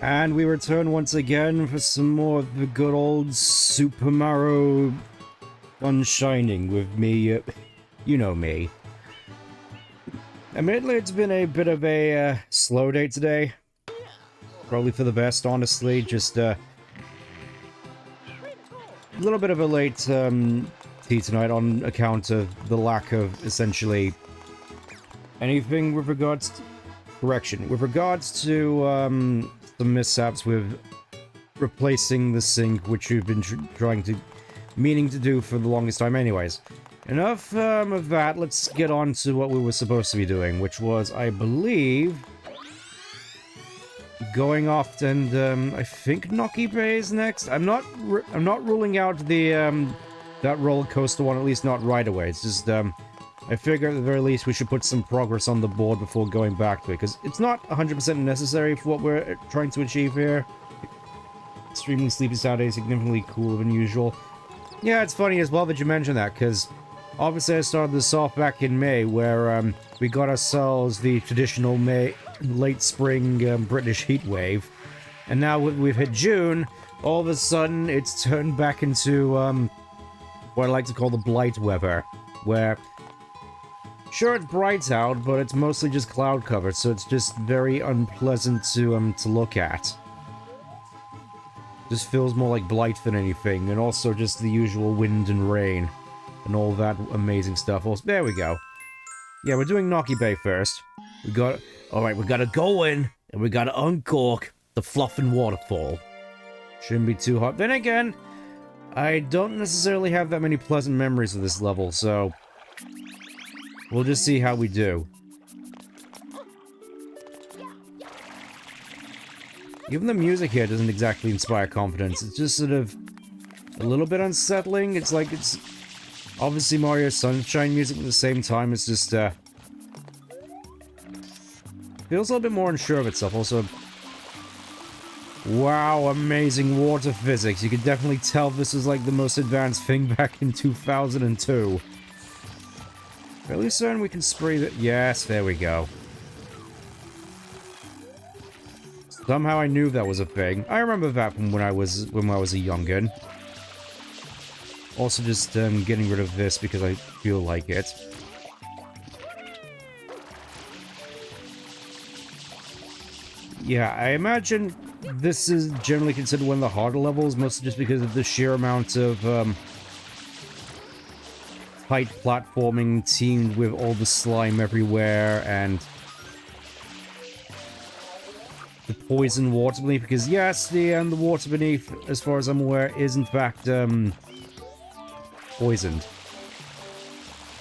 And we return once again for some more of the good old Super Mario Unshining with me, you know me. Admittedly, it's been a bit of a slow day today. Probably for the best, honestly. Just a little bit of a late tea tonight on account of the lack of, essentially, anything with regards to... Correction. With regards to some mishaps with replacing the sink, which we've been meaning to do for the longest time anyways. Enough of that, let's get on to what we were supposed to be doing, which was, I believe, going off and, I think Noki Bay is next? I'm not ruling out the, that roller coaster one, at least not right away. It's just, I figure at the very least we should put some progress on the board before going back to it, because it's not 100% necessary for what we're trying to achieve here. Extremely sleepy Saturday, significantly cooler than usual. Yeah, it's funny as well that you mentioned that, because obviously I started this off back in May, where we got ourselves the traditional late spring British heat wave, and now we've hit June, all of a sudden it's turned back into what I like to call the blight weather, where sure, it's bright out, but it's mostly just cloud cover, so it's just very unpleasant to look at. Just feels more like blight than anything, and also just the usual wind and rain, and all that amazing stuff. Also, there we go. Yeah, we're doing Noki Bay first. Alright, we gotta go in, and we gotta uncork the Fluffin' Waterfall. Shouldn't be too hot. Then again, I don't necessarily have that many pleasant memories of this level, so... we'll just see how we do. Even the music here doesn't exactly inspire confidence. It's just sort of a little bit unsettling. It's like it's obviously Mario Sunshine music, but at the same time it's just feels a little bit more unsure of itself. Also, wow, amazing water physics. You could definitely tell this was like the most advanced thing back in 2002. Fairly certain we can spray that. Yes, there we go. Somehow I knew that was a thing. I remember that from when I was a youngin. Also, just getting rid of this because I feel like it. Yeah, I imagine this is generally considered one of the harder levels, mostly just because of the sheer amount of tight platforming teamed with all the slime everywhere and the poison water beneath, because yes, the water beneath, as far as I'm aware, is in fact poisoned.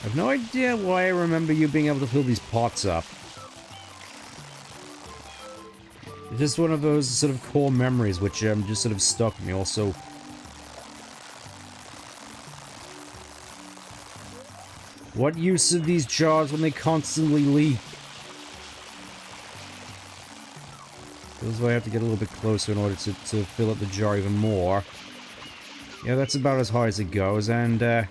I have no idea why I remember you being able to fill these pots up. It's just one of those sort of core memories which just sort of stuck with me. Also, what use of these jars when they constantly leak? Feels like I have to get a little bit closer in order to fill up the jar even more. Yeah, that's about as high as it goes, and I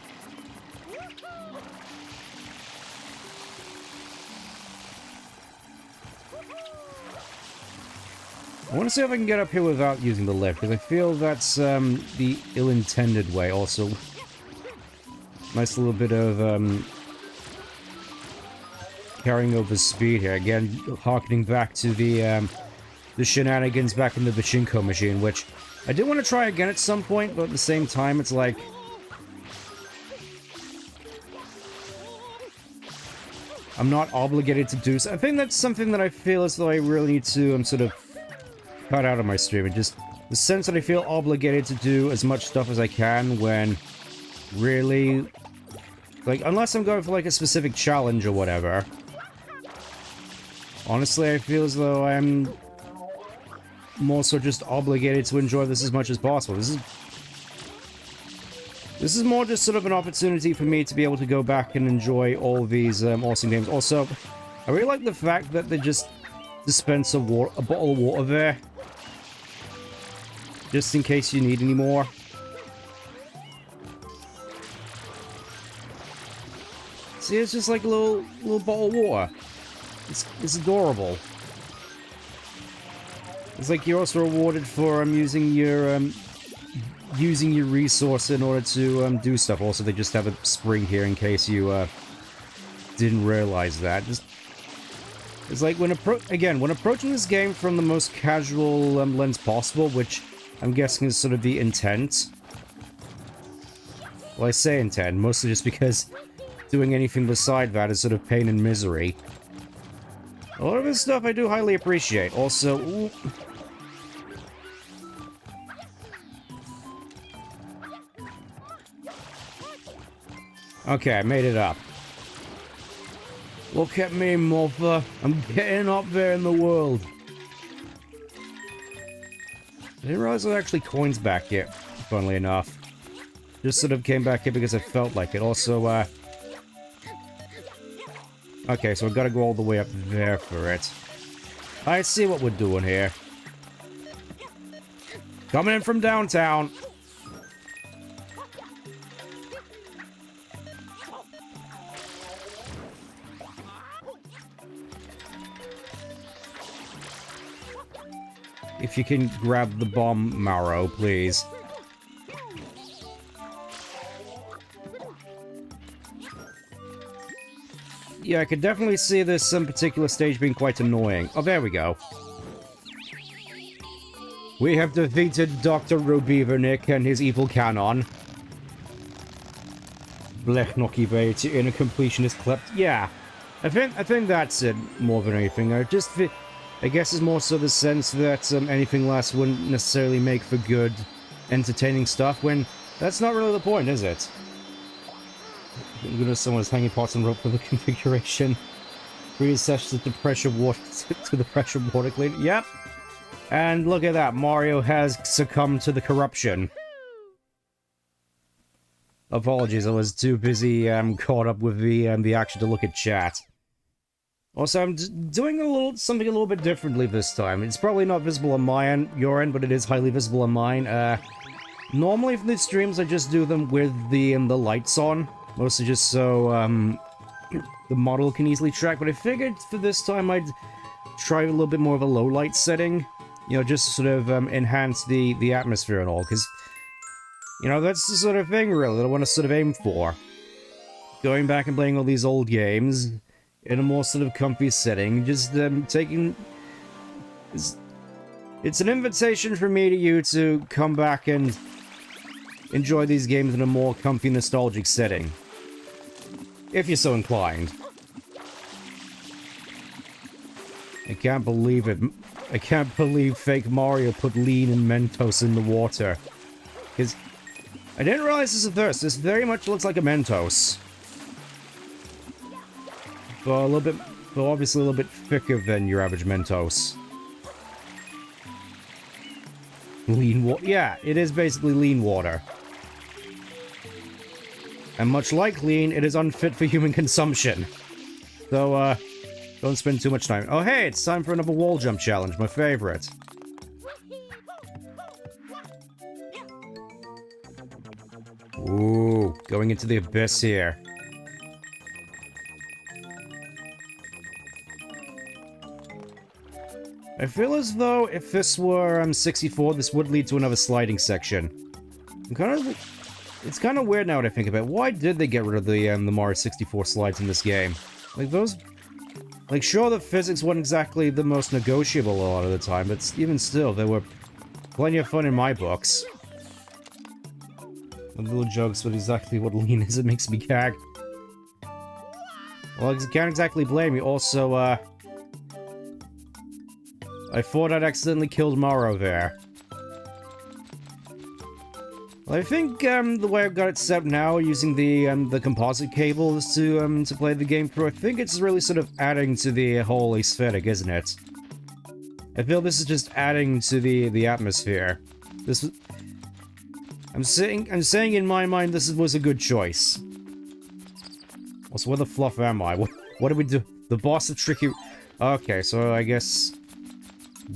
want to see if I can get up here without using the lift, because I feel that's the ill-intended way. Also, nice little bit of carrying over speed here. Again, harkening back to the shenanigans back in the Pachinko machine, which I did want to try again at some point, but at the same time, it's like... I'm not obligated to do so. I think that's something that I feel as though I really need to sort of cut out of my stream. And just the sense that I feel obligated to do as much stuff as I can when really... like, unless I'm going for like a specific challenge or whatever. Honestly, I feel as though I'm more so just obligated to enjoy this as much as possible. This is more just sort of an opportunity for me to be able to go back and enjoy all these awesome games. Also, I really like the fact that they just dispense a bottle of water there, just in case you need any more. See, it's just like a little bottle of water. It's adorable. It's like you're also rewarded for using your resource in order to do stuff. Also, they just have a spring here in case you didn't realize that. Just it's like when approaching this game from the most casual lens possible, which I'm guessing is sort of the intent. Well, I say intent, mostly just because doing anything beside that is sort of pain and misery. A lot of this stuff I do highly appreciate. Also, ooh. Okay, I made it up. Look at me, mother. I'm getting up there in the world. I didn't realize there were actually coins back here, funnily enough. Just sort of came back here because I felt like it. Also, okay, so I've got to go all the way up there for it. I see what we're doing here. Coming in from downtown. If you can grab the bomb marrow, please. Yeah, I could definitely see this particular stage being quite annoying. Oh, there we go. We have defeated Dr. Robeavernick and his evil canon. Blechnocky Bait, inner completionist clept. Yeah, I think that's it more than anything. I guess it's more so the sense that anything less wouldn't necessarily make for good, entertaining stuff, when that's not really the point, is it? Thank goodness someone's hanging pots and rope for the configuration. Predecessors to pressure water to the pressure water cleaner. Yep. And look at that, Mario has succumbed to the corruption. Apologies, I was too busy caught up with the action to look at chat. Also, I'm doing something a little bit differently this time. It's probably not visible on your end, but it is highly visible on mine. Normally for these streams, I just do them with the lights on, mostly just so the model can easily track. But I figured for this time I'd try a little bit more of a low light setting, you know, just to sort of enhance the atmosphere and all, because you know that's the sort of thing really that I want to sort of aim for. Going back and playing all these old games in a more sort of comfy setting, just taking... It's an invitation from me to you to come back and enjoy these games in a more comfy, nostalgic setting. If you're so inclined. I can't believe it. I can't believe fake Mario put lean and Mentos in the water. Because I didn't realize this at first. This very much looks like a Mentos. But obviously a little bit thicker than your average Mentos. Lean water. Yeah, it is basically lean water. And much like lean, it is unfit for human consumption. So, don't spend too much time. Oh, hey, it's time for another wall jump challenge, my favorite. Ooh, going into the abyss here. I feel as though if this were 64, this would lead to another sliding section. It's kind of weird now that I think about it. Why did they get rid of the Mario 64 slides in this game? Like those, like sure the physics weren't exactly the most negotiable a lot of the time, but even still, they were plenty of fun in my books. The little jokes with exactly what lean is, it makes me gag. Well, I can't exactly blame you. Also, I thought I'd accidentally killed Mario there. Well, I think the way I've got it set up now, using the composite cables to play the game through, I think it's really sort of adding to the whole aesthetic, isn't it? I feel this is just adding to the atmosphere. I'm saying in my mind this was a good choice. Also, where the fluff am I? What do we do? The boss of tricky. Okay, so I guess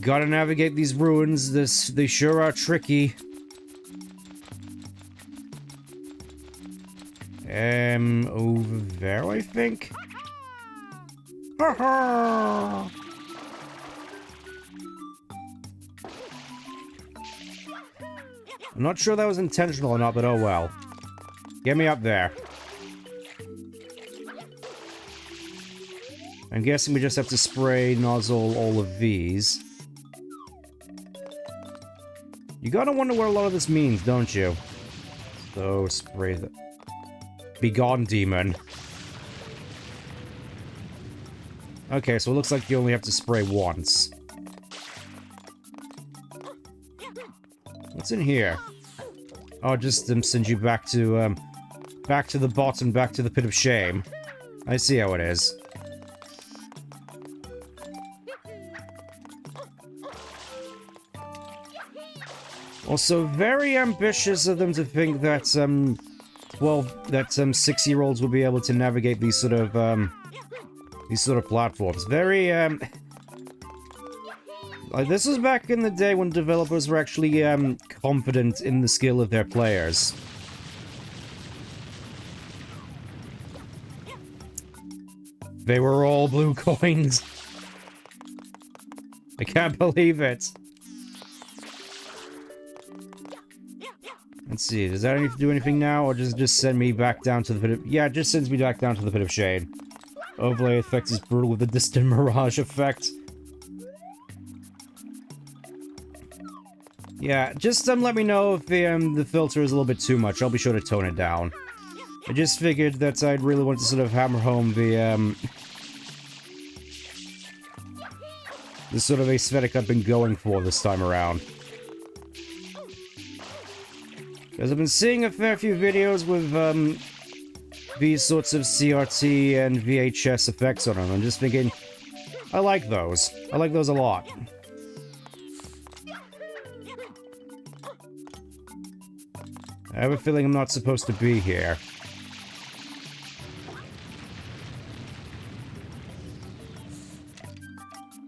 gotta navigate these ruins. They sure are tricky. Over there, I think. I'm not sure that was intentional or not, but oh well. Get me up there. I'm guessing we just have to spray nozzle all of these. You gotta wonder what a lot of this means, don't you? So, spray the... Be gone, demon. Okay, so it looks like you only have to spray once. What's in here? Oh, just send you back to the bottom, back to the pit of shame. I see how it is. Also, very ambitious of them to think that, 6-year-olds will be able to navigate these sort of platforms. Very, like, this was back in the day when developers were actually, confident in the skill of their players. They were all blue coins. I can't believe it. Let's see, does that do anything now, or does it just send me back down to the pit of... Yeah, it just sends me back down to the pit of shade. Overlay effect is brutal with the distant mirage effect. Yeah, just let me know if the filter is a little bit too much. I'll be sure to tone it down. I just figured that I'd really want to sort of hammer home the sort of aesthetic I've been going for this time around. Because I've been seeing a fair few videos with, these sorts of CRT and VHS effects on them. I'm just thinking, I like those. I like those a lot. I have a feeling I'm not supposed to be here.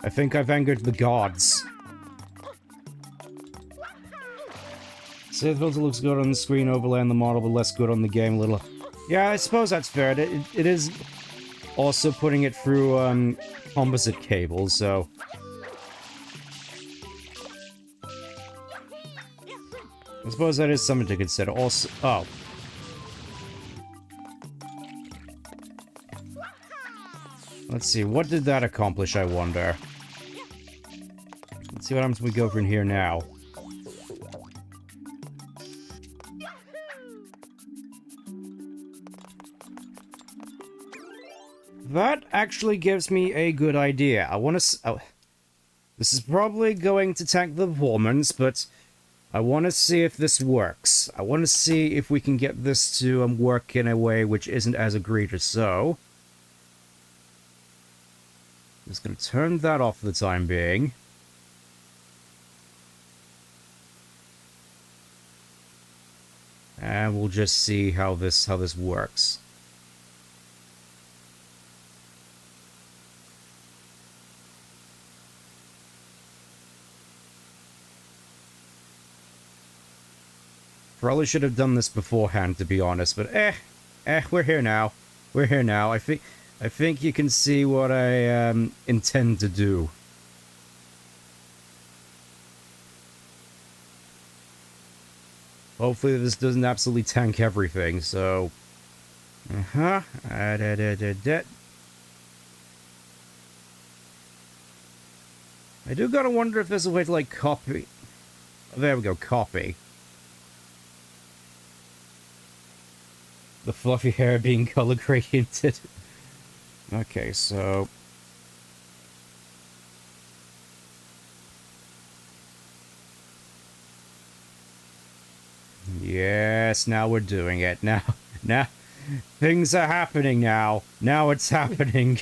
I think I've angered the gods. Say the filter looks good on the screen overlay on the model, but less good on the game a little. Yeah, I suppose that's fair. It is also putting it through, composite cables, so... I suppose that is something to consider. Also... Oh. Let's see, what did that accomplish, I wonder? Let's see what happens when we go from here now. That actually gives me a good idea. I want to... Oh, this is probably going to tank the performance, but I want to see if this works. I want to see if we can get this to work in a way which isn't as egregious. So, I'm just going to turn that off for the time being. And we'll just see how this works. Probably should have done this beforehand, to be honest, but we're here now. We're here now. I think you can see what I intend to do. Hopefully this doesn't absolutely tank everything, so... I do gotta wonder if there's a way to, like, copy... Oh, there we go, copy. The fluffy hair being color gradiented. Okay, so... Yes, now we're doing it. Now, things are happening now. Now it's happening.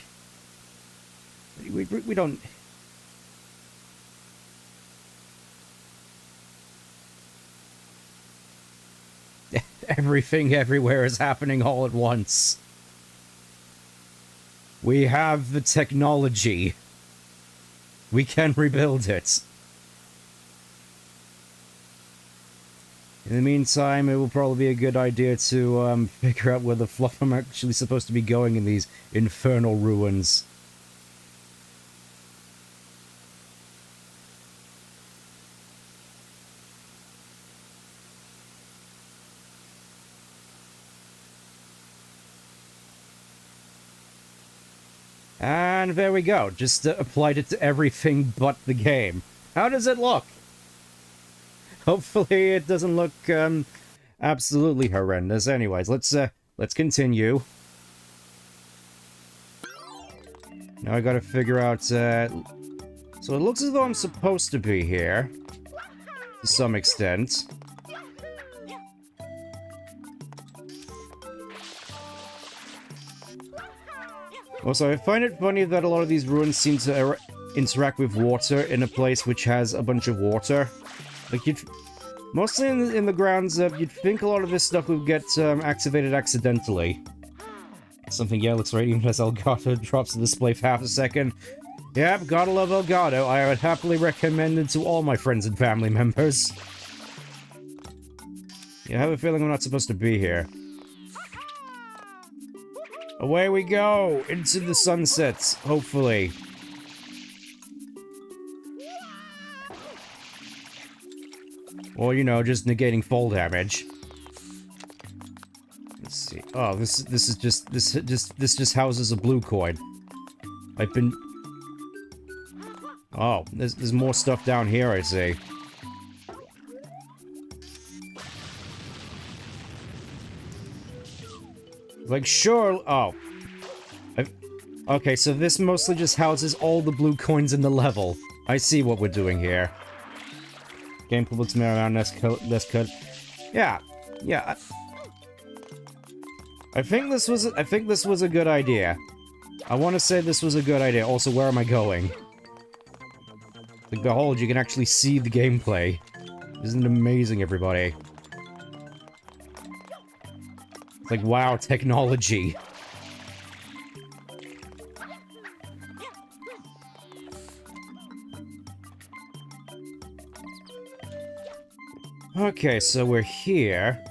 We don't... Everything everywhere is happening all at once. We have the technology. We can rebuild it. In the meantime, it will probably be a good idea to figure out where the fluff I'm actually supposed to be going in these infernal ruins. And there we go. Just applied it to everything but the game. How does it look? Hopefully it doesn't look absolutely horrendous. Anyways, let's continue. Now I gotta figure out, so it looks as though I'm supposed to be here, to some extent. Also, I find it funny that a lot of these ruins seem to interact with water in a place which has a bunch of water. Like, mostly in the grounds, you'd think a lot of this stuff would get activated accidentally. Something, yeah, looks right, even as Elgato drops the display for half a second. Yep, gotta love Elgato. I would happily recommend it to all my friends and family members. Yeah, I have a feeling I'm not supposed to be here. Away we go! Into the sunsets, hopefully. Or, you know, just negating fall damage. Let's see. Oh, this just houses a blue coin. I've been... Oh, there's more stuff down here, I see. Like, sure... Oh. Okay, so this mostly just houses all the blue coins in the level. I see what we're doing here. Game publics may around less cut. Yeah. Yeah. I think this was a good idea. I want to say this was a good idea. Also, where am I going? Like, behold, you can actually see the gameplay. Isn't it amazing, everybody? It's like, wow, technology. Okay, so we're here.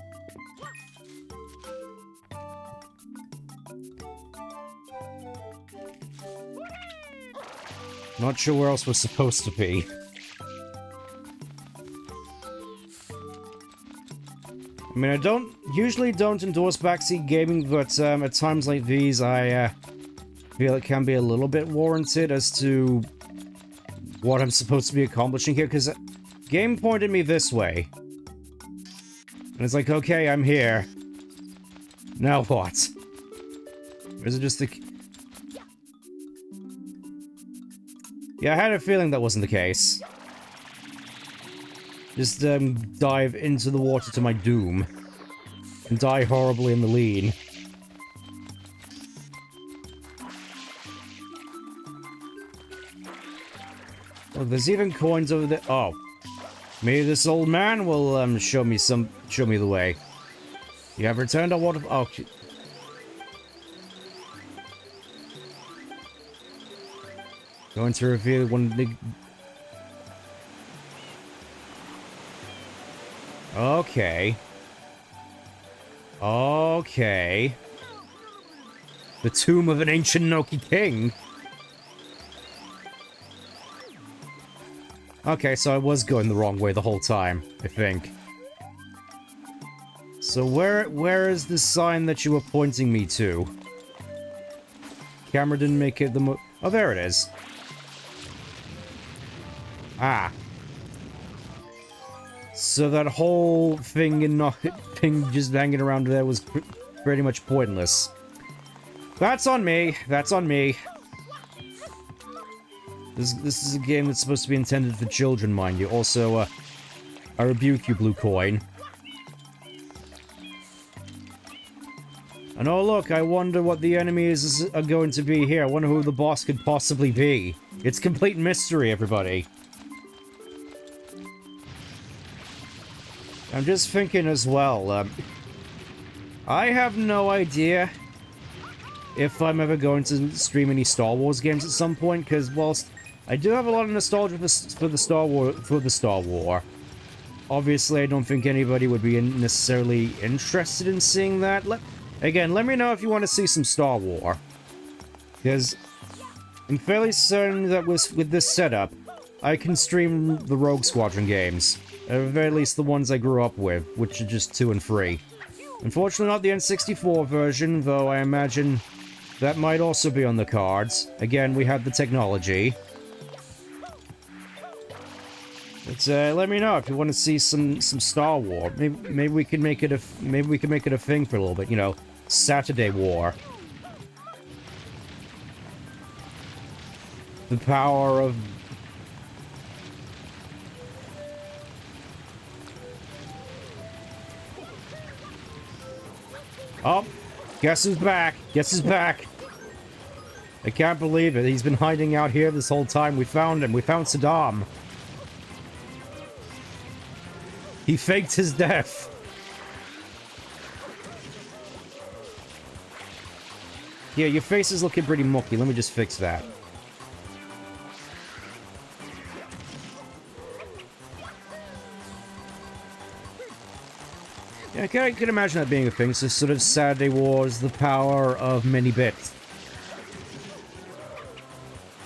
Not sure where else we're supposed to be. I mean, I usually don't endorse backseat gaming, but at times like these, I feel it can be a little bit warranted as to what I'm supposed to be accomplishing here, because game pointed me this way. And it's like, okay, I'm here. Now what? Or is it just the... Yeah, I had a feeling that wasn't the case. Just, dive into the water to my doom. And die horribly in the lead. Oh, there's even coins over there. Oh. Maybe this old man will, show me the way. You have returned our water... Oh. Going to reveal one big... Okay. Okay. The tomb of an ancient Noki king. Okay, so I was going the wrong way the whole time, I think. So where is the sign that you were pointing me to? Camera didn't make it the oh, there it is. Ah. So that whole thing thing just hanging around there was pretty much pointless. That's on me. That's on me. This is a game that's supposed to be intended for children, mind you. Also, I rebuke you, blue coin. And oh look, I wonder what the enemies are going to be here. I wonder who the boss could possibly be. It's complete mystery, everybody. I'm just thinking as well, I have no idea if I'm ever going to stream any Star Wars games at some point, because whilst I do have a lot of nostalgia for the Star War, obviously I don't think anybody would be necessarily interested in seeing that. Again, let me know if you want to see some Star War, because I'm fairly certain that with this setup, I can stream the Rogue Squadron games. At the very least, the ones I grew up with, which are just 2 and 3. Unfortunately, not the N64 version, though I imagine That might also be on the cards. Again, we have the technology. But let me know if you want to see some Star War. Maybe we can make it a thing for a little bit. You know, Saturday War. The power of... Oh, guess who's back? Guess who's back? I can't believe it. He's been hiding out here this whole time. We found him. We found Saddam. He faked his death. Yeah, your face is looking pretty mucky. Let me just fix that. Yeah, I can imagine that being a thing. So sort of Saturday Wars, the power of many bits.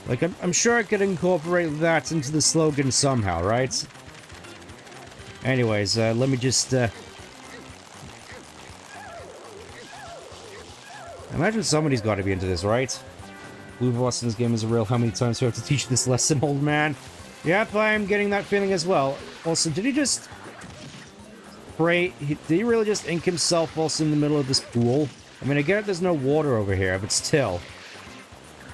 Like, I'm sure I could incorporate that into the slogan somehow, right? Anyways, let me just, I imagine somebody's got to be into this, right? Blue Boss in this game is real. How many times do I have to teach this lesson, old man? Yep, I'm getting that feeling as well. Also, did he just... Did he really just ink himself also in the middle of this pool? I mean, I get it, there's no water over here, but still.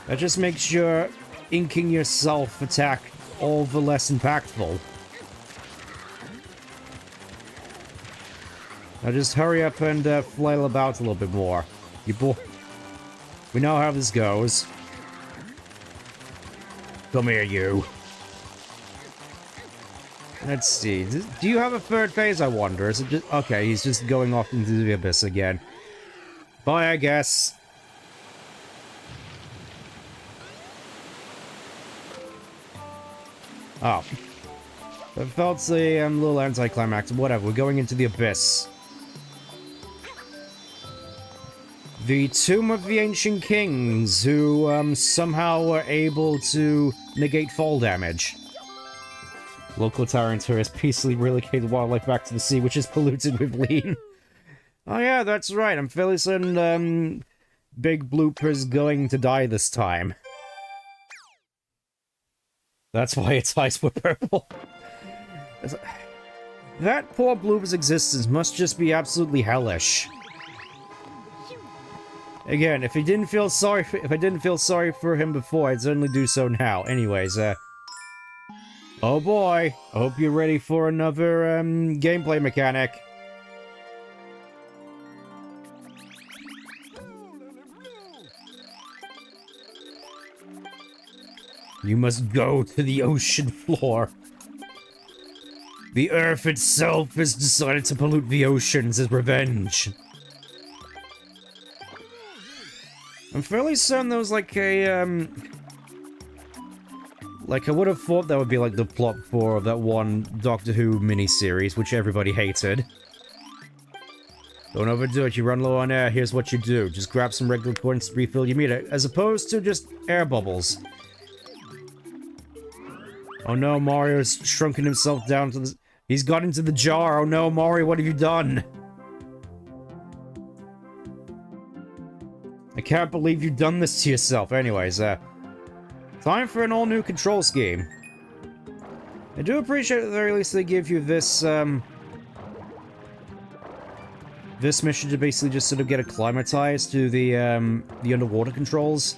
That just makes sure inking yourself attack all the less impactful. Now just hurry up and flail about a little bit more. We know how this goes. Come here, you. Let's see. Do you have a third phase, I wonder? Is it just... Okay, he's just going off into the abyss again. Bye, I guess. Oh. That felt a little anticlimactic. Whatever, we're going into the abyss. The Tomb of the Ancient Kings, who somehow were able to negate fall damage. Local tyrants has peacefully relocated wildlife back to the sea, which is polluted with lean. Oh yeah, that's right. I'm fairly certain Big Blooper's going to die this time. That's why its eyes were purple. That poor Blooper's existence must just be absolutely hellish. Again, if I didn't feel sorry for him before, I'd certainly do so now. Anyways, oh boy, I hope you're ready for another gameplay mechanic. You must go to the ocean floor. The Earth itself has decided to pollute the oceans as revenge. I'm fairly certain there was like a, like, I would have thought that would be like the plot for that one Doctor Who miniseries, which everybody hated. Don't overdo it, you run low on air, here's what you do. Just grab some regular coins to refill your meter, as opposed to just air bubbles. Oh no, Mario's shrunken himself down to the... He's got into the jar, oh no, Mario, what have you done? I can't believe you've done this to yourself. Anyways, time for an all-new control scheme. I do appreciate at the very least they give you this, this mission to basically just sort of get acclimatized to the underwater controls.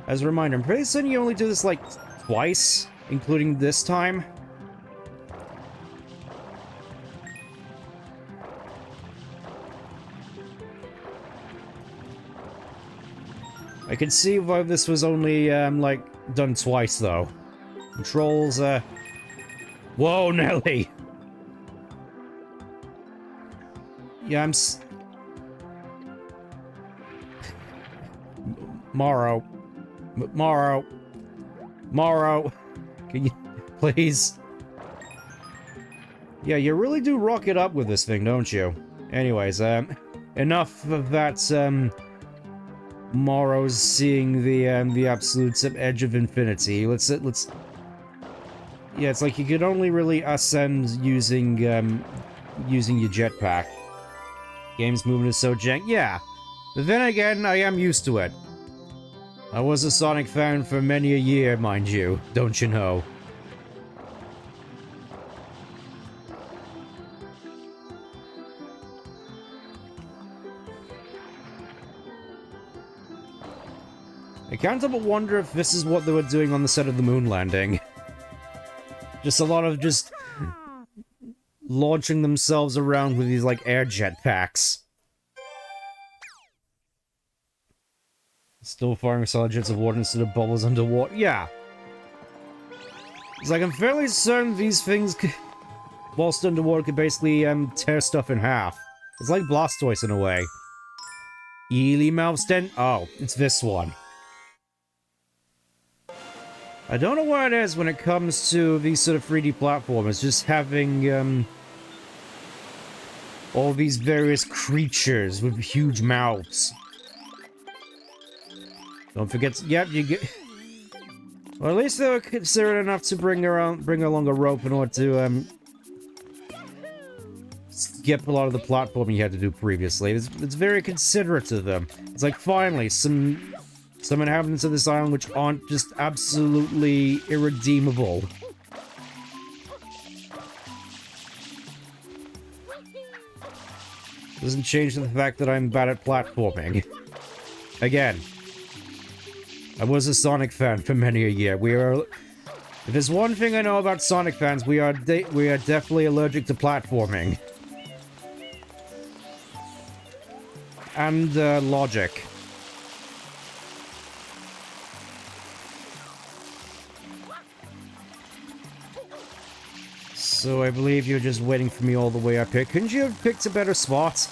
As a reminder, I'm pretty certain you only do this, like, twice, including this time. I can see why this was only, like, done twice, though. Controls, Whoa, Nelly! Yeah, Morrow. Morrow. Can you... Please? Yeah, you really do rock it up with this thing, don't you? Anyways, enough of that, Morrow's seeing the absolute edge of infinity. Let's... Yeah, it's like you could only really ascend using your jetpack. Game's movement is so jank. Yeah. But then again, I am used to it. I was a Sonic fan for many a year, mind you, don't you know? I can't help but wonder if this is what they were doing on the set of the moon landing. Just a lot of just launching themselves around with these, like, air jetpacks. Still firing solid jets of water instead of bubbles underwater. Yeah. It's like, I'm fairly certain these things, whilst underwater, could basically, tear stuff in half. It's like Blastoise in a way. Ely Mouseden? Oh, it's this one. I don't know what it is when it comes to these sort of 3D platformers, just having, all these various creatures with huge mouths. Don't forget, yep, you get... Well, at least they were considerate enough to bring along a rope in order to, skip a lot of the platforming you had to do previously. It's very considerate of them. It's like, finally, some inhabitants of this island which aren't just absolutely irredeemable. Doesn't change the fact that I'm bad at platforming. Again, I was a Sonic fan for many a year. If there's one thing I know about Sonic fans, we are definitely allergic to platforming. And, logic. So I believe you're just waiting for me all the way up here. Couldn't you have picked a better spot?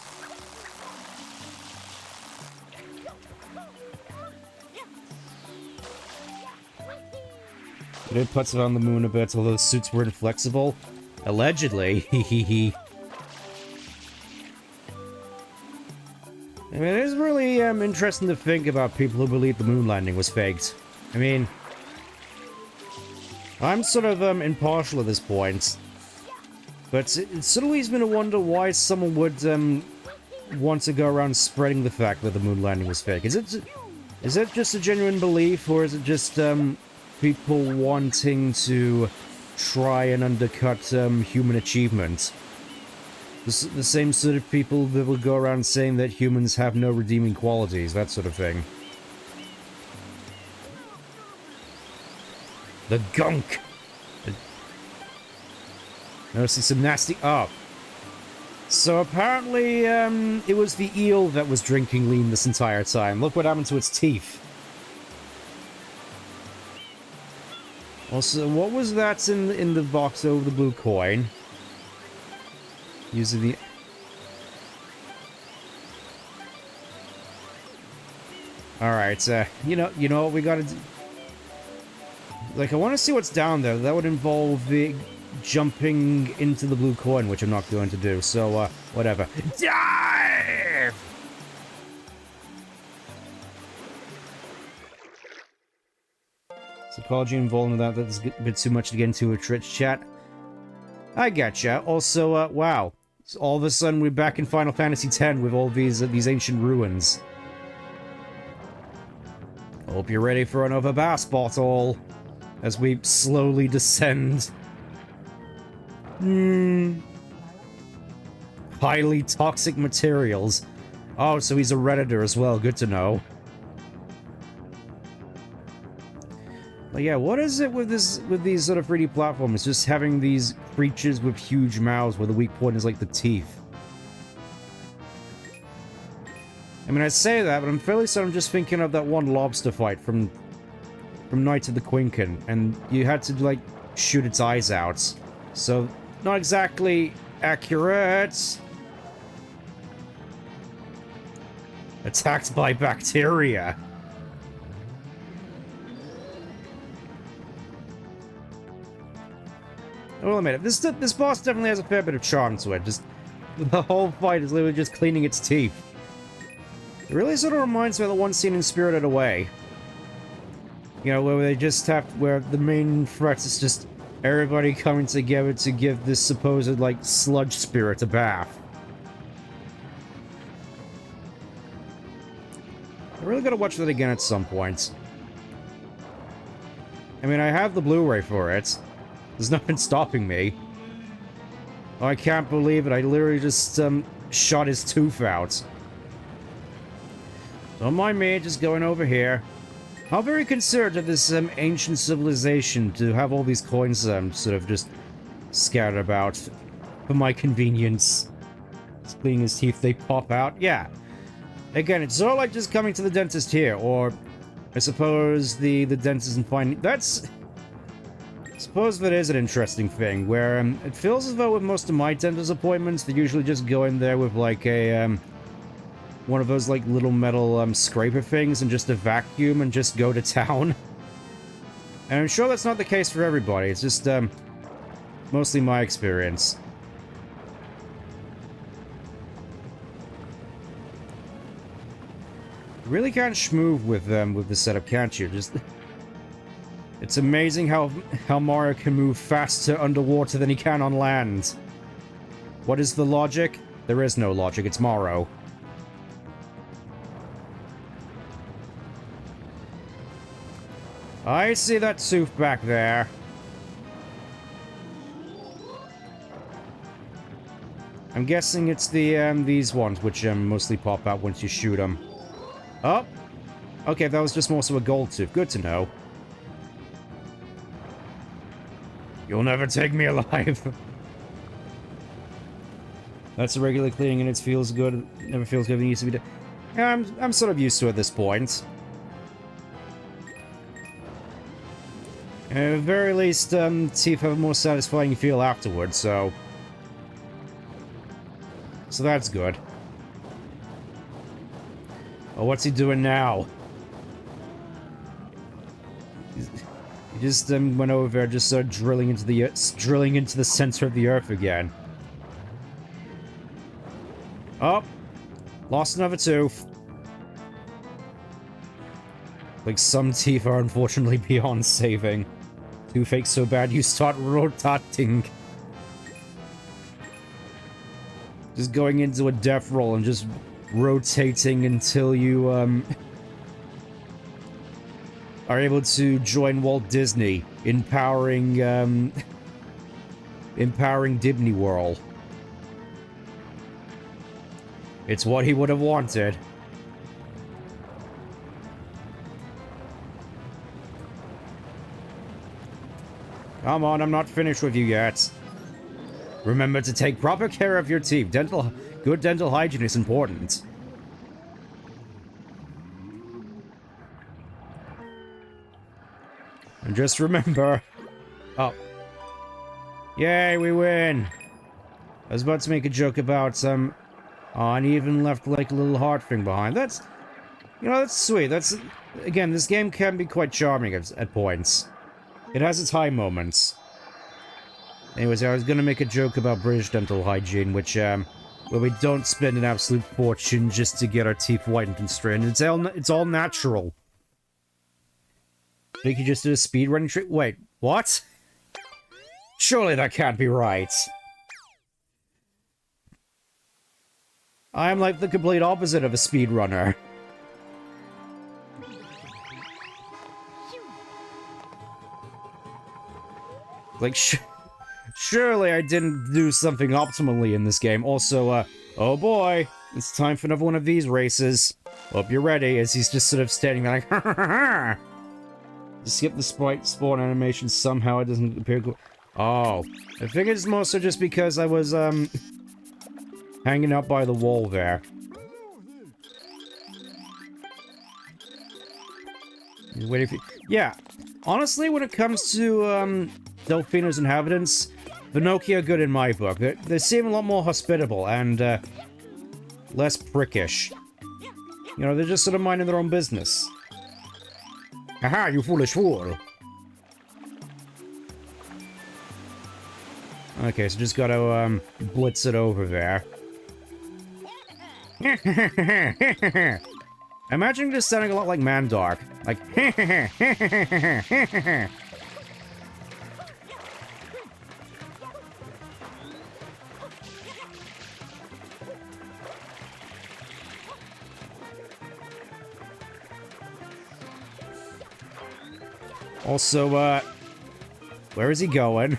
They puts it on the moon a bit, although the suits were inflexible. Allegedly. Hehehe. I mean, it is really interesting to think about people who believe the moon landing was faked. I mean, I'm sort of impartial at this point. But it sort of leaves me to wonder why someone would want to go around spreading the fact that the moon landing was fake. Is it just a genuine belief, or is it just people wanting to try and undercut human achievement? The same sort of people that will go around saying that humans have no redeeming qualities, that sort of thing. The gunk! Noticing some nasty... Oh. So apparently, it was the eel that was drinking lean this entire time. Look what happened to its teeth. Also, what was that in the box over the blue coin? Using the... Alright, you know what we gotta do? Like, I want to see what's down there. That would involve the... jumping into the blue coin, which I'm not going to do, so, whatever. Dive! Psychology involved in that's a bit too much to get into a Twitch chat. I getcha. Also, wow. So all of a sudden, we're back in Final Fantasy X with all these ancient ruins. Hope you're ready for another bass bottle as we slowly descend. Highly toxic materials. Oh, so he's a redditor as well. Good to know. But yeah, what is it with these sort of 3D platforms? Just having these creatures with huge mouths where the weak point is like the teeth. I mean, I say that, but I'm fairly certain I'm just thinking of that one lobster fight from Knights of the Quinken, and you had to, like, shoot its eyes out. So, not exactly accurate. Attacked by bacteria. I will admit it, this boss definitely has a fair bit of charm to it. Just the whole fight is literally just cleaning its teeth. It really sort of reminds me of the one scene in Spirited Away. You know, where they just have, where the main threat is just everybody coming together to give this supposed, like, sludge spirit a bath. I really gotta watch that again at some point. I mean, I have the Blu-ray for it. There's nothing stopping me. Oh, I can't believe it. I literally just, shot his tooth out. Don't mind me, just going over here. How very considerate of this, ancient civilization to have all these coins, sort of just scattered about for my convenience. Just cleaning his teeth, they pop out. Yeah. Again, it's sort of like just coming to the dentist here, or I suppose the dentist and finding... That's... I suppose that is an interesting thing, where it feels as though with most of my dentist appointments, they usually just go in there with like a, one of those like little metal scraper things and just a vacuum and just go to town. And I'm sure that's not the case for everybody, it's just mostly my experience. You really can't schmoove with the setup, can't you? Just... It's amazing how Mario can move faster underwater than he can on land. What is the logic? There is no logic, it's Mario. I see that tooth back there. I'm guessing it's the, these ones, which, mostly pop out once you shoot them. Oh! Okay, that was just more so a gold tooth. Good to know. You'll never take me alive. That's a regular cleaning and it feels good. It never feels good than it used to be. Yeah, I'm sort of used to it at this point. At the very least, teeth have a more satisfying feel afterwards, so... So that's good. Oh, what's he doing now? He just went over there, just started drilling into the center of the earth again. Oh, lost another tooth. Like some teeth are unfortunately beyond saving. Toothache so bad you start rotating. Just going into a death roll and just rotating until you are able to join Walt Disney, empowering Dibney Whirl. It's what he would have wanted. Come on, I'm not finished with you yet. Remember to take proper care of your teeth. Good dental hygiene is important. And just remember... Oh. Yay, we win! I was about to make a joke about, oh, and he even left, like, a little heart thing behind. That's... You know, that's sweet. That's... Again, this game can be quite charming at points. It has its high moments. Anyways, I was gonna make a joke about British dental hygiene, which, where we don't spend an absolute fortune just to get our teeth whitened and straightened. It's all natural. I think you just did a speedrunning trick? Wait, what? Surely that can't be right. I'm like the complete opposite of a speedrunner. Like, surely I didn't do something optimally in this game. Also, oh boy, it's time for another one of these races. Hope you're ready, as he's just sort of standing there like, ha ha ha! Skip the sprite spawn animation, somehow it doesn't appear cool. Oh, I think it's mostly just because I was, hanging out by the wall there. Waiting for... Yeah, honestly, when it comes to, Delfino's inhabitants, the Nokia are good in my book. They seem a lot more hospitable and, less prickish. You know, they're just sort of minding their own business. Haha, you foolish fool! Okay, so just gotta, blitz it over there. Imagine just sounding a lot like Mandark. Like, Also, where is he going?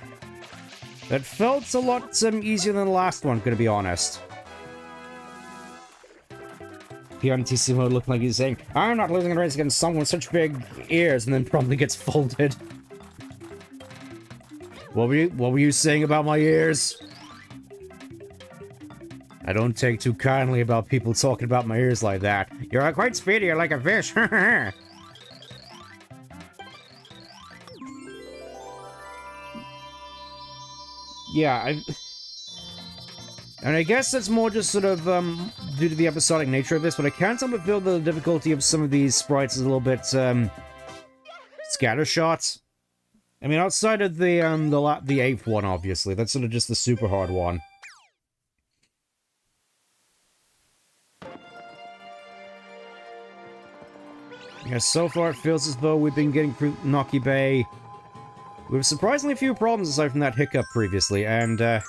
That felt a lot easier than the last one, gonna be honest. PNTC mode looked like he's saying, I'm not losing a race against someone with such big ears, and then probably gets folded. What were you saying about my ears? I don't take too kindly about people talking about my ears like that. You're quite speedy, you're like a fish. Yeah, and I guess that's more just sort of, due to the episodic nature of this, but I can't help but feel the difficulty of some of these sprites is a little bit, scattershot. I mean, outside of the 8th one, obviously, that's sort of just the super hard one. Yeah, so far it feels as though we've been getting through Noki Bay with surprisingly few problems aside from that hiccup previously, and, oh,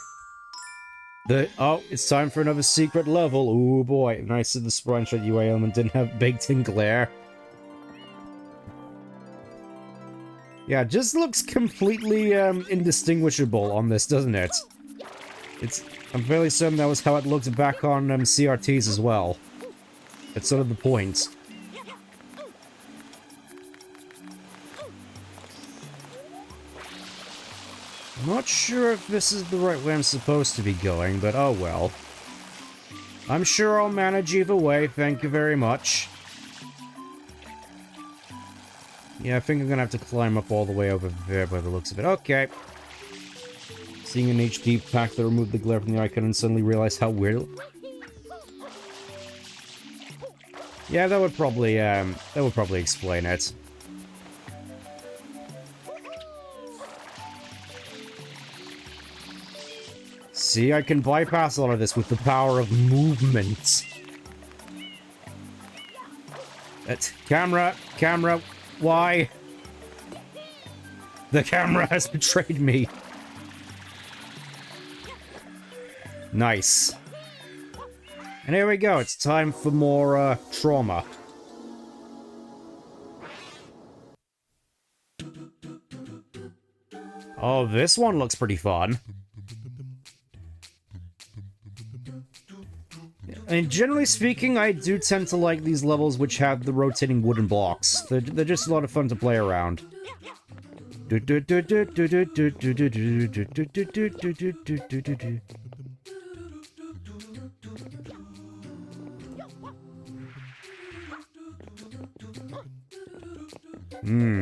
it's time for another secret level. Ooh, boy. Nice that the sprite shot UA element didn't have baked-in glare. Yeah, it just looks completely, indistinguishable on this, doesn't it? I'm fairly certain that was how it looked back on, CRTs as well. That's sort of the point. I'm not sure if this is the right way I'm supposed to be going, but oh well. I'm sure I'll manage either way, thank you very much. Yeah, I think I'm gonna have to climb up all the way over there by the looks of it. Okay. Seeing an HD pack that removed the glare from the icon and suddenly realized how weird it... Yeah, that would probably explain it. See, I can bypass all of this with the power of movement. Camera, why? The camera has betrayed me. Nice. And here we go, it's time for more, trauma. Oh, this one looks pretty fun. And generally speaking, I do tend to like these levels which have the rotating wooden blocks. They're just a lot of fun to play around. I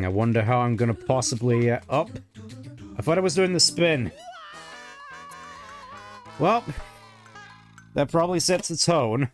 wonder how I'm gonna possibly, up. I thought I was doing the spin. Well... that probably sets the tone.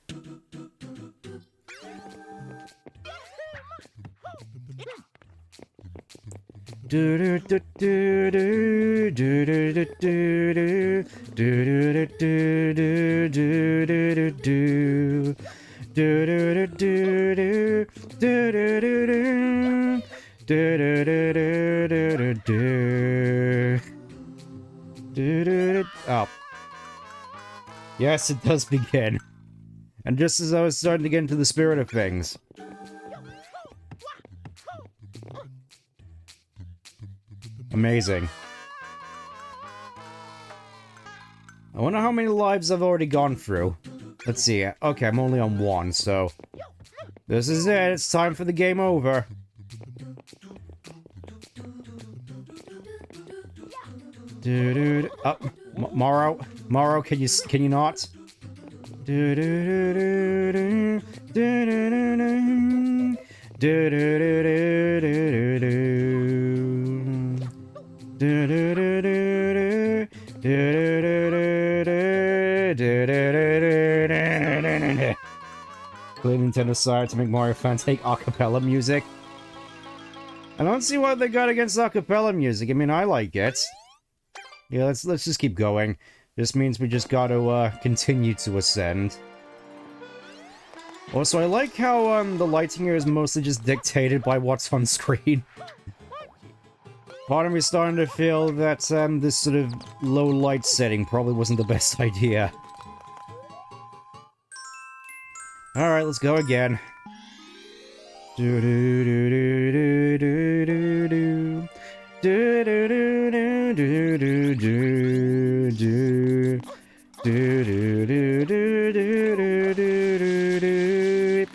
Oh. Yes, it does begin. And just as I was starting to get into the spirit of things. Amazing. I wonder how many lives I've already gone through. Let's see. Okay, I'm only on 1, so... this is it. It's time for the game over. Dude, up. Morrow, can you not? Play Nintendo side to make Mario fans take acapella music. I don't see what they got against acapella music. I mean, I like it. Yeah, let's just keep going. This means we just gotta, continue to ascend. Also, I like how, the lighting here is mostly just dictated by what's on screen. Part of me is starting to feel that, this sort of low light setting probably wasn't the best idea. Alright, let's go again. Do do do do do do do. Do do do do do do do do. Do do do do do do do do.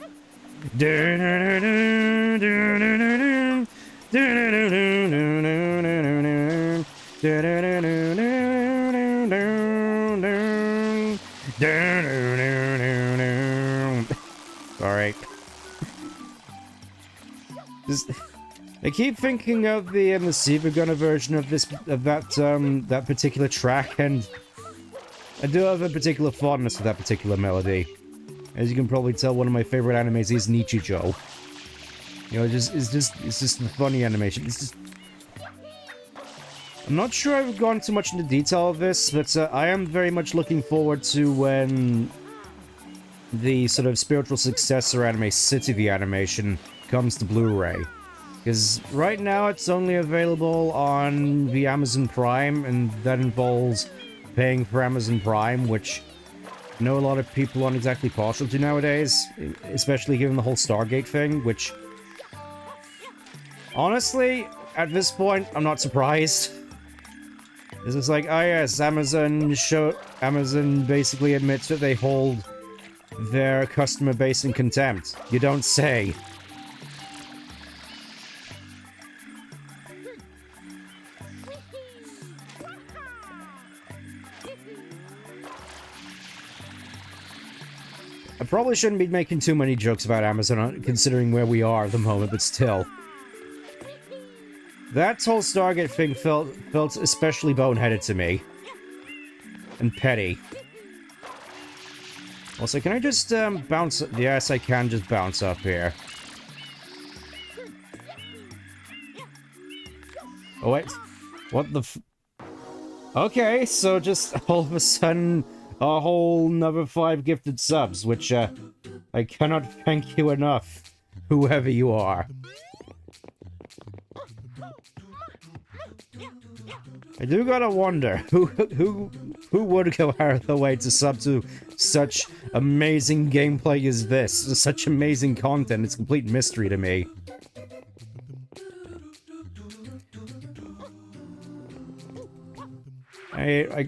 Do do do do do do. Alright. I keep thinking of the Seaver Gunner version of that particular track, and I do have a particular fondness for that particular melody. As you can probably tell, one of my favorite animes is Nichijou. You know, it's just a funny animation. It's just... I'm not sure I've gone too much into detail of this, but I am very much looking forward to when the sort of spiritual successor anime, City the Animation, comes to Blu-ray. Because right now it's only available on the Amazon Prime, and that involves paying for Amazon Prime, which I know a lot of people aren't exactly partial to nowadays, especially given the whole Stargate thing, which... honestly, at this point, I'm not surprised. This is like, oh yes, Amazon basically admits that they hold their customer base in contempt. You don't say. I probably shouldn't be making too many jokes about Amazon, considering where we are at the moment, but still. That whole Stargate thing felt especially boneheaded to me. And petty. Also, can I just, bounce... Yes, I can just bounce up here. Oh, wait. What the f... Okay, so just all of a sudden... a whole another 5 gifted subs, which, I cannot thank you enough, whoever you are. I do gotta wonder, who would go out of the way to sub to such amazing gameplay as this? Such amazing content, it's a complete mystery to me.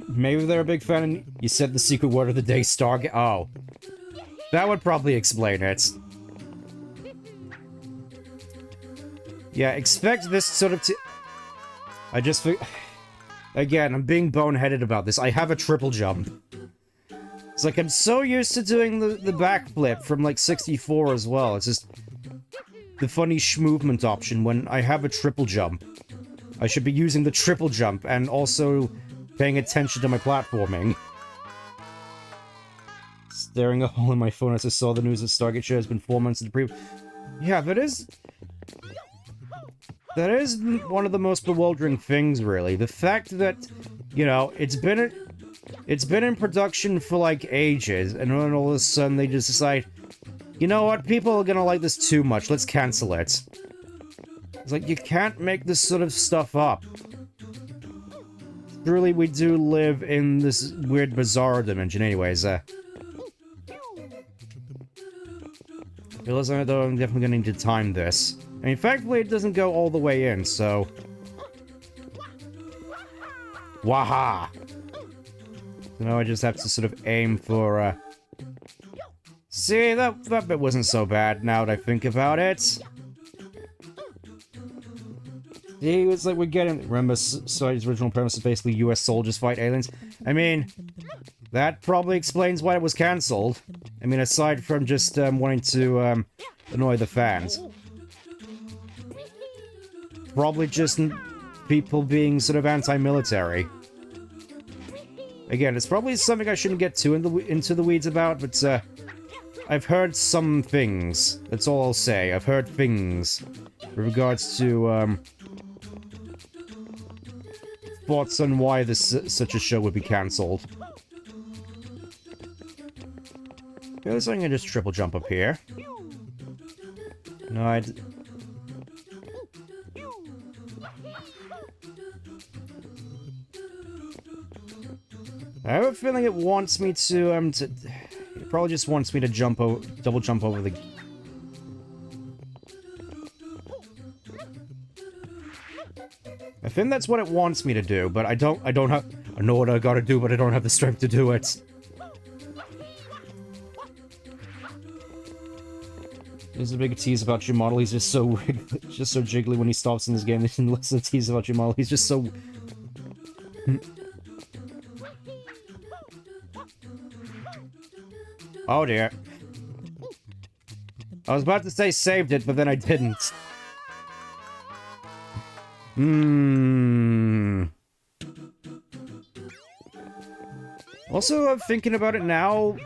Maybe they're a big fan and you said the secret word of the day, Stargate. Oh. That would probably explain it. Yeah, expect this sort of I just... Again, I'm being boneheaded about this. I have a triple jump. It's like I'm so used to doing the backflip from, like, 64 as well. It's just... the funny movement option when I have a triple jump. I should be using the triple jump and also paying attention to my platforming. Staring a hole in my phone as I saw the news that Stargate Show has been 4 months into pre- Yeah, that is one of the most bewildering things, really. The fact that, you know, it's been in production for, like, ages, and then all of a sudden they just decide, you know what, people are gonna like this too much, let's cancel it. It's like, you can't make this sort of stuff up. Truly, we do live in this weird, bizarre dimension anyways, Realize though I'm definitely gonna need to time this. I mean, thankfully it doesn't go all the way in, so... Waha! So now I just have to sort of aim for, See, that bit wasn't so bad now that I think about it. See, it's like we're getting... Remember, Society's original premise is basically US soldiers fight aliens? I mean, that probably explains why it was cancelled. I mean, aside from just wanting to annoy the fans. Probably just people being sort of anti-military. Again, it's probably something I shouldn't get too into the weeds about, but I've heard some things. That's all I'll say. I've heard things with regards to thoughts on why such a show would be cancelled. Okay, so I'm gonna just triple jump up here. No, I have a feeling it wants me to, it probably just wants me to double jump over the... I think that's what it wants me to do, but I don't have... I know what I gotta do, but I don't have the strength to do it. There's a big tease about your model. He's just so just so jiggly when he stops in this game. There's less of a tease about your model. He's just so... Oh dear. I was about to say saved it, but then I didn't. Also, I'm thinking about it now,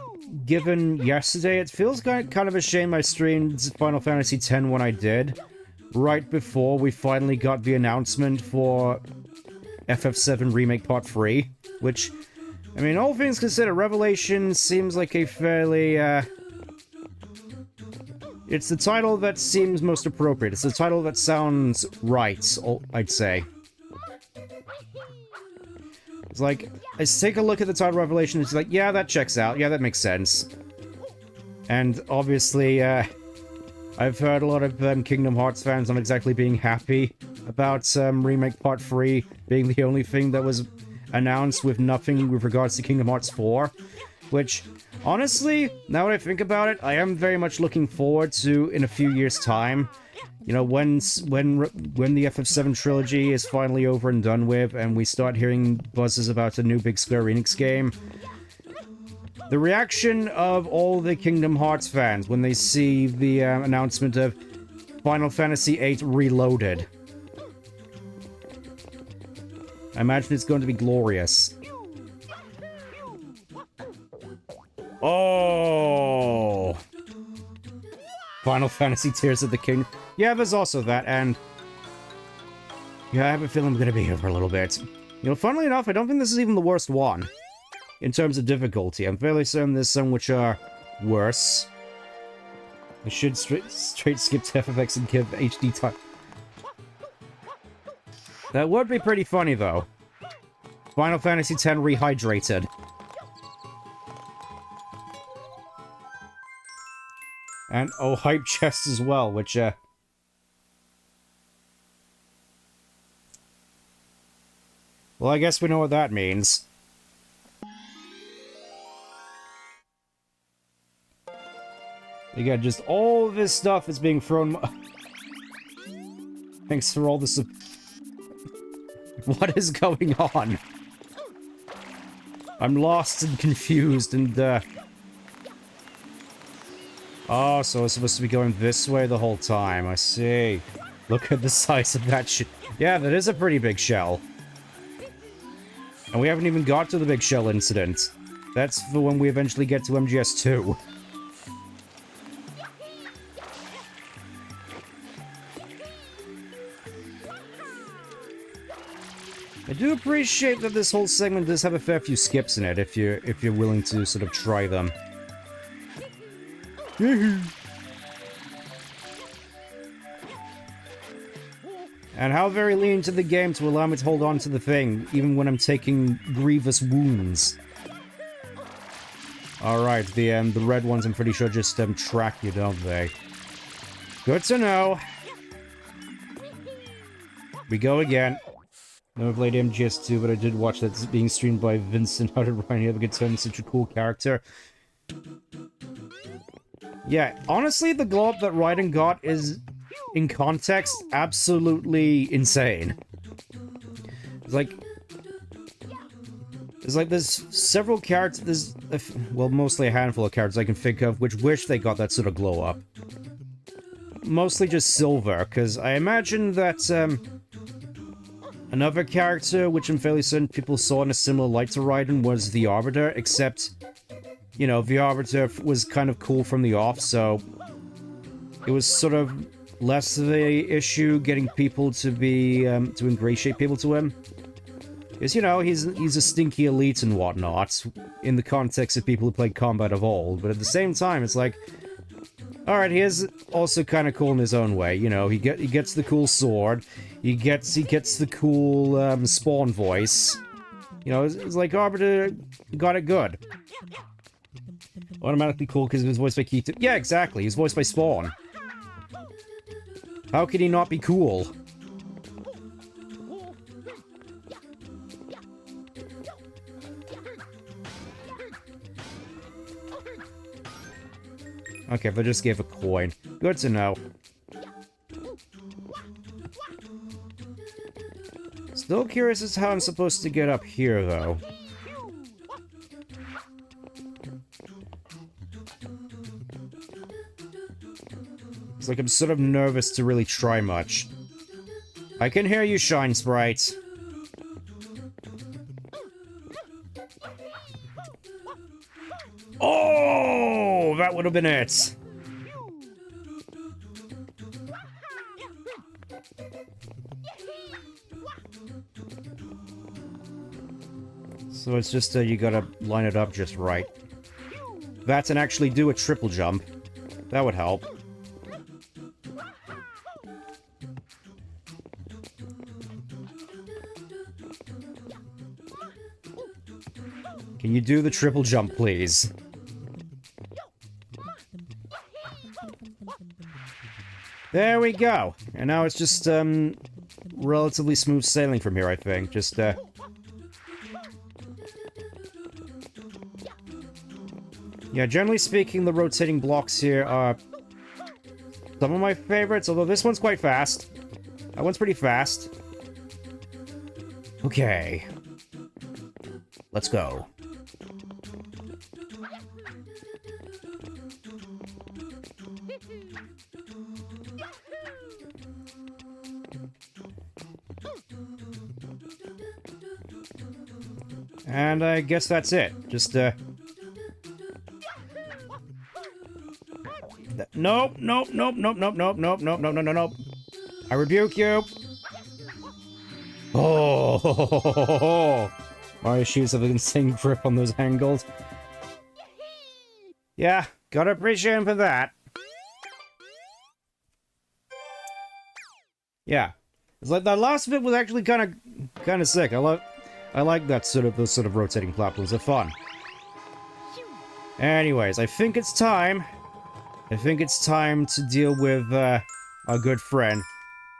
given yesterday, it feels kind of a shame I streamed Final Fantasy X when I did, right before we finally got the announcement for FF7 Remake Part 3, which, I mean, all things considered, Revelation seems like a fairly, it's the title that seems most appropriate. It's the title that sounds right, I'd say. It's like, I take a look at the title Revelation, it's like, yeah, that checks out. Yeah, that makes sense. And obviously, I've heard a lot of Kingdom Hearts fans not exactly being happy about Remake Part 3 being the only thing that was announced with nothing with regards to Kingdom Hearts 4. Which, honestly, now that I think about it, I am very much looking forward to, in a few years' time, you know, when the FF7 trilogy is finally over and done with, and we start hearing buzzes about a new big Square Enix game, the reaction of all the Kingdom Hearts fans when they see the announcement of Final Fantasy VIII Reloaded. I imagine it's going to be glorious. Oh! Final Fantasy Tears of the Kingdom. Yeah, there's also that, and... yeah, I have a feeling I'm gonna be here for a little bit. You know, funnily enough, I don't think this is even the worst one. In terms of difficulty. I'm fairly certain there's some which are worse. I should straight skip to FFX and give HD time. That would be pretty funny, though. Final Fantasy X Rehydrated. And, oh, Hype Chest as well, which, well, I guess we know what that means. Again, just all this stuff is being thrown... Thanks for all this... What is going on? I'm lost and confused and, oh, so it's supposed to be going this way the whole time. I see. Look at the size of that shit. Yeah, that is a pretty big shell. And we haven't even got to the big shell incident. That's for when we eventually get to MGS2. I do appreciate that this whole segment does have a fair few skips in it, if you're willing to sort of try them. And how very lean to the game to allow me to hold on to the thing, even when I'm taking grievous wounds. Alright, the red ones I'm pretty sure just track you, don't they? Good to know. We go again. Never played MGS2, but I did watch that being streamed by Vincent. How did Ryan ever get turned such a cool character? Yeah, honestly, the glow up that Raiden got is, in context, absolutely insane. It's like... there's several characters, well, mostly a handful of characters I can think of, which wish they got that sort of glow up. Mostly just Silver, because I imagine that, another character, which I'm fairly certain people saw in a similar light to Raiden, was the Arbiter, except, you know, the Arbiter was kind of cool from the off, so it was sort of less of a issue getting people to be, to ingratiate people to him. Because, you know, he's a stinky elite and whatnot, in the context of people who played combat of old, but at the same time, it's like, alright, he is also kind of cool in his own way, you know, he gets the cool sword, he gets the cool, Spawn voice. You know, it's like Arbiter got it good. Automatically cool because he was voiced by Keith. Yeah, exactly, he's voiced by Spawn. How could he not be cool? Okay, they just gave a coin. Good to know. Still curious as to how I'm supposed to get up here, though. It's like I'm sort of nervous to really try much. I can hear you, Shine Sprite. Oh, that would have been it. So it's just you gotta line it up just right. That and actually do a triple jump. That would help. Can you do the triple jump, please? There we go. And now it's just, relatively smooth sailing from here, I think. Just, yeah, generally speaking, the rotating blocks here are some of my favorites, although this one's quite fast. That one's pretty fast. Okay. Let's go. And I guess that's it. Just, nope, nope, nope, nope, nope, nope, nope, nope, nope, nope, nope. I rebuke you. Oh, Mario shoes have an insane grip on those angles. Yeah, gotta appreciate him for that. Yeah, it's like that last bit was actually kind of sick. I like that those sort of rotating platforms. They're fun. Anyways, I think it's time. I think it's time to deal with our good friend.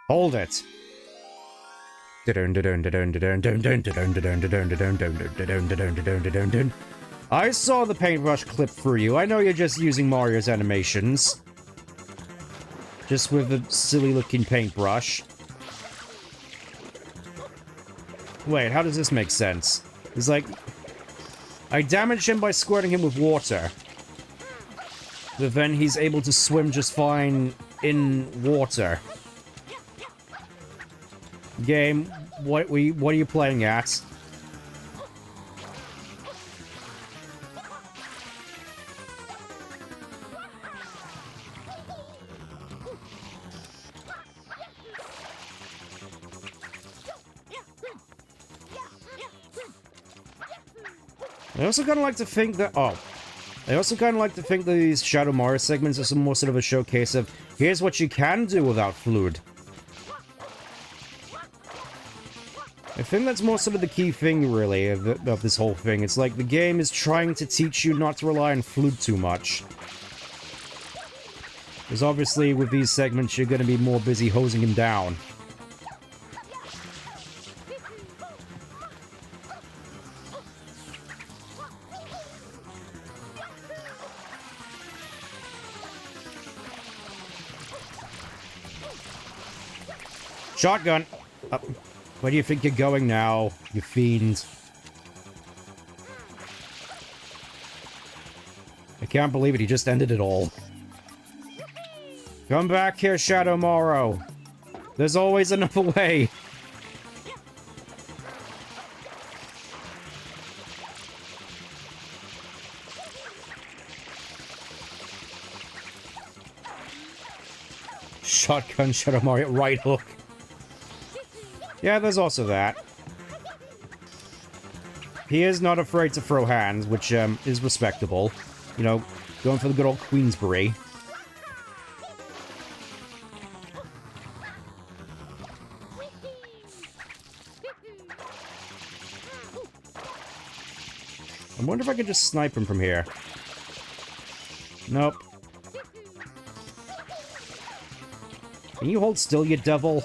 Hold it. I saw the paintbrush clip for you. I know you're just using Mario's animations. Just with a silly-looking paintbrush. Wait, how does this make sense? It's like... I damaged him by squirting him with water. But then he's able to swim just fine in water. Game, what are you playing at? I also kind of like to think that... Oh. I also kind of like to think that these Shadow Mario segments are some more sort of a showcase of, here's what you can do without Flood. I think that's more sort of the key thing, really, of this whole thing. It's like the game is trying to teach you not to rely on Flood too much. Because obviously, with these segments, you're going to be more busy hosing him down. Shotgun! Where do you think you're going now, you fiend? I can't believe it, he just ended it all. Come back here, Shadow Morrow. There's always another way. Shotgun, Shadow Mario, right hook. Yeah, there's also that. He is not afraid to throw hands, which is respectable. You know, going for the good old Queensbury. I wonder if I could just snipe him from here. Nope. Can you hold still, you devil?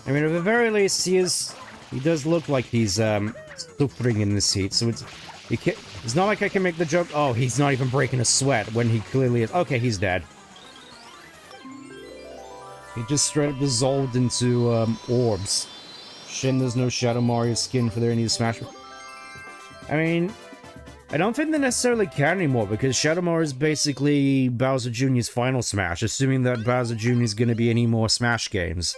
I mean, at the very least, he does look like he's, suffering in this heat, so it's not like I can make the joke, oh, he's not even breaking a sweat, when he clearly is. Okay, he's dead. He just straight up dissolved into, orbs. Shame there's no Shadow Mario skin for their New Smash. I mean, I don't think they necessarily can anymore, because Shadow Mario is basically Bowser Jr.'s final Smash, assuming that Bowser Jr. is going to be any more Smash games.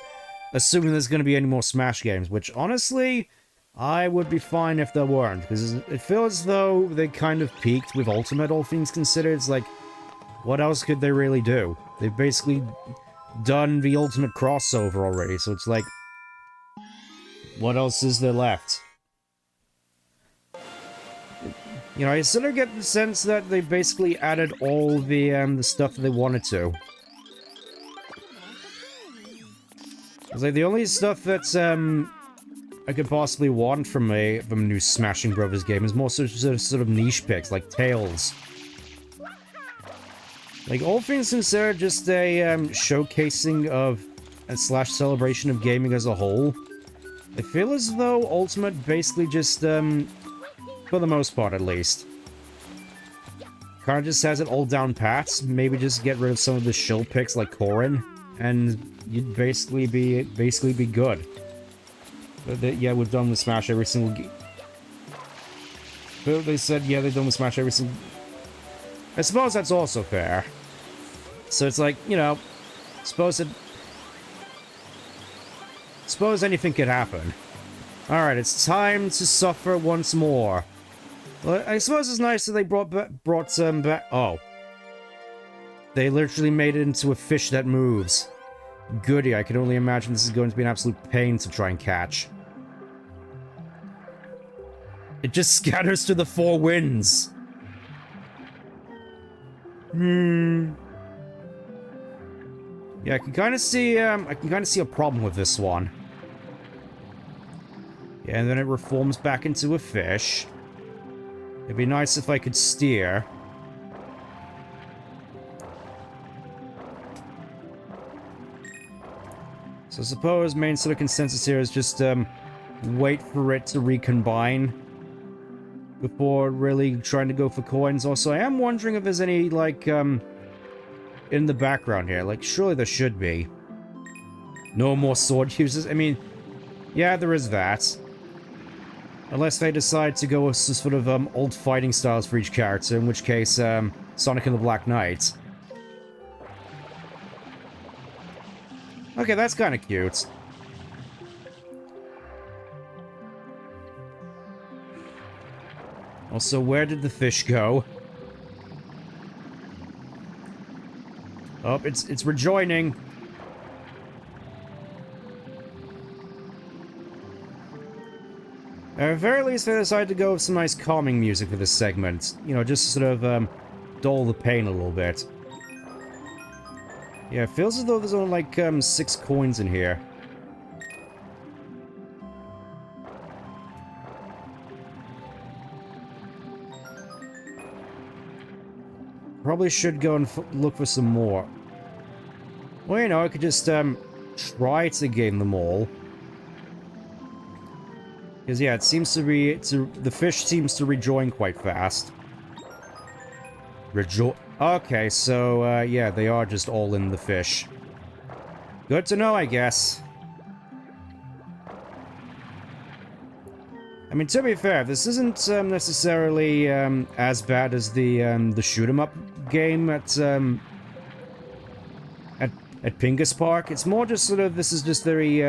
Assuming there's going to be any more Smash games, which, honestly, I would be fine if there weren't, because it feels as though they kind of peaked with Ultimate, all things considered. It's like, what else could they really do? They've basically done the Ultimate crossover already, so it's like, what else is there left? You know, I sort of get the sense that they basically added all the stuff that they wanted to. It's like, the only stuff that's, I could possibly want from a new Smashing Brothers game is more sort of niche picks, like Tails. Like, all things considered, just a, showcasing of, / celebration of gaming as a whole. I feel as though Ultimate basically just, for the most part at least, kind of just has it all down pat. Maybe just get rid of some of the shill picks like Corrin, and you'd basically be good. But yeah, we've done with Smash every single game. But they said, yeah, they've done with Smash every single... I suppose that's also fair. So it's like, you know, suppose anything could happen. Alright, it's time to suffer once more. Well, I suppose it's nice that they brought back... Oh. They literally made it into a fish that moves. Goody, I can only imagine this is going to be an absolute pain to try and catch. It just scatters to the four winds. Yeah, I can kind of see a problem with this one. Yeah, and then it reforms back into a fish. It'd be nice if I could steer. So I suppose main sort of consensus here is just, wait for it to recombine before really trying to go for coins. Also, I am wondering if there's any, like, in the background here. Like, surely there should be. No more sword users. I mean, yeah, there is that. Unless they decide to go with sort of, old fighting styles for each character, in which case, Sonic and the Black Knight. Okay, that's kind of cute. Also, where did the fish go? Oh, it's rejoining. At the very least, they decided to go with some nice calming music for this segment. You know, just to sort of, dull the pain a little bit. Yeah, it feels as though there's only, like, 6 coins in here. Probably should go and look for some more. Well, you know, I could just, try to gain them all. Because, yeah, it seems to be... the fish seems to rejoin quite fast. Okay, so, yeah, they are just all in the fish. Good to know, I guess. I mean, to be fair, this isn't, necessarily, as bad as the shoot-'em-up game at Pingus Park. It's more just sort of... this is just very,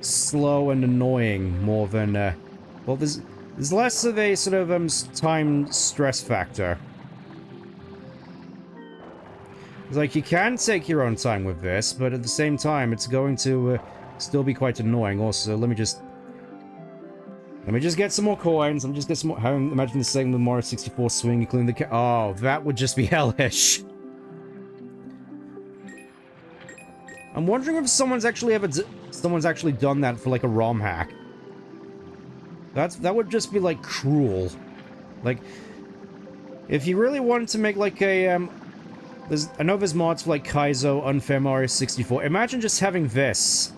slow and annoying more than, well, there's less of a sort of, time stress factor. It's like, you can take your own time with this, but at the same time, it's going to, still be quite annoying. Also, let me just get some more coins. Let me just get some more... imagine this thing with Mario 64 swing, including the oh, that would just be hellish. I'm wondering if someone's actually done that for, like, a ROM hack. That would just be, like, cruel. Like, if you really wanted to make, like, a, I know there's mods for, like, Kaizo, Unfair Mario 64. Imagine just having this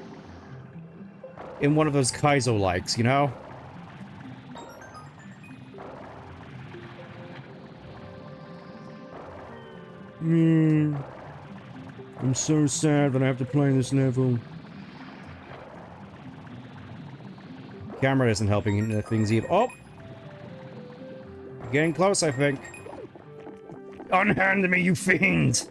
in one of those Kaizo-likes, you know? I'm so sad that I have to play this level. Camera isn't helping things either. Oh! Getting close, I think. Unhand me, you fiend!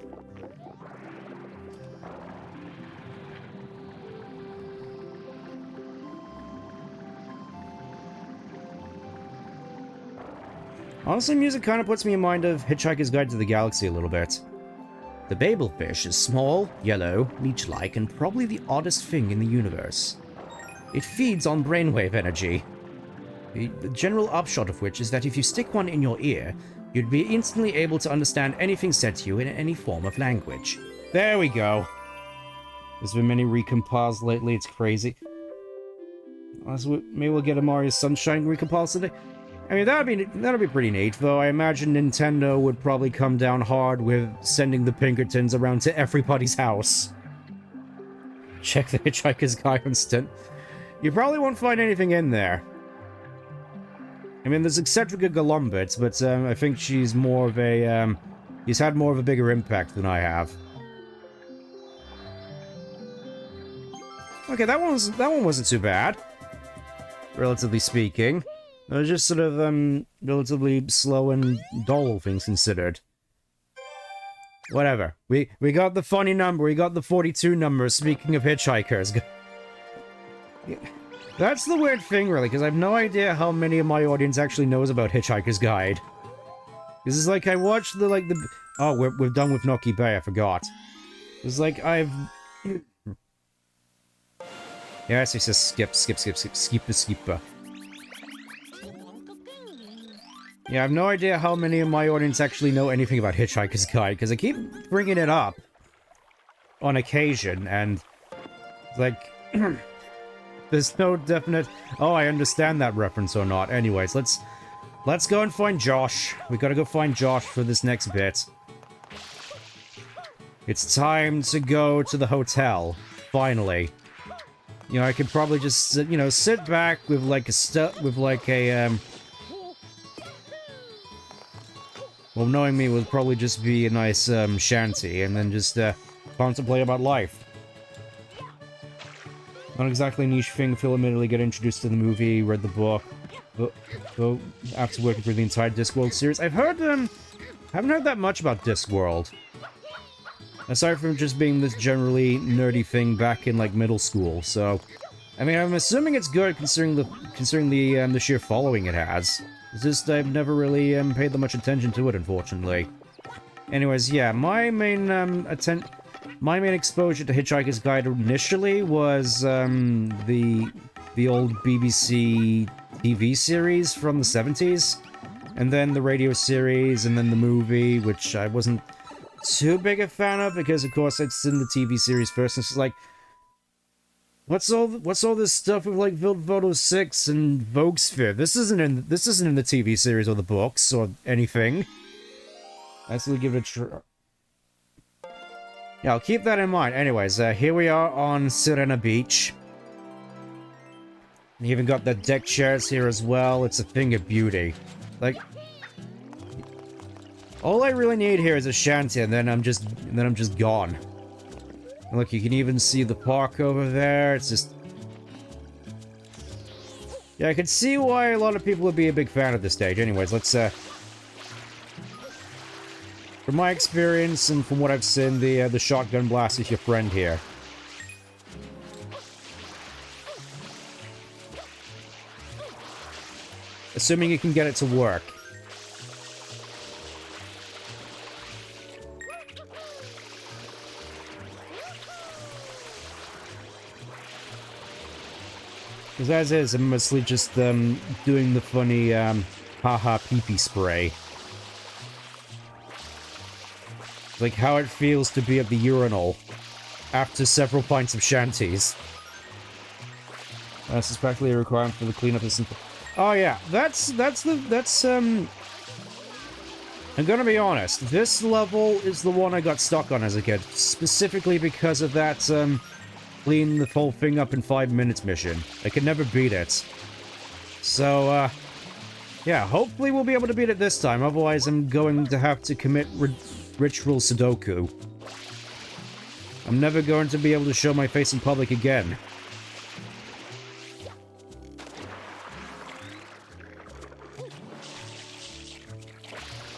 Honestly, music kind of puts me in mind of Hitchhiker's Guide to the Galaxy a little bit. The babelfish is small, yellow, leech-like, and probably the oddest thing in the universe. It feeds on brainwave energy. The general upshot of which is that if you stick one in your ear, you'd be instantly able to understand anything said to you in any form of language. There we go. There's been many recompiles lately, it's crazy. Maybe we'll get a Mario Sunshine recompile today. I mean, that'd be pretty neat, though I imagine Nintendo would probably come down hard with sending the Pinkertons around to everybody's house. Check the Hitchhiker's Guide instant. You probably won't find anything in there. I mean, there's Eccentrica Golumbit, but I think she's more of a, he's had more of a bigger impact than I have. Okay, that one wasn't too bad, relatively speaking. It was just sort of, relatively slow and dull, things considered. Whatever. We got the funny number, we got the 42 number, speaking of hitchhikers. That's the weird thing, really, because I have no idea how many of my audience actually knows about Hitchhiker's Guide. This is like, I watched oh, we're done with Noki Bay, I forgot. It's like, Yes, it says skip the skipper. Yeah, I have no idea how many of my audience actually know anything about Hitchhiker's Guide, because I keep bringing it up on occasion, and like, there's no definite, oh, I understand that reference or not. Anyways, let's go and find Josh. We gotta go find Josh for this next bit. It's time to go to the hotel, finally. You know, I could probably just, you know, sit back with like well, knowing me would probably just be a nice, shanty, and then just, contemplate about life. Not exactly a niche thing, Phil admittedly got introduced to the movie, read the book, but after working through the entire Discworld series, I've heard, haven't heard that much about Discworld. Aside from just being this generally nerdy thing back in, like, middle school, so... I mean, I'm assuming it's good considering the sheer following it has. It's just I've never really paid that much attention to it, unfortunately. Anyways, yeah, my main exposure to Hitchhiker's Guide initially was the old BBC TV series from the 70s, and then the radio series, and then the movie, which I wasn't too big a fan of because, of course, it's in the TV series first. And it's like, what's all this stuff with like VoD 6 and Vogue Sphere? This isn't in the TV series or the books or anything. Let's give it a try. Yeah, I'll keep that in mind. Anyways, here we are on Sirena Beach. We even got the deck chairs here as well. It's a thing of beauty. Like, all I really need here is a shanty, and then I'm just gone. Look, you can even see the park over there. It's just... Yeah, I can see why a lot of people would be a big fan of this stage. Anyways, let's, from my experience and from what I've seen, the shotgun blast is your friend here. Assuming you can get it to work. Because as is, I'm mostly just doing the funny haha pee-pee spray. Like how it feels to be at the urinal after several pints of shanties. This is practically a requirement for the cleanup of... Oh yeah, that's I'm gonna be honest, this level is the one I got stuck on as a kid, specifically because of that clean the whole thing up in 5 minutes mission. I can never beat it. So, yeah, hopefully we'll be able to beat it this time. Otherwise, I'm going to have to commit ritual Sudoku. I'm never going to be able to show my face in public again.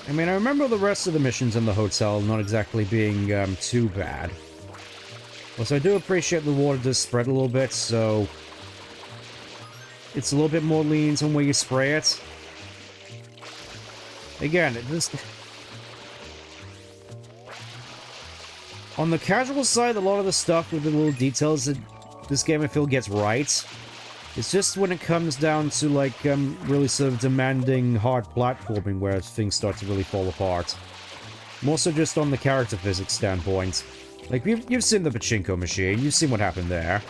I mean, I remember the rest of the missions in the hotel not exactly being too bad. Also, I do appreciate the water does spread a little bit, so it's a little bit more lenient on where you spray it. Again, on the casual side, a lot of the stuff with the little details that this game I feel gets right. It's just when it comes down to, like, really sort of demanding hard platforming where things start to really fall apart. More so just on the character physics standpoint. Like, you've seen the Pachinko machine, you've seen what happened there.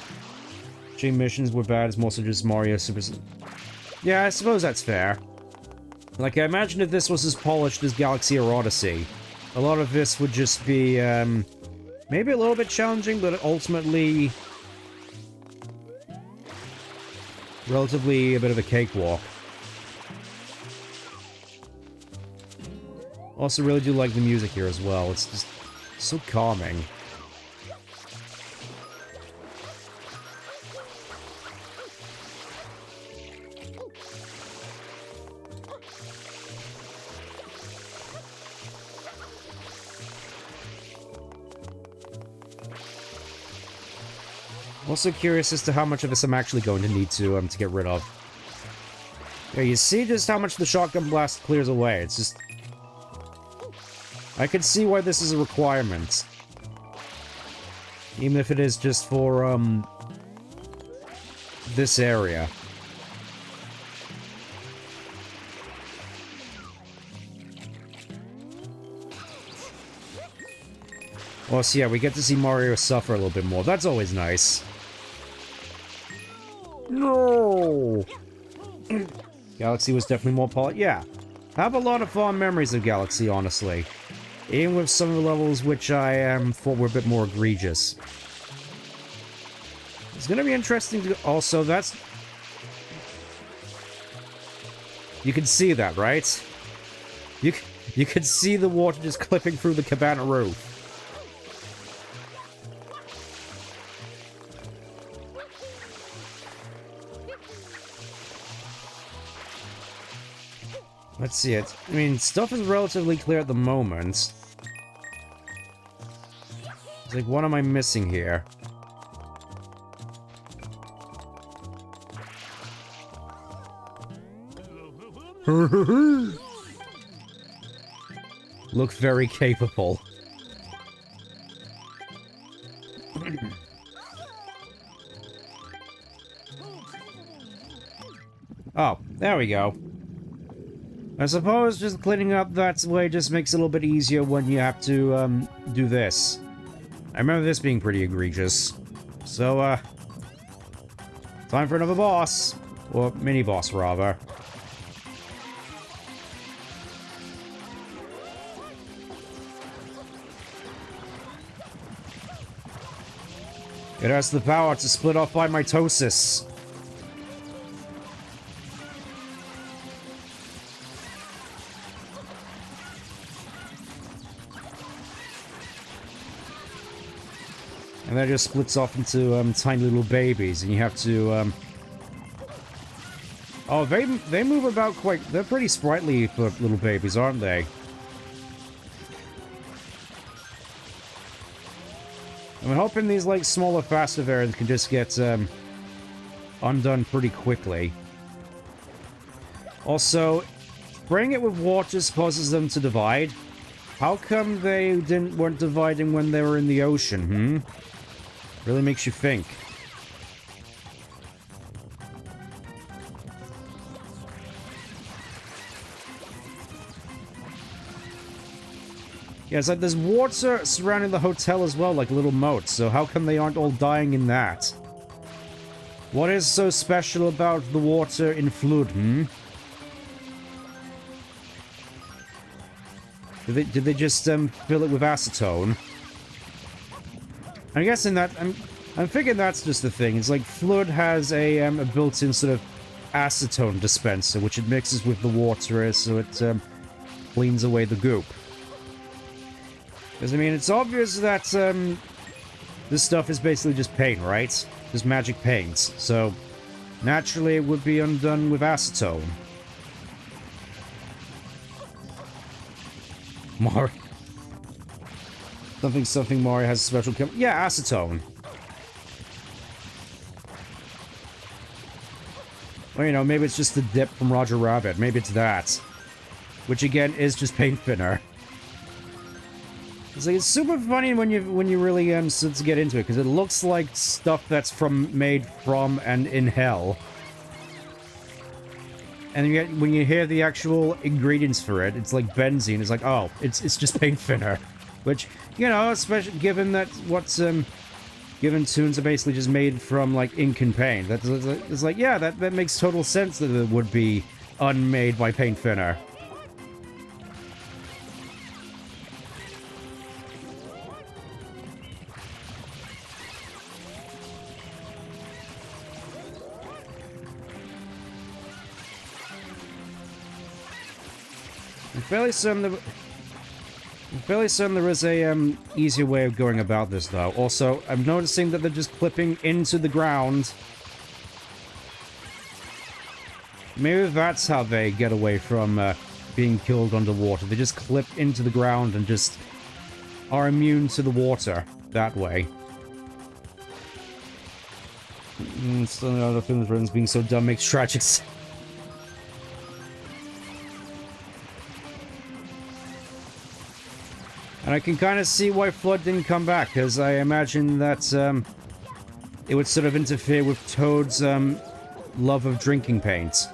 Machine missions were bad, it's more so just Mario Super... Yeah, I suppose that's fair. Like, I imagine if this was as polished as Galaxy or Odyssey, a lot of this would just be, maybe a little bit challenging, but ultimately relatively a bit of a cakewalk. Also really do like the music here as well. It's just so calming. Also curious as to how much of this I'm actually going to need to get rid of. Yeah, you see just how much the shotgun blast clears away. It's just... I can see why this is a requirement. Even if it is just for, this area. Also, yeah, we get to see Mario suffer a little bit more. That's always nice. No! Galaxy was definitely more polished. Yeah. I have a lot of fond memories of Galaxy, honestly. Even with some of the levels which I thought were a bit more egregious. It's gonna be interesting to... Also, that's... You can see that, right? You can see the water just clipping through the cabana roof. Let's see it. I mean, stuff is relatively clear at the moment. It's like, what am I missing here? Look very capable. Oh, there we go. I suppose just cleaning up that way just makes it a little bit easier when you have to, do this. I remember this being pretty egregious. So, time for another boss. Or mini-boss, rather. It has the power to split off by mitosis. And that just splits off into tiny little babies, and you have to Oh, they move about quite... They're pretty sprightly for little babies, aren't they? I'm hoping these, like, smaller, faster variants can just get undone pretty quickly. Also, spraying it with water causes them to divide. How come they weren't dividing when they were in the ocean, Really makes you think. Yeah, it's like there's water surrounding the hotel as well, like little moats, so how come they aren't all dying in that? What is so special about the water in Flood, Did they just fill it with acetone? I'm guessing that I'm thinking that's just the thing. It's like Flood has a built-in sort of acetone dispenser, which it mixes with the water so it cleans away the goop. Because, I mean, it's obvious that this stuff is basically just paint, right? Just magic paints. So, naturally, it would be undone with acetone. Mario. Something Mario has a special chem. Yeah, acetone. Or, you know, maybe it's just the dip from Roger Rabbit. Maybe it's that. Which, again, is just paint thinner. It's like, it's super funny when you really start to get into it, because it looks like stuff that's made from and in hell. And yet, when you hear the actual ingredients for it, it's like benzene. It's like, oh, it's just paint thinner. Which, you know, especially given that given tunes are basically just made from, like, ink and paint. It's like, yeah, that makes total sense that it would be unmade by paint thinner. I'm fairly certain there is a easier way of going about this, though. Also, I'm noticing that they're just clipping into the ground. Maybe that's how they get away from being killed underwater. They just clip into the ground and just are immune to the water that way. Still another film runs being so dumb makes tragic. And I can kind of see why Flood didn't come back, because I imagine that it would sort of interfere with Toad's love of drinking paint.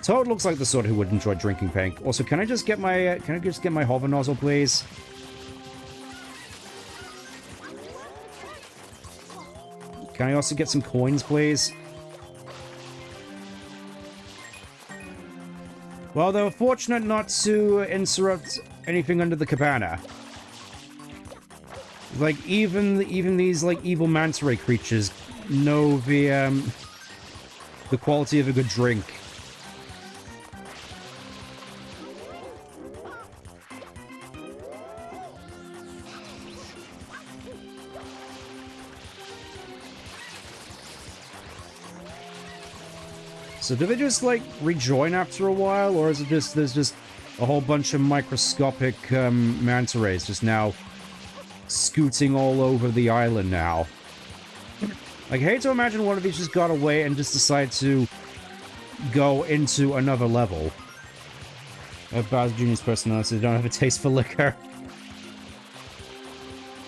Toad looks like the sort who would enjoy drinking paint. Also, can I just get my hover nozzle, please? Can I also get some coins, please? Well, they were fortunate not to interrupt anything under the cabana. Like, even these, like, evil manta ray creatures know the quality of a good drink. So do they just, like, rejoin after a while, or is it just, there's just a whole bunch of microscopic manta rays just now scooting all over the island now? Like, I hate to imagine one of these just got away and just decided to go into another level. Bowser Jr.'s personality, they don't have a taste for liquor.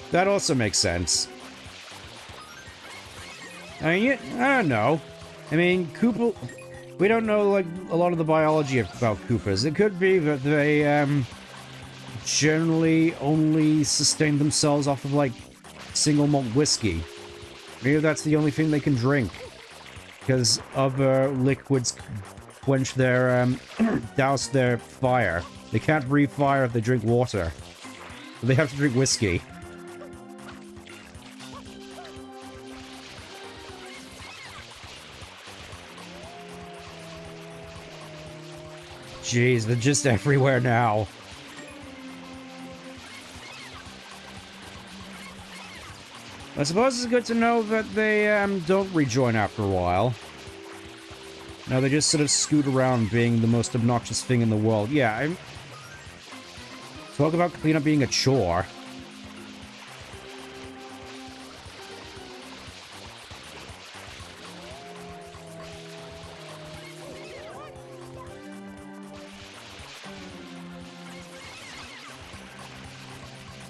That also makes sense. I mean, I don't know. I mean, Koopa... We don't know, like, a lot of the biology about Koopas. It could be that they, generally only sustain themselves off of, like, single malt whiskey. Maybe that's the only thing they can drink. Because other liquids quench their, douse their fire. They can't breathe fire if they drink water. They have to drink whiskey. Jeez, they're just everywhere now. I suppose it's good to know that they don't rejoin after a while. No, they just sort of scoot around being the most obnoxious thing in the world. Yeah, talk about cleanup being a chore.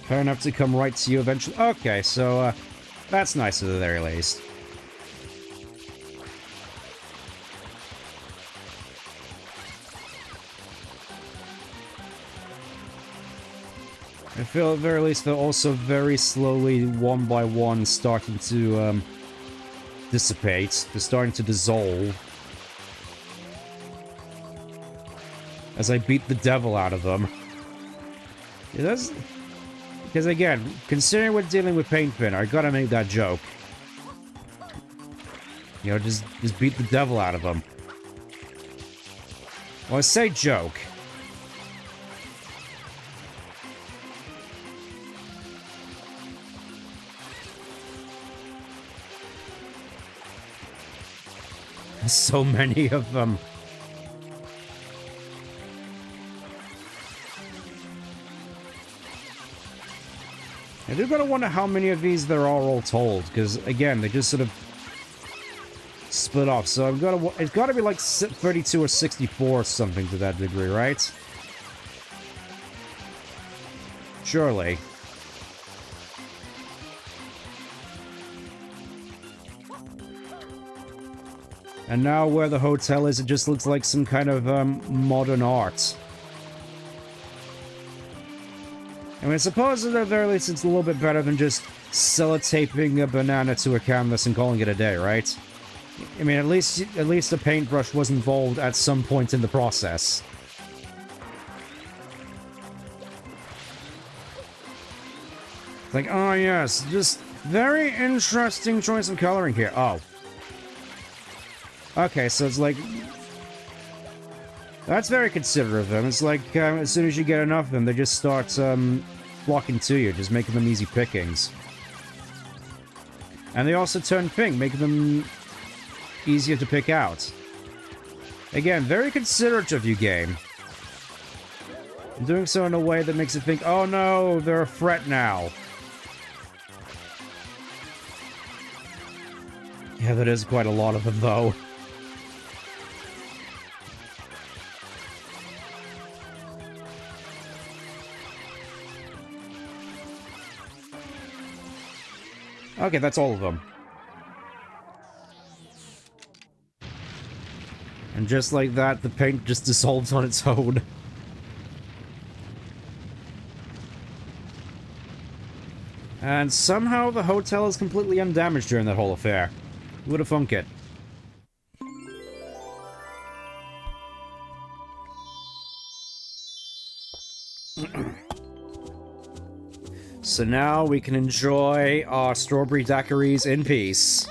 Fair enough to come right to you eventually. Okay, so, that's nice at the very least. I feel at the very least they're also very slowly, one by one, starting to, dissipate. They're starting to dissolve. As I beat the devil out of them. Yeah, Because again, considering we're dealing with Paintfin, I gotta make that joke. You know, just beat the devil out of him. Well, I say joke. There's so many of them. I do gotta wonder how many of these there are all told, because again, they just sort of split off. So it's gotta be like 32 or 64 or something to that degree, right? Surely. And now where the hotel is, it just looks like some kind of modern art. I mean, I suppose at the very least it's a little bit better than just sellotaping a banana to a canvas and calling it a day, right? I mean, at least a paintbrush was involved at some point in the process. It's like, oh yes, just very interesting choice of coloring here. Oh. Okay, so it's like... That's very considerate of them. It's like, as soon as you get enough of them, they just start, flocking to you, just making them easy pickings. And they also turn pink, making them easier to pick out. Again, very considerate of you, game. And doing so in a way that makes it think, oh no, they're a threat now. Yeah, that is quite a lot of them, though. Okay, that's all of them. And just like that, the paint just dissolves on its own. And somehow the hotel is completely undamaged during that whole affair. Who would have thunk it? So now we can enjoy our strawberry daiquiris in peace.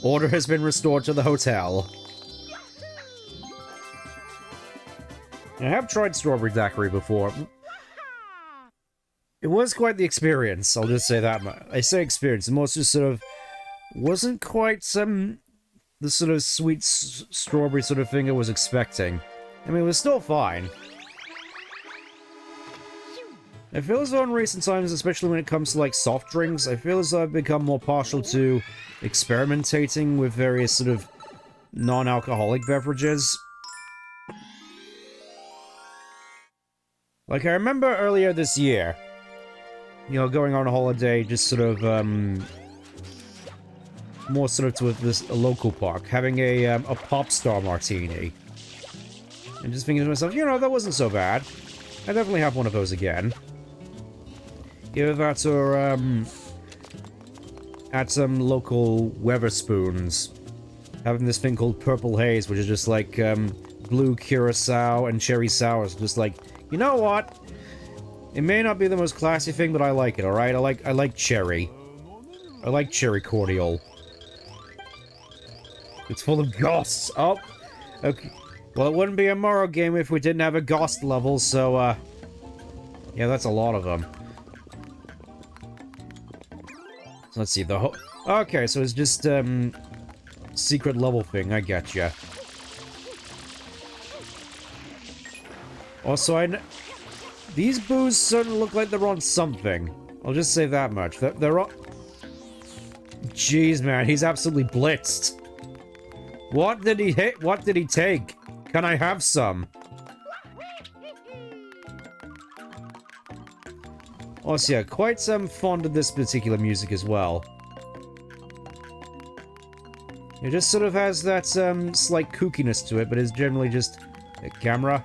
Order has been restored to the hotel. I have tried strawberry daiquiri before. It was quite the experience, I'll just say that much. I say experience, the most just sort of... wasn't quite the sort of sweet strawberry sort of thing I was expecting. I mean, it was still fine. I feel as though in recent times, especially when it comes to, like, soft drinks, I feel as though I've become more partial to experimentating with various sort of non-alcoholic beverages. Like, I remember earlier this year, you know, going on a holiday, just sort of, more sort of to a local park, having a pop star martini. And just thinking to myself, you know, that wasn't so bad. I definitely have one of those again. Either that or, at some local Weatherspoons, having this thing called Purple Haze, which is just like, blue curacao and cherry sours. Just like, you know what? It may not be the most classy thing, but I like it, alright? I like cherry. I like cherry cordial. It's full of ghosts. Oh, okay. Well, it wouldn't be a Morrow game if we didn't have a ghost level, so, yeah, that's a lot of them. So let's see, okay, so it's just, secret level thing, I getcha. Also, these boos certainly look like they're on something. I'll just say that much. They're on... Jeez, man, he's absolutely blitzed. What did he hit? What did he take? Can I have some? Also, yeah, quite fond of this particular music as well. It just sort of has that slight kookiness to it, but it's generally just a camera.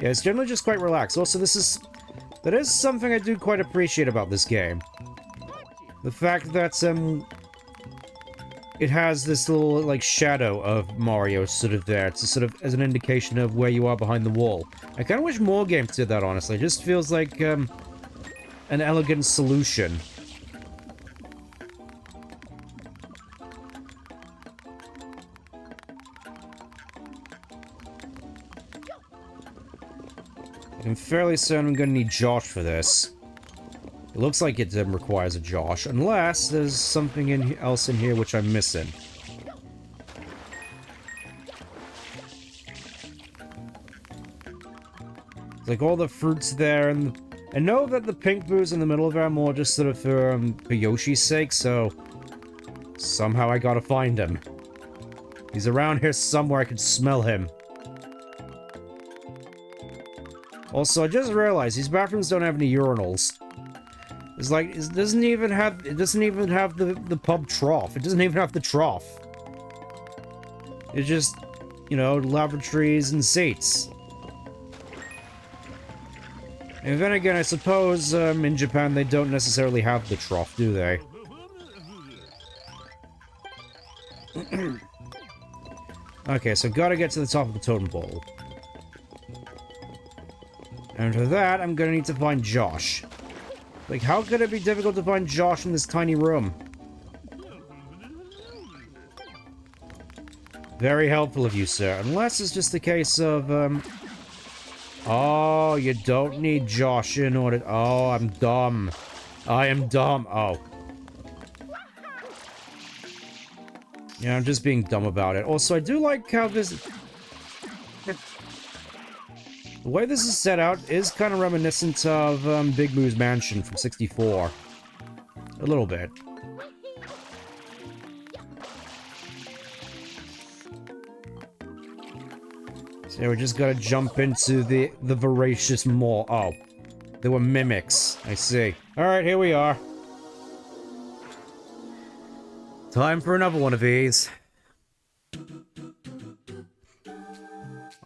Yeah, it's generally just quite relaxed. Also, that is something I do quite appreciate about this game. The fact that it has this little, like, shadow of Mario sort of there, to sort of as an indication of where you are behind the wall. I kind of wish more games did that, honestly. It just feels like, an elegant solution. I'm fairly certain I'm gonna need Josh for this. It looks like it requires a Josh, unless there's something else in here which I'm missing. It's like all the fruits there, and I know that the pink boo's in the middle of it are more just sort of for Yoshi's sake, so somehow I gotta find him. He's around here somewhere, I can smell him. Also, I just realized these bathrooms don't have any urinals. It's like, it doesn't even have the pub trough. It doesn't even have the trough. It's just, you know, lavatories and seats. And then again, I suppose, in Japan they don't necessarily have the trough, do they? Okay, so gotta get to the top of the totem pole. And for that, I'm gonna need to find Josh. Like, how could it be difficult to find Josh in this tiny room? Very helpful of you, sir. Unless it's just a case of, oh, you don't need Josh in order... Oh, I'm dumb. I am dumb. Oh. Yeah, I'm just being dumb about it. Also, I do like how this... The way this is set out is kind of reminiscent of Big Moo's Mansion from 64. A little bit. So we just gotta jump into the voracious maw. Oh. They were mimics. I see. Alright, here we are. Time for another one of these.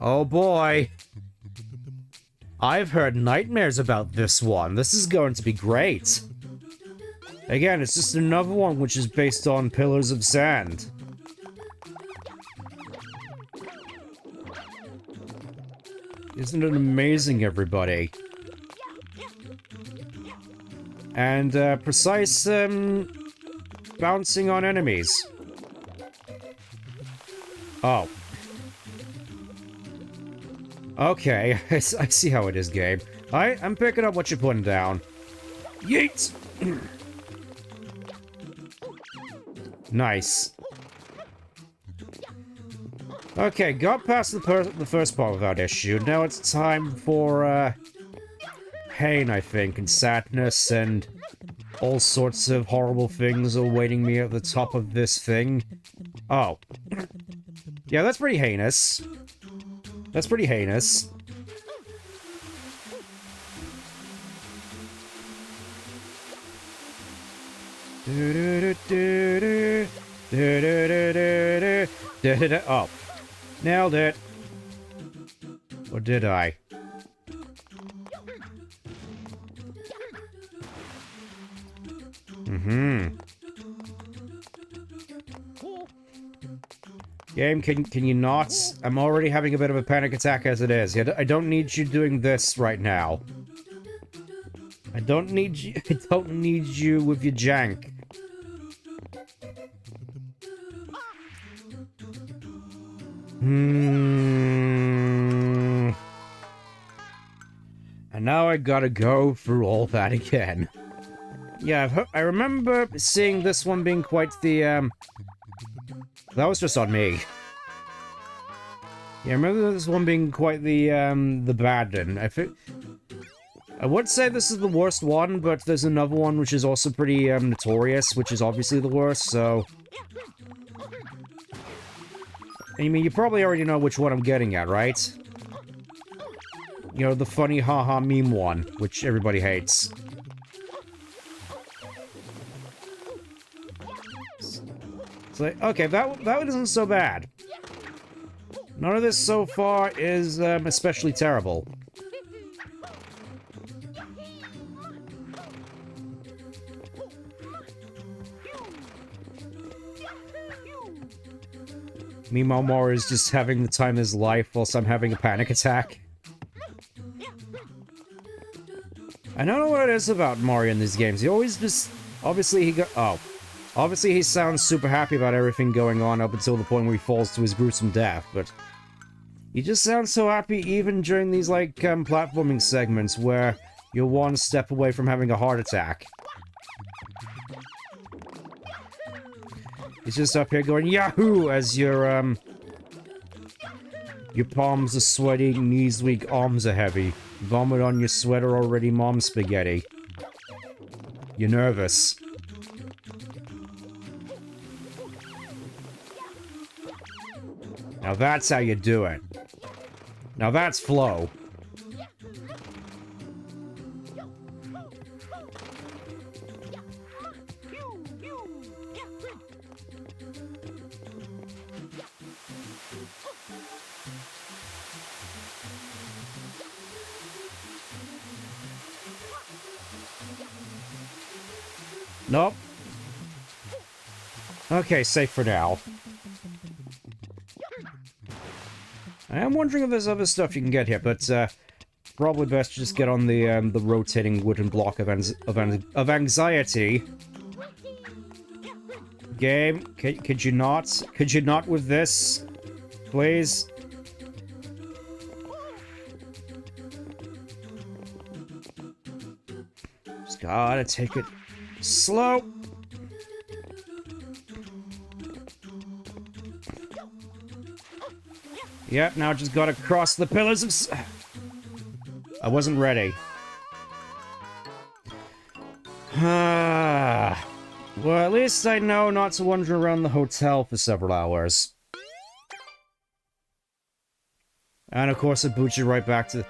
Oh boy. I've heard nightmares about this one. This is going to be great. Again, it's just another one which is based on pillars of sand. Isn't it amazing, everybody? And, precise, bouncing on enemies. Oh. Okay, I see how it is, game. I'm picking up what you're putting down. Yeet! Nice. Okay, got past the first part without issue. Now it's time for, pain, I think, and sadness, and all sorts of horrible things awaiting me at the top of this thing. Oh. Yeah, that's pretty heinous. That's pretty heinous. Oh. Nailed it. Or did I? Game, can you not? I'm already having a bit of a panic attack as it is. I don't need you doing this right now. I don't need you with your jank. And now I gotta go through all that again. Yeah, I remember seeing this one being quite the, that was just on me. Yeah, I remember this one being quite the bad one. I would say this is the worst one, but there's another one which is also pretty, notorious, which is obviously the worst, so... I mean, you probably already know which one I'm getting at, right? You know, the funny haha meme one, which everybody hates. It's like, okay, that one isn't so bad. None of this so far is, especially terrible. Meanwhile, Mora is just having the time of his life whilst I'm having a panic attack. I don't know what it is about Mario in these games. He always just... Obviously Obviously he sounds super happy about everything going on up until the point where he falls to his gruesome death, but... He just sounds so happy even during these, like, platforming segments where you're one step away from having a heart attack. He's just up here going, Yahoo! As your palms are sweaty, knees weak, arms are heavy. Vomit on your sweater already, mom spaghetti. You're nervous. Now that's how you do it. Now that's flow. Nope. Okay, safe for now. I am wondering if there's other stuff you can get here, but probably best to just get on the rotating wooden block of anxiety. Game, could you not? Could you not with this? Please? Just gotta take it slow. Yep, now just gotta cross the pillars of... I wasn't ready. Well, at least I know not to wander around the hotel for several hours. And of course it boots you right back to...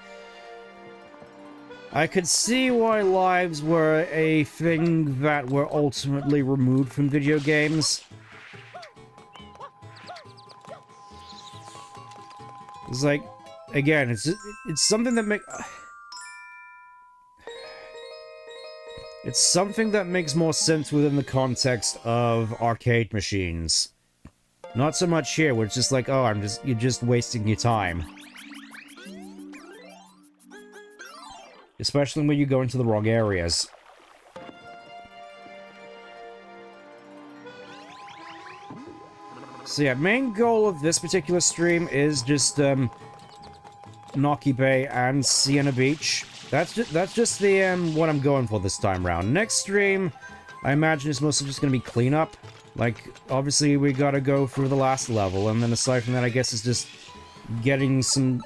I could see why lives were a thing that were ultimately removed from video games. It's like, again, it's something that it's something that makes more sense within the context of arcade machines. Not so much here, where it's just like, oh, you're just wasting your time. Especially when you go into the wrong areas. So yeah, main goal of this particular stream is just, Noki Bay and Sienna Beach. That's just the, what I'm going for this time round. Next stream, I imagine is mostly just gonna be cleanup. Like, obviously we gotta go through the last level, and then aside from that, I guess it's just getting some...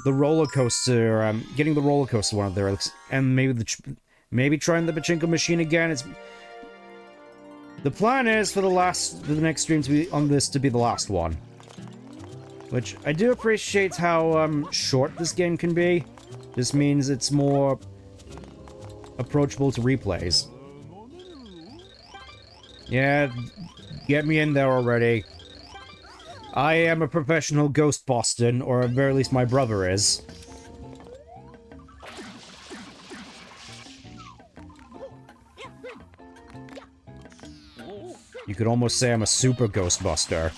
The roller coaster, getting the roller coaster one up there, and maybe trying the pachinko machine again. The plan is for the next stream to be on this to be the last one, which I do appreciate how short this game can be. This means it's more approachable to replays. Yeah, get me in there already. I am a professional ghost Boston, or at very least my brother is. You could almost say I'm a super Ghostbuster.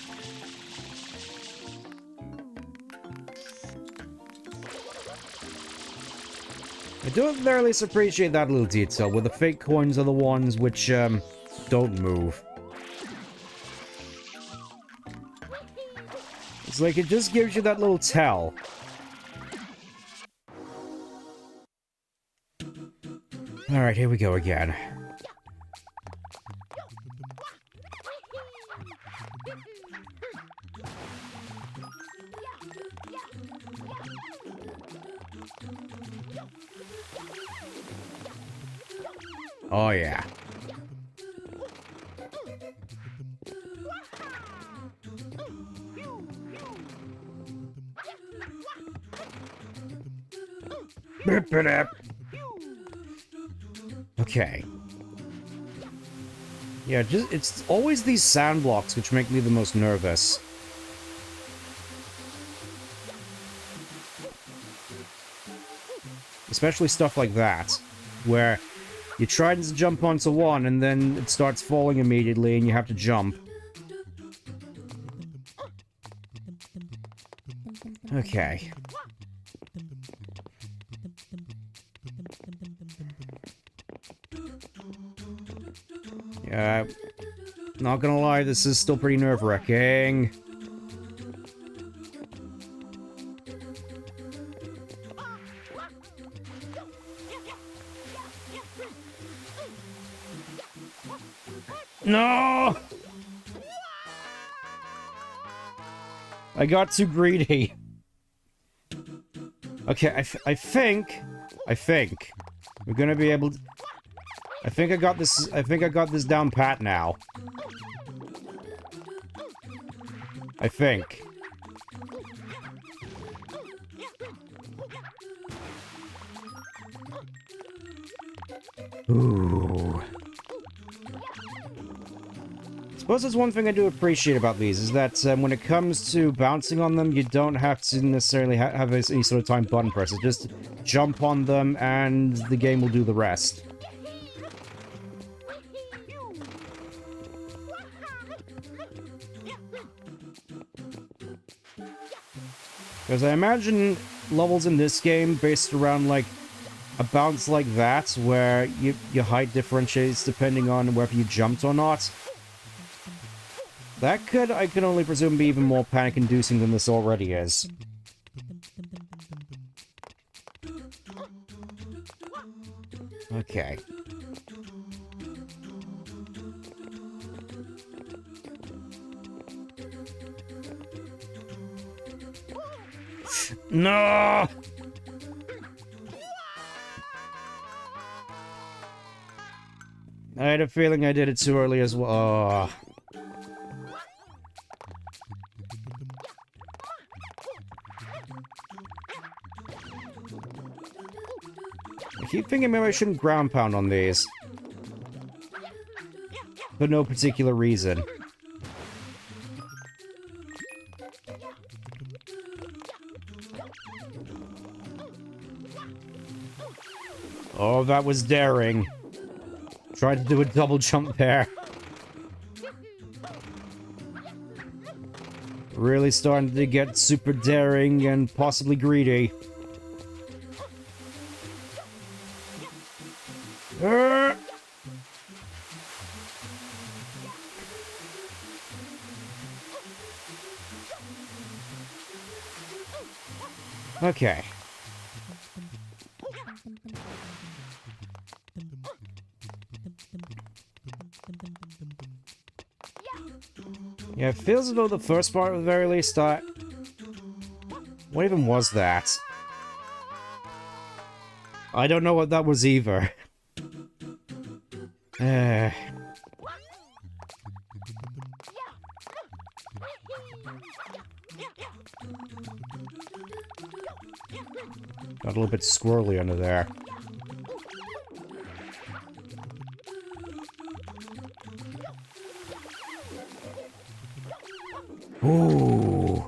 I do at the very least appreciate that little detail, where the fake coins are the ones which, don't move. It's like, it just gives you that little tell. Alright, here we go again. Oh yeah. Okay. Yeah, it's always these sand blocks which make me the most nervous. Especially stuff like that, where you try to jump onto one and then it starts falling immediately and you have to jump. Okay. Not gonna lie, this is still pretty nerve-wracking. No! I got too greedy. Okay, I think we're gonna be able to... I think I got this down pat now. I think. Ooh. I suppose that's one thing I do appreciate about these, is that when it comes to bouncing on them, you don't have to necessarily have any sort of timed button presses. Just jump on them and the game will do the rest. Because I imagine levels in this game based around, like, a bounce like that, where your height differentiates depending on whether you jumped or not. That could, I can only presume, be even more panic-inducing than this already is. Okay. No! I had a feeling I did it too early as well. Oh. I keep thinking maybe I shouldn't ground pound on these. For no particular reason. Oh, that was daring. Tried to do a double jump there. Really starting to get super daring and possibly greedy. Okay. Yeah, it feels as though the first part, at the very least, what even was that? I don't know what that was either. Got a little bit squirrely under there. Ooh.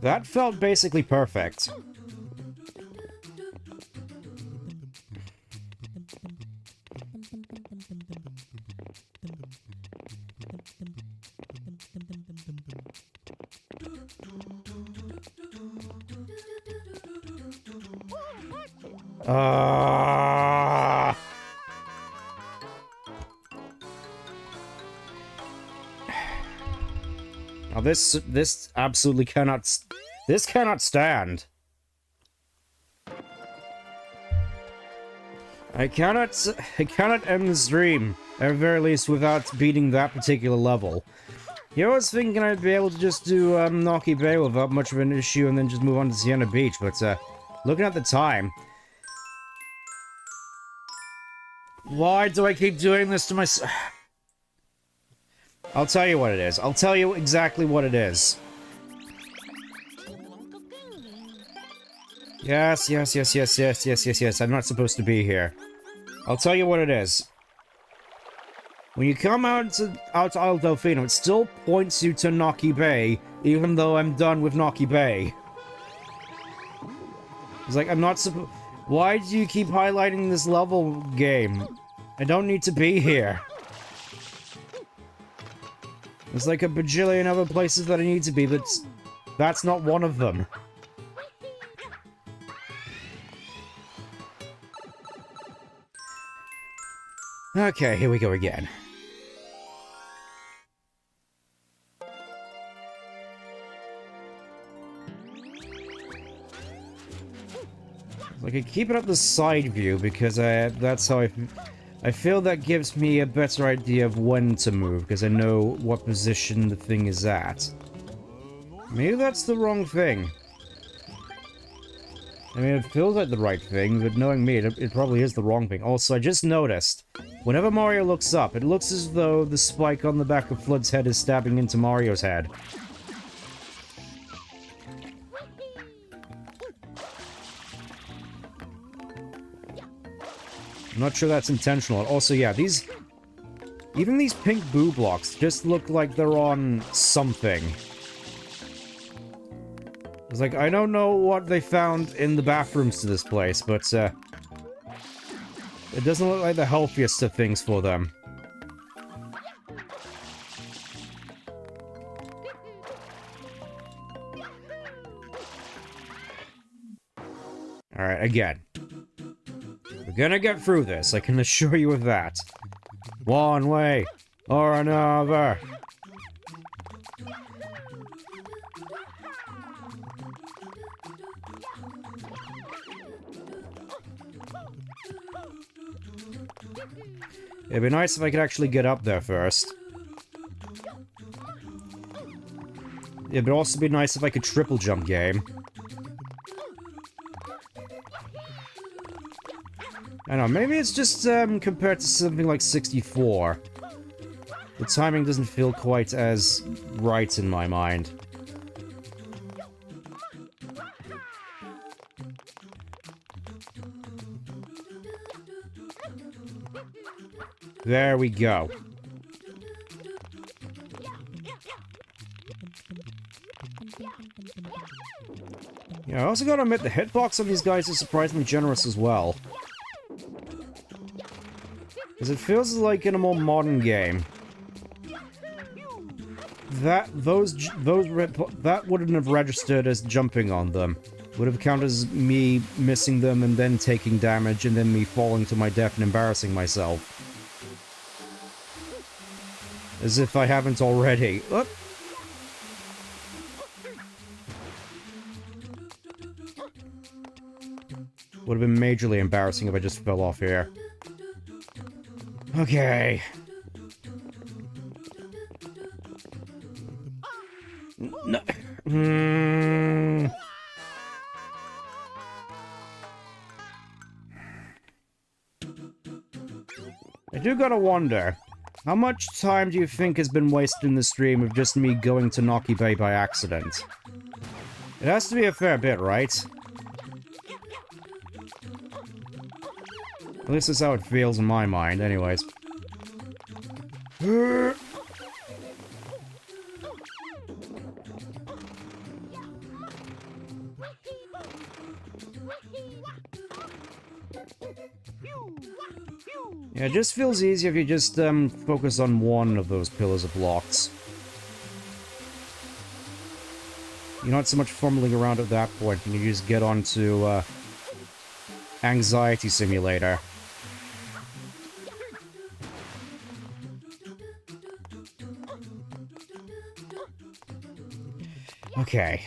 That felt basically perfect. Now this absolutely cannot. This cannot stand. I cannot end the stream, at the very least, without beating that particular level. I was thinking I'd be able to just do Nocky Bay without much of an issue and then just move on to Sienna Beach, but looking at the time... Why do I keep doing this to myself? I'll tell you what it is. I'll tell you exactly what it is. Yes, yes, yes, yes, yes, yes, yes, yes. I'm not supposed to be here. I'll tell you what it is. When you come out to Isle Delfino, it still points you to Nocky Bay, Even though I'm done with Noki Bay. It's like, I'm not supposed... Why do you keep highlighting this level, game? I don't need to be here. There's like a bajillion other places that I need to be, but that's not one of them. Okay, here we go again. Like, I keep it up the side view because that's how I feel that gives me a better idea of when to move, because I know what position the thing is at. Maybe that's the wrong thing. I mean, it feels like the right thing, but knowing me, it probably is the wrong thing. Also, I just noticed, whenever Mario looks up, it looks as though the spike on the back of Flood's head is stabbing into Mario's head. I'm not sure that's intentional. Also, yeah, even these pink boo blocks just look like they're on something. It's like, I don't know what they found in the bathrooms to this place, but, it doesn't look like the healthiest of things for them. Alright, again. We're gonna get through this, I can assure you of that. One way or another. It'd be nice if I could actually get up there first. It'd also be nice if I could triple jump game. I don't know, maybe it's just compared to something like 64. The timing doesn't feel quite as right in my mind. There we go. Yeah, I also gotta admit, the hitbox on these guys is surprisingly generous as well. Because it feels like in a more modern game, that wouldn't have registered as jumping on them. Would have counted as me missing them and then taking damage and then me falling to my death and embarrassing myself. As if I haven't already. Oop. Would have been majorly embarrassing if I just fell off here. Okay. No. I do gotta wonder, how much time do you think has been wasted in the stream of just me going to Noki Bay by accident? It has to be a fair bit, right? At least that's how it feels in my mind, anyways. Yeah, it just feels easier if you just focus on one of those pillars of blocks. You're not so much fumbling around at that point, and you just get onto Anxiety Simulator. Okay.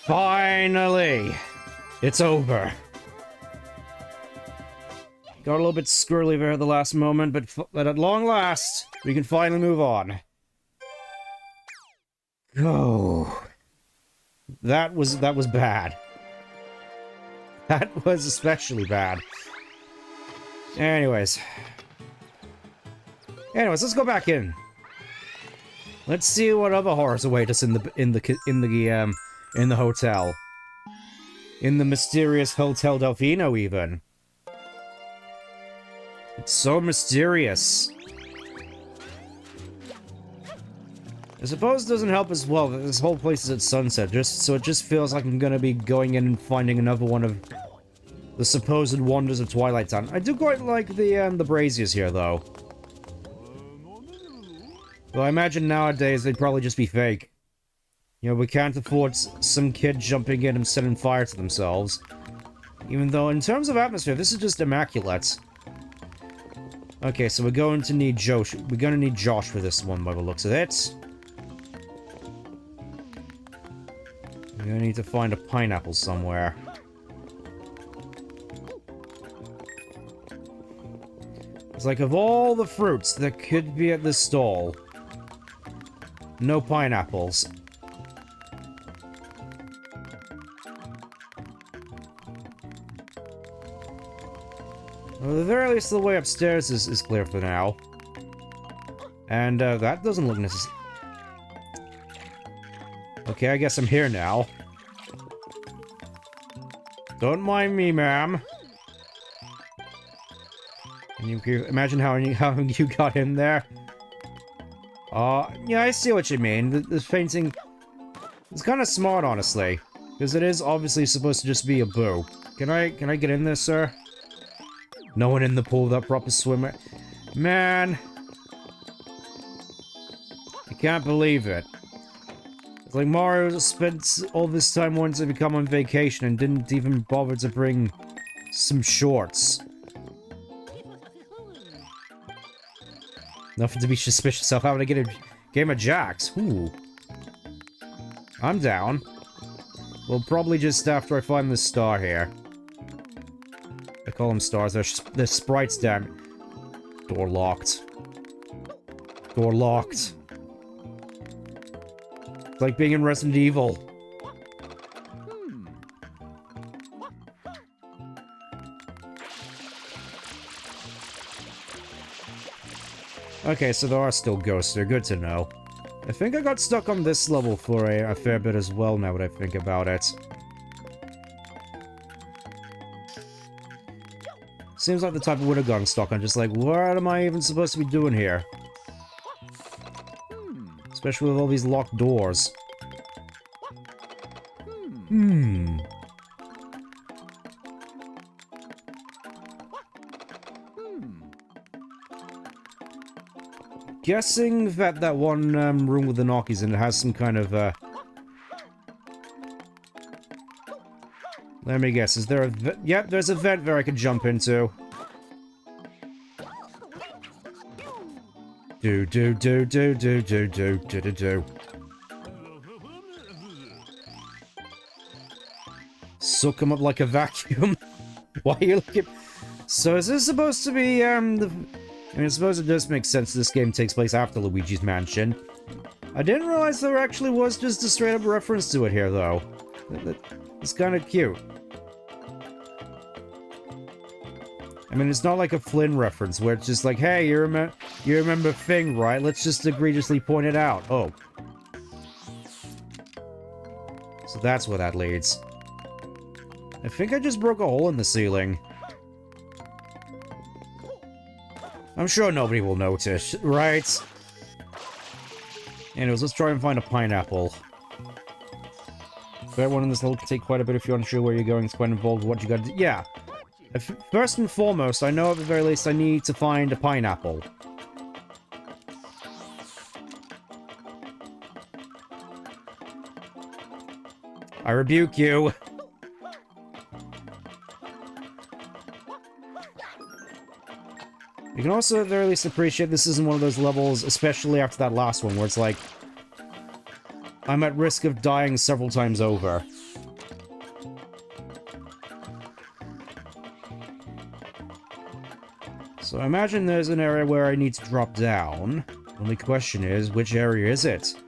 Finally! It's over. Got a little bit squirrely there at the last moment, but at long last, we can finally move on. Oh. That was bad. That was especially bad. Anyways, let's go back in. Let's see what other horrors await us in the hotel. In the mysterious Hotel Delfino, even. It's so mysterious. I suppose it doesn't help as well that this whole place is at sunset, so it just feels like I'm gonna be going in and finding another one of the supposed wonders of Twilight Town. I do quite like the braziers here, though. Though I imagine nowadays they'd probably just be fake. You know, we can't afford some kid jumping in and setting fire to themselves. Even though, in terms of atmosphere, this is just immaculate. Okay, so we're going to need Josh. We're gonna need Josh for this one by the looks of it. We're gonna need to find a pineapple somewhere. It's like, of all the fruits that could be at this stall, no pineapples. Well, at the very least, the way upstairs is clear for now. And, that doesn't look necessary. Okay, I guess I'm here now. Don't mind me, ma'am. Can you imagine how you got in there? Yeah, I see what you mean. This painting is kind of smart, honestly. Because it is obviously supposed to just be a boo. Can I get in there, sir? No one in the pool without proper swimmer. Man. I can't believe it. It's like Mario spent all this time wanting to become on vacation and didn't even bother to bring some shorts. Nothing to be suspicious of. How would I get a game of jacks? Ooh. I'm down. Well, probably just after I find this star here. I call them stars. They're sprites, damn it. Door locked. Door locked. It's like being in Resident Evil. Okay, so there are still ghosts there. Good to know. I think I got stuck on this level for a fair bit as well, now that I think about it. Seems like the type of would have gotten stuck. I'm just like, what am I even supposed to be doing here? Especially with all these locked doors. Guessing that one room with the Nockies in it has some kind of let me guess, is there a yep, there's a vent there I could jump into. Do. Suck him up like a vacuum. Why are you looking? So is this supposed to be I mean, I suppose it does make sense this game takes place after Luigi's Mansion. I didn't realize there actually was just a straight-up reference to it here, though. It's kind of cute. I mean, it's not like a Flynn reference, where it's just like, hey, you remember Thing, right? Let's just egregiously point it out. Oh. So that's where that leads. I think I just broke a hole in the ceiling. I'm sure nobody will notice, right? Anyways, let's try and find a pineapple. That one in this level can take quite a bit if you're unsure where you're going. It's quite involved with what you gotta do. Yeah. First and foremost, I know at the very least I need to find a pineapple. I rebuke you. You can also at the very least appreciate this isn't one of those levels, especially after that last one, where it's like, I'm at risk of dying several times over. So I imagine there's an area where I need to drop down. Only question is, which area is it?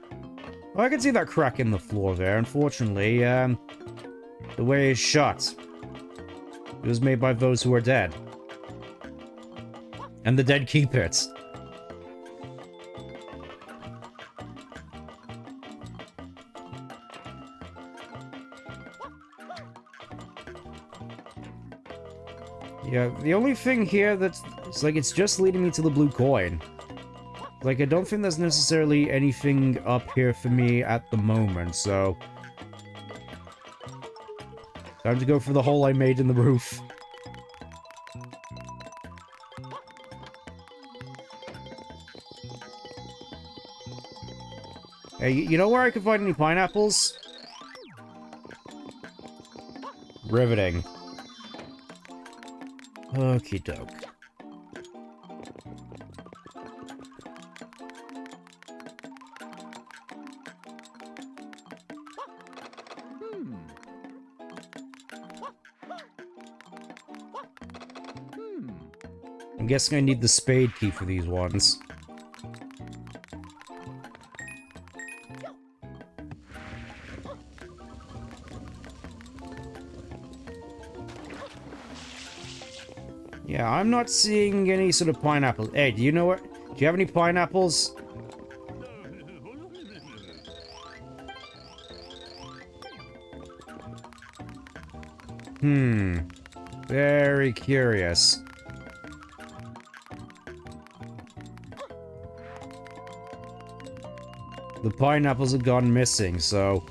Well, I can see that crack in the floor there. Unfortunately, the way is shut. It was made by those who are dead. And the dead keep it. Yeah, the only thing here that's... It's like, it's just leading me to the blue coin. Like, I don't think there's necessarily anything up here for me at the moment, so... Time to go for the hole I made in the roof. Hey, you know where I could find any pineapples? Riveting. Okie doke. I'm guessing I need the spade key for these ones. Yeah, I'm not seeing any sort of pineapples. Hey, do you know what? Do you have any pineapples? Very curious. The pineapples have gone missing, so...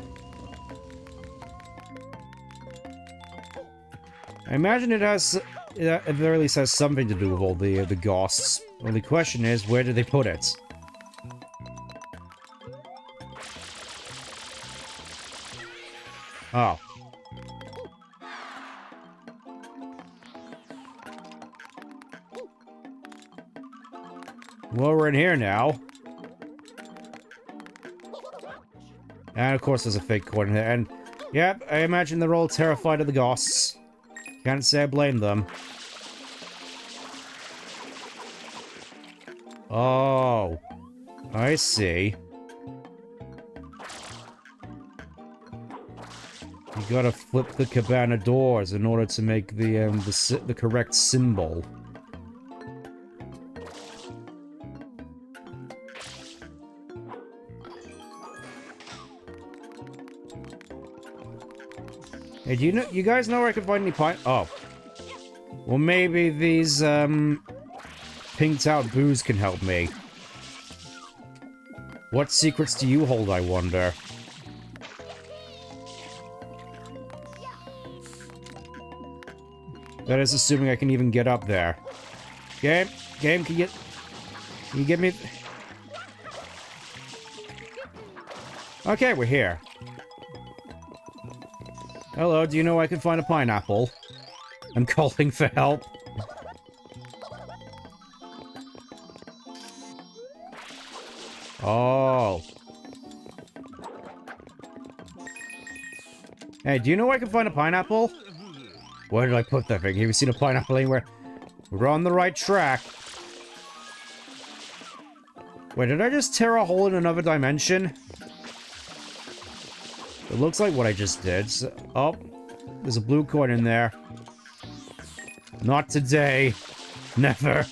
I imagine it has... It at the very least has something to do with all the ghosts. Well, the question is, where did they put it? Oh. Well, we're in here now. And of course there's a fake coin in there, and... Yep, I imagine they're all terrified of the ghosts. Can't say I blame them. Oh. I see. You gotta flip the cabana doors in order to make the correct symbol. Hey, do you guys know where I can find any pine? Oh. Well, maybe these, pinked out boos can help me. What secrets do you hold, I wonder? That is assuming I can even get up there. Game, can you get me... Okay, we're here. Hello, do you know I can find a pineapple? I'm calling for help. Oh. Hey, do you know I can find a pineapple? Where did I put that thing? Have you seen a pineapple anywhere? We're on the right track. Wait, did I just tear a hole in another dimension? It looks like what I just did. So, oh, there's a blue coin in there. Not today. Never.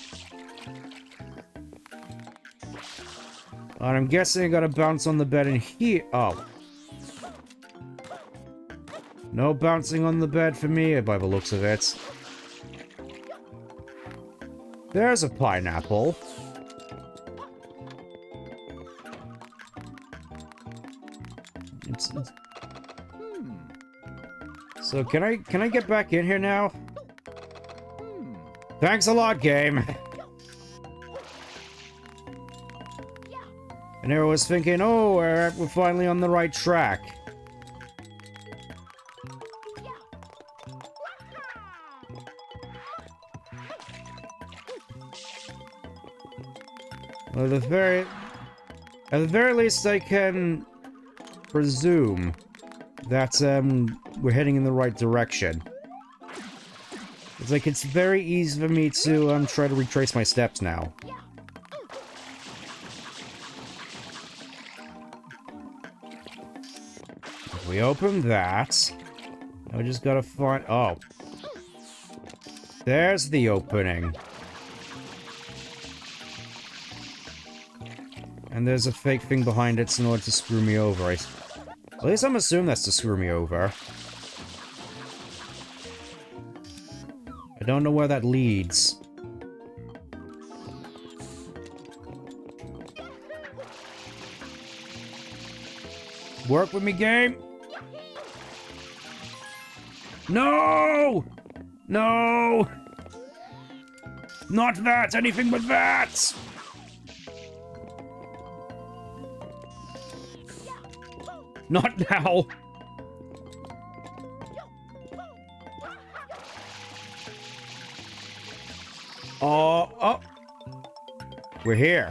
And I'm guessing I gotta bounce on the bed in here. Oh. No bouncing on the bed for me, by the looks of it. There's a pineapple. It's... So can I get back in here now? Thanks a lot, game. And I was thinking, oh, we're finally on the right track. Well, at the very least, I can presume that we're heading in the right direction. It's like it's very easy for me to try to retrace my steps now. If we open that, I just gotta find... Oh. There's the opening. And there's a fake thing behind it in order to screw me over. At least I'm assuming that's to screw me over. I don't know where that leads. Work with me, game! No! No! Not that! Anything but that! Not now! Oh! We're here.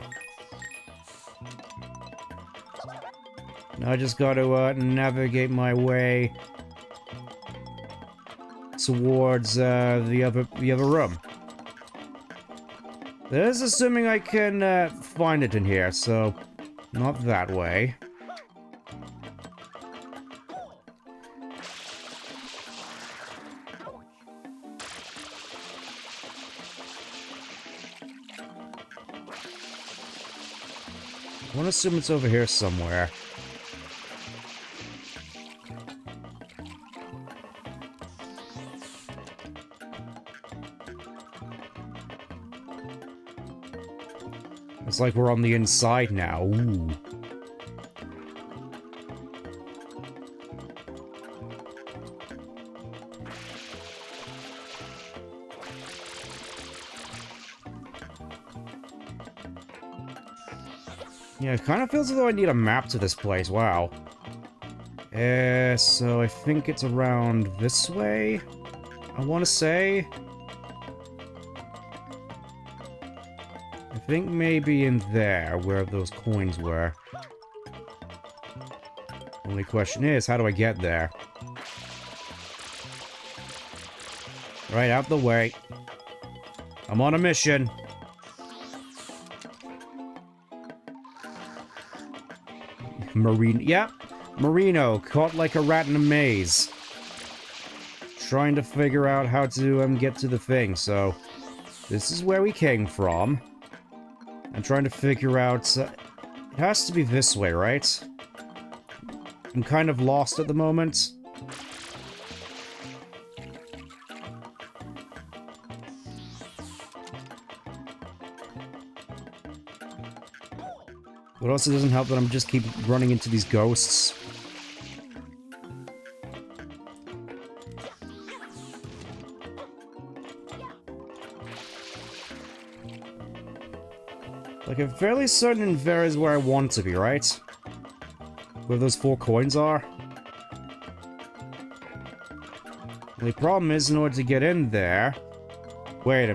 Now I just gotta navigate my way towards the other room. That is assuming I can find it in here, so not that way. I want to assume it's over here somewhere. It's like we're on the inside now. Ooh. Yeah, it kind of feels as though I need a map to this place. Wow. So I think it's around this way, I want to say. I think maybe in there, where those coins were. Only question is, how do I get there? Right, out the way. I'm on a mission. Yeah, Marino, caught like a rat in a maze. Trying to figure out how to get to the thing, so... This is where we came from. I'm trying to figure out... it has to be this way, right? I'm kind of lost at the moment. But also doesn't help that I'm just keep running into these ghosts. Like, I'm fairly certain there is where I want to be, right? Where those 4 coins are. The problem is, in order to get in there... Wait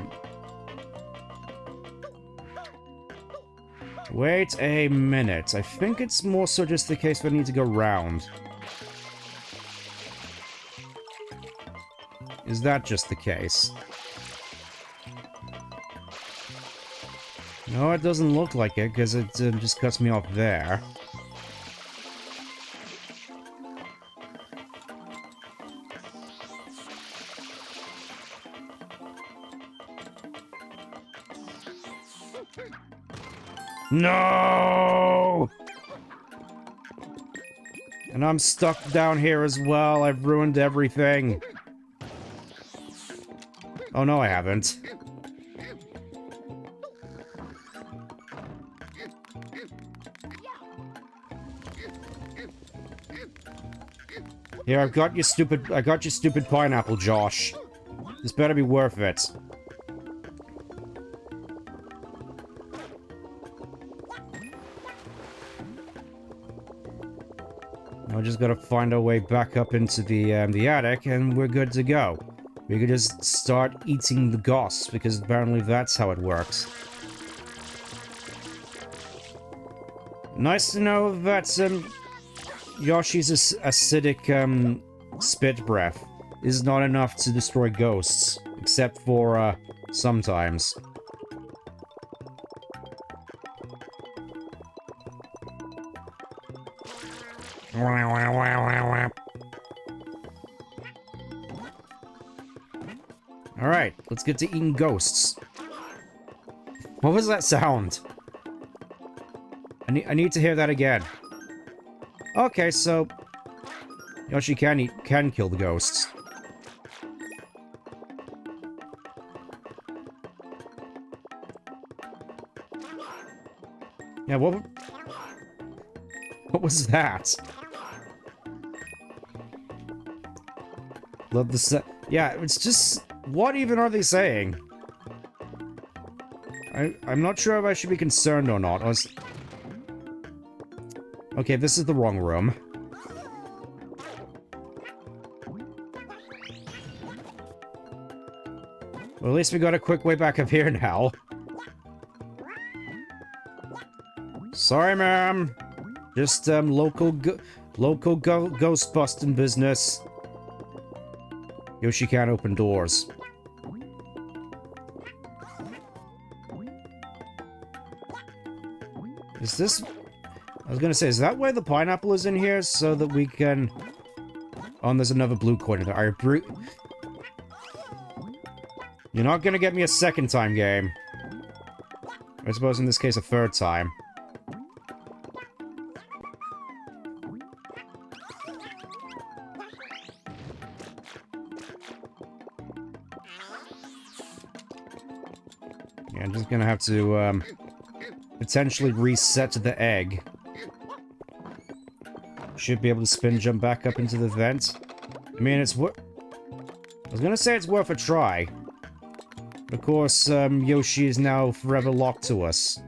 a minute. I think it's more so just the case that I need to go round. Is that just the case? No, it doesn't look like it, because it just cuts me off there. No! And I'm stuck down here as well. I've ruined everything. Oh, no, I haven't. Here, I got your stupid pineapple, Josh. This better be worth it. Now we just gotta find our way back up into the attic, and we're good to go. We could just start eating the ghosts, because apparently that's how it works. Nice to know that, Yoshi's acidic, spit breath is not enough to destroy ghosts, except for, sometimes. Alright, let's get to eating ghosts. What was that sound? I need to hear that again. Okay, so... Yoshi can kill the ghosts. Yeah, what was that? Love the set. Yeah, it's just... What even are they saying? I'm not sure if I should be concerned or not. Okay, this is the wrong room. Well, at least we got a quick way back up here now. Sorry, ma'am. Just, local ghost busting business. Yoshi can't open doors. Is this... I was gonna say, is that why the pineapple is in here? So that we can... Oh, and there's another blue coin in there. You're not gonna get me a second time, game. I suppose in this case a third time. Yeah, I'm just gonna have to, potentially reset the egg. Should be able to spin jump back up into the vent. I mean, it's I was gonna say it's worth a try. Of course, Yoshi is now forever locked to us.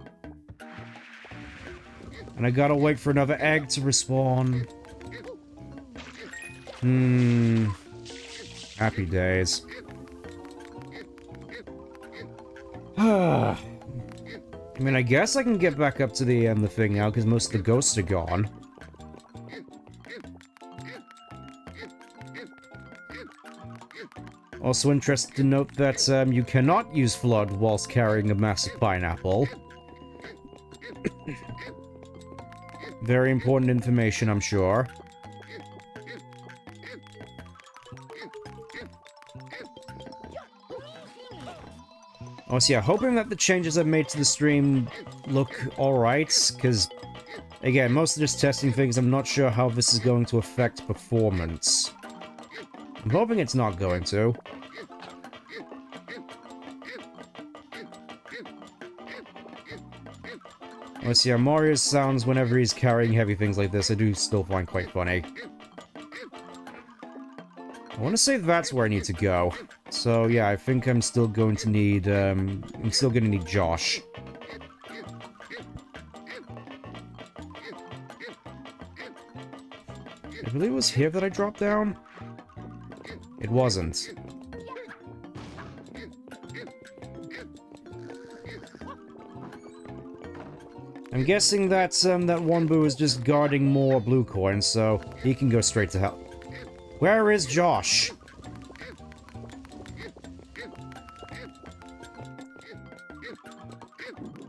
And I gotta wait for another egg to respawn. Happy days. I mean, I guess I can get back up to the thing now, because most of the ghosts are gone. Also interested to note that you cannot use Flood whilst carrying a massive pineapple. Very important information, I'm sure. Also, yeah, hoping that the changes I've made to the stream look alright, because, again, most of just testing things, I'm not sure how this is going to affect performance. I'm hoping it's not going to. Also, yeah, Mario's sounds whenever he's carrying heavy things like this, I do still find quite funny. I want to say that's where I need to go. So, yeah, I think I'm still going to need, I'm still going to need Josh. I believe it was here that I dropped down? It wasn't. I'm guessing that, that Wombu is just guarding more blue coins, so he can go straight to hell. Where is Josh?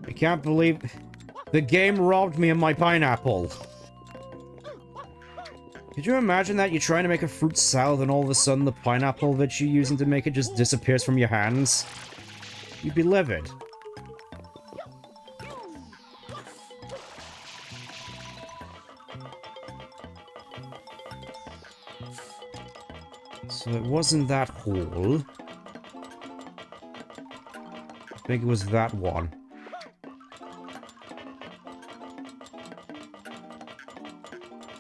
I can't believe... The game robbed me of my pineapple. Could you imagine that you're trying to make a fruit salad and all of a sudden the pineapple that you're using to make it just disappears from your hands? You'd be livid. So it wasn't that hole. I think it was that one.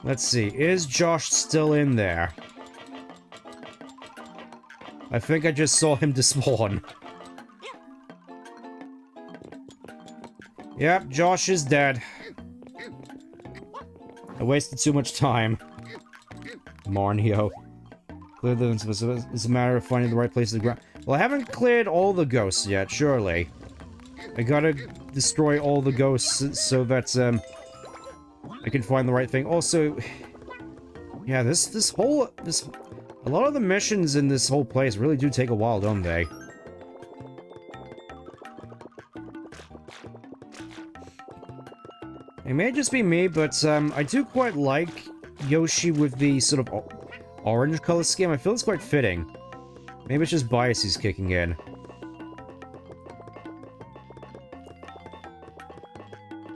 Let's see, is Josh still in there? I think I just saw him despawn. Yep, Josh is dead. I wasted too much time. Marnio. Clear the... It's a matter of finding the right place to ground. Well, I haven't cleared all the ghosts yet, surely. I gotta destroy all the ghosts so that, I can find the right thing. Also, yeah, this whole... A lot of the missions in this whole place really do take a while, don't they? It may just be me, but, I do quite like Yoshi with the sort of orange color scheme. I feel it's quite fitting. Maybe it's just biases kicking in.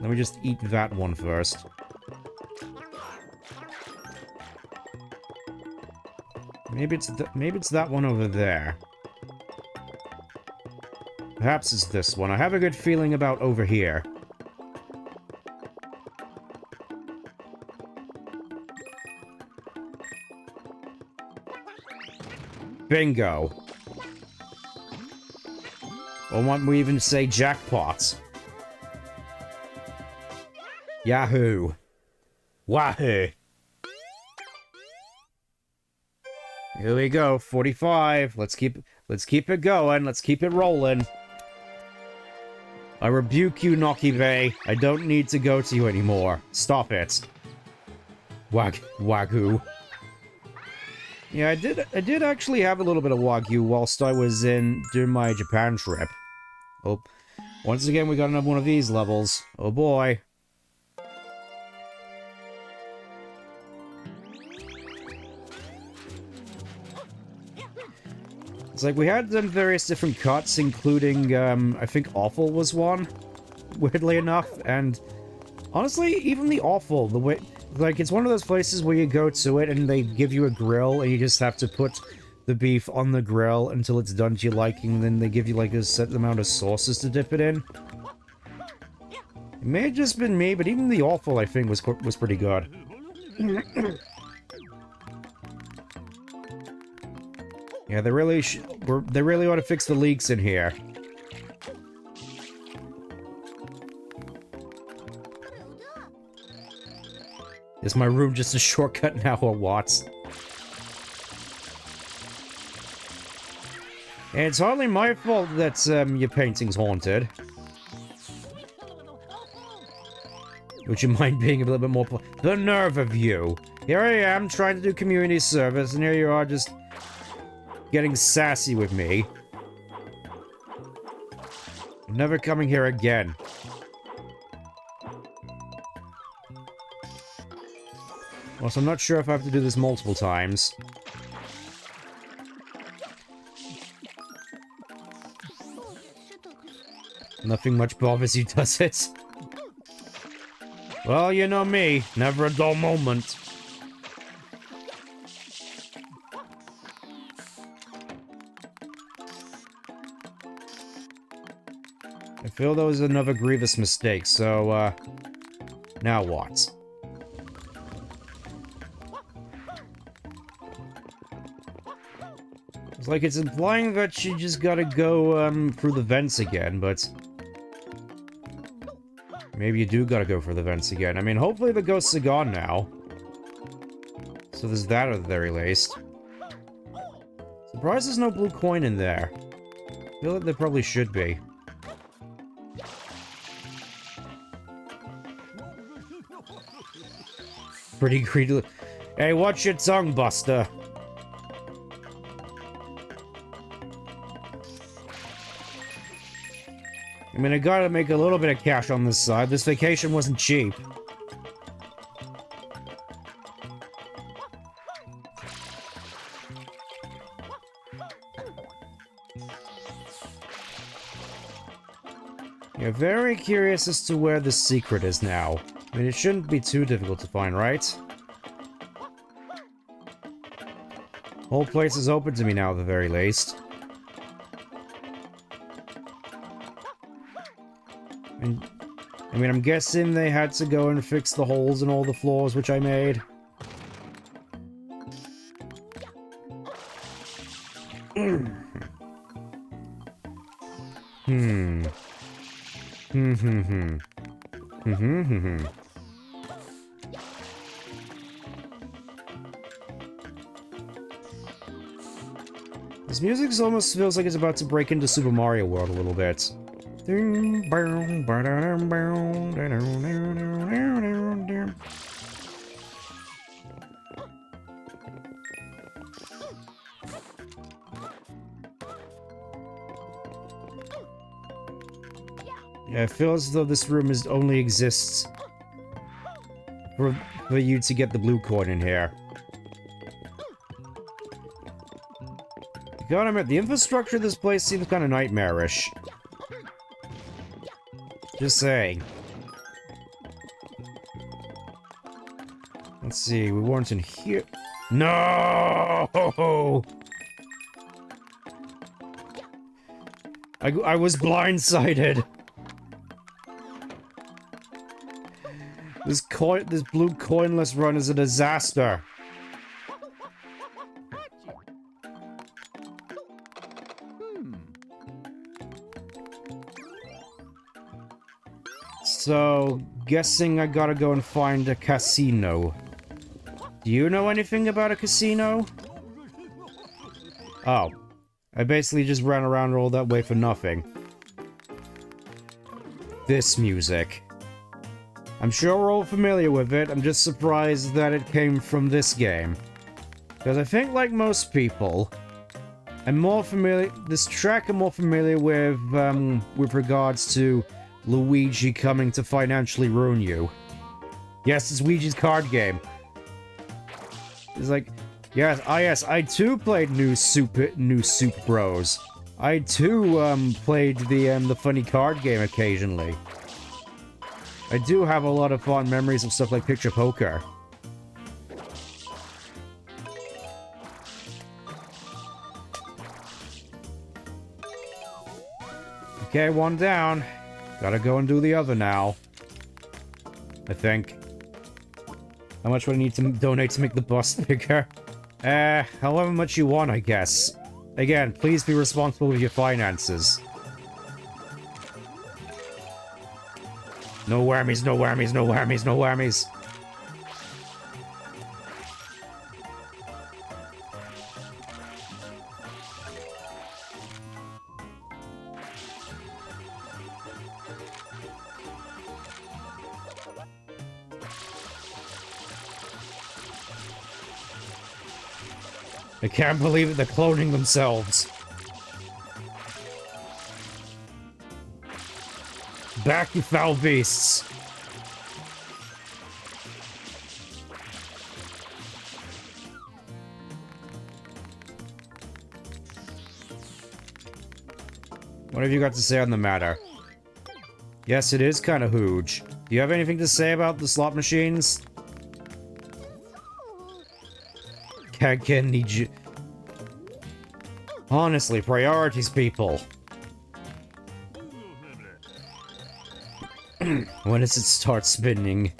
Let me just eat that one first. Maybe it's that one over there. Perhaps it's this one. I have a good feeling about over here. Bingo. Or might we even say jackpot? Yahoo! Wahoo! Here we go, 45. Let's keep it going. Let's keep it rolling. I rebuke you, Nokibe. I don't need to go to you anymore. Stop it. Wagyu. Yeah, I did actually have a little bit of Wagyu whilst I was doing my Japan trip. Oh, once again we got another one of these levels. Oh boy. It's like we had various different cuts, including, I think Awful was one, weirdly enough, and honestly, even the Awful, the way, like, it's one of those places where you go to it and they give you a grill and you just have to put the beef on the grill until it's done to your liking, and then they give you, like, a set amount of sauces to dip it in. It may have just been me, but even the Awful, I think, was pretty good. Yeah, they really ought to fix the leaks in here. Is my room just a shortcut now, or what? And it's hardly my fault that your painting's haunted. Would you mind being a little bit more... The nerve of you! Here I am trying to do community service, and here you are just... getting sassy with me. I'm never coming here again. Also, I'm not sure if I have to do this multiple times. Nothing much bothers you, does it? Well, you know me. Never a dull moment. I feel that was another grievous mistake, so, now what? It's like it's implying that she just gotta go, through the vents again, but... maybe you do gotta go for the vents again. I mean, hopefully the ghosts are gone now. So there's that at the very least. Surprised there's no blue coin in there. I feel like there probably should be. Pretty greedy. Hey, watch your tongue, Buster. I mean, I gotta make a little bit of cash on this side. This vacation wasn't cheap. Yeah, very curious as to where the secret is now. I mean, it shouldn't be too difficult to find, right? Whole place is open to me now, at the very least. And, I mean, I'm guessing they had to go and fix the holes in all the floors, which I made. This music almost feels like it's about to break into Super Mario World a little bit. Yeah, it feels as though this room only exists for you to get the blue coin in here. Gotta admit, the infrastructure of this place seems kind of nightmarish. Just saying. Let's see, we weren't in here. No! I was blindsided. This blue coinless run is a disaster. So, guessing I gotta go and find a casino. Do you know anything about a casino? Oh. I basically just ran around all that way for nothing. This music. I'm sure we're all familiar with it, I'm just surprised that it came from this game. Because I think, like most people, I'm more familiar... This track I'm more familiar with regards to Luigi coming to financially ruin you. Yes, it's Luigi's card game. It's like... Yes, I too played New Soup Bros. I too, played the funny card game occasionally. I do have a lot of fond memories of stuff like Picture Poker. Okay, one down. Gotta go and do the other now. I think. How much would I need to donate to make the bus bigger? However much you want, I guess. Again, please be responsible with your finances. No whammies, no whammies, no whammies, no whammies. I can't believe it, they're cloning themselves. Back, you foul beasts. What have you got to say on the matter? Yes, it is kind of huge. Do you have anything to say about the slot machines? Can need you. Honestly, priorities, people. When does it start spinning?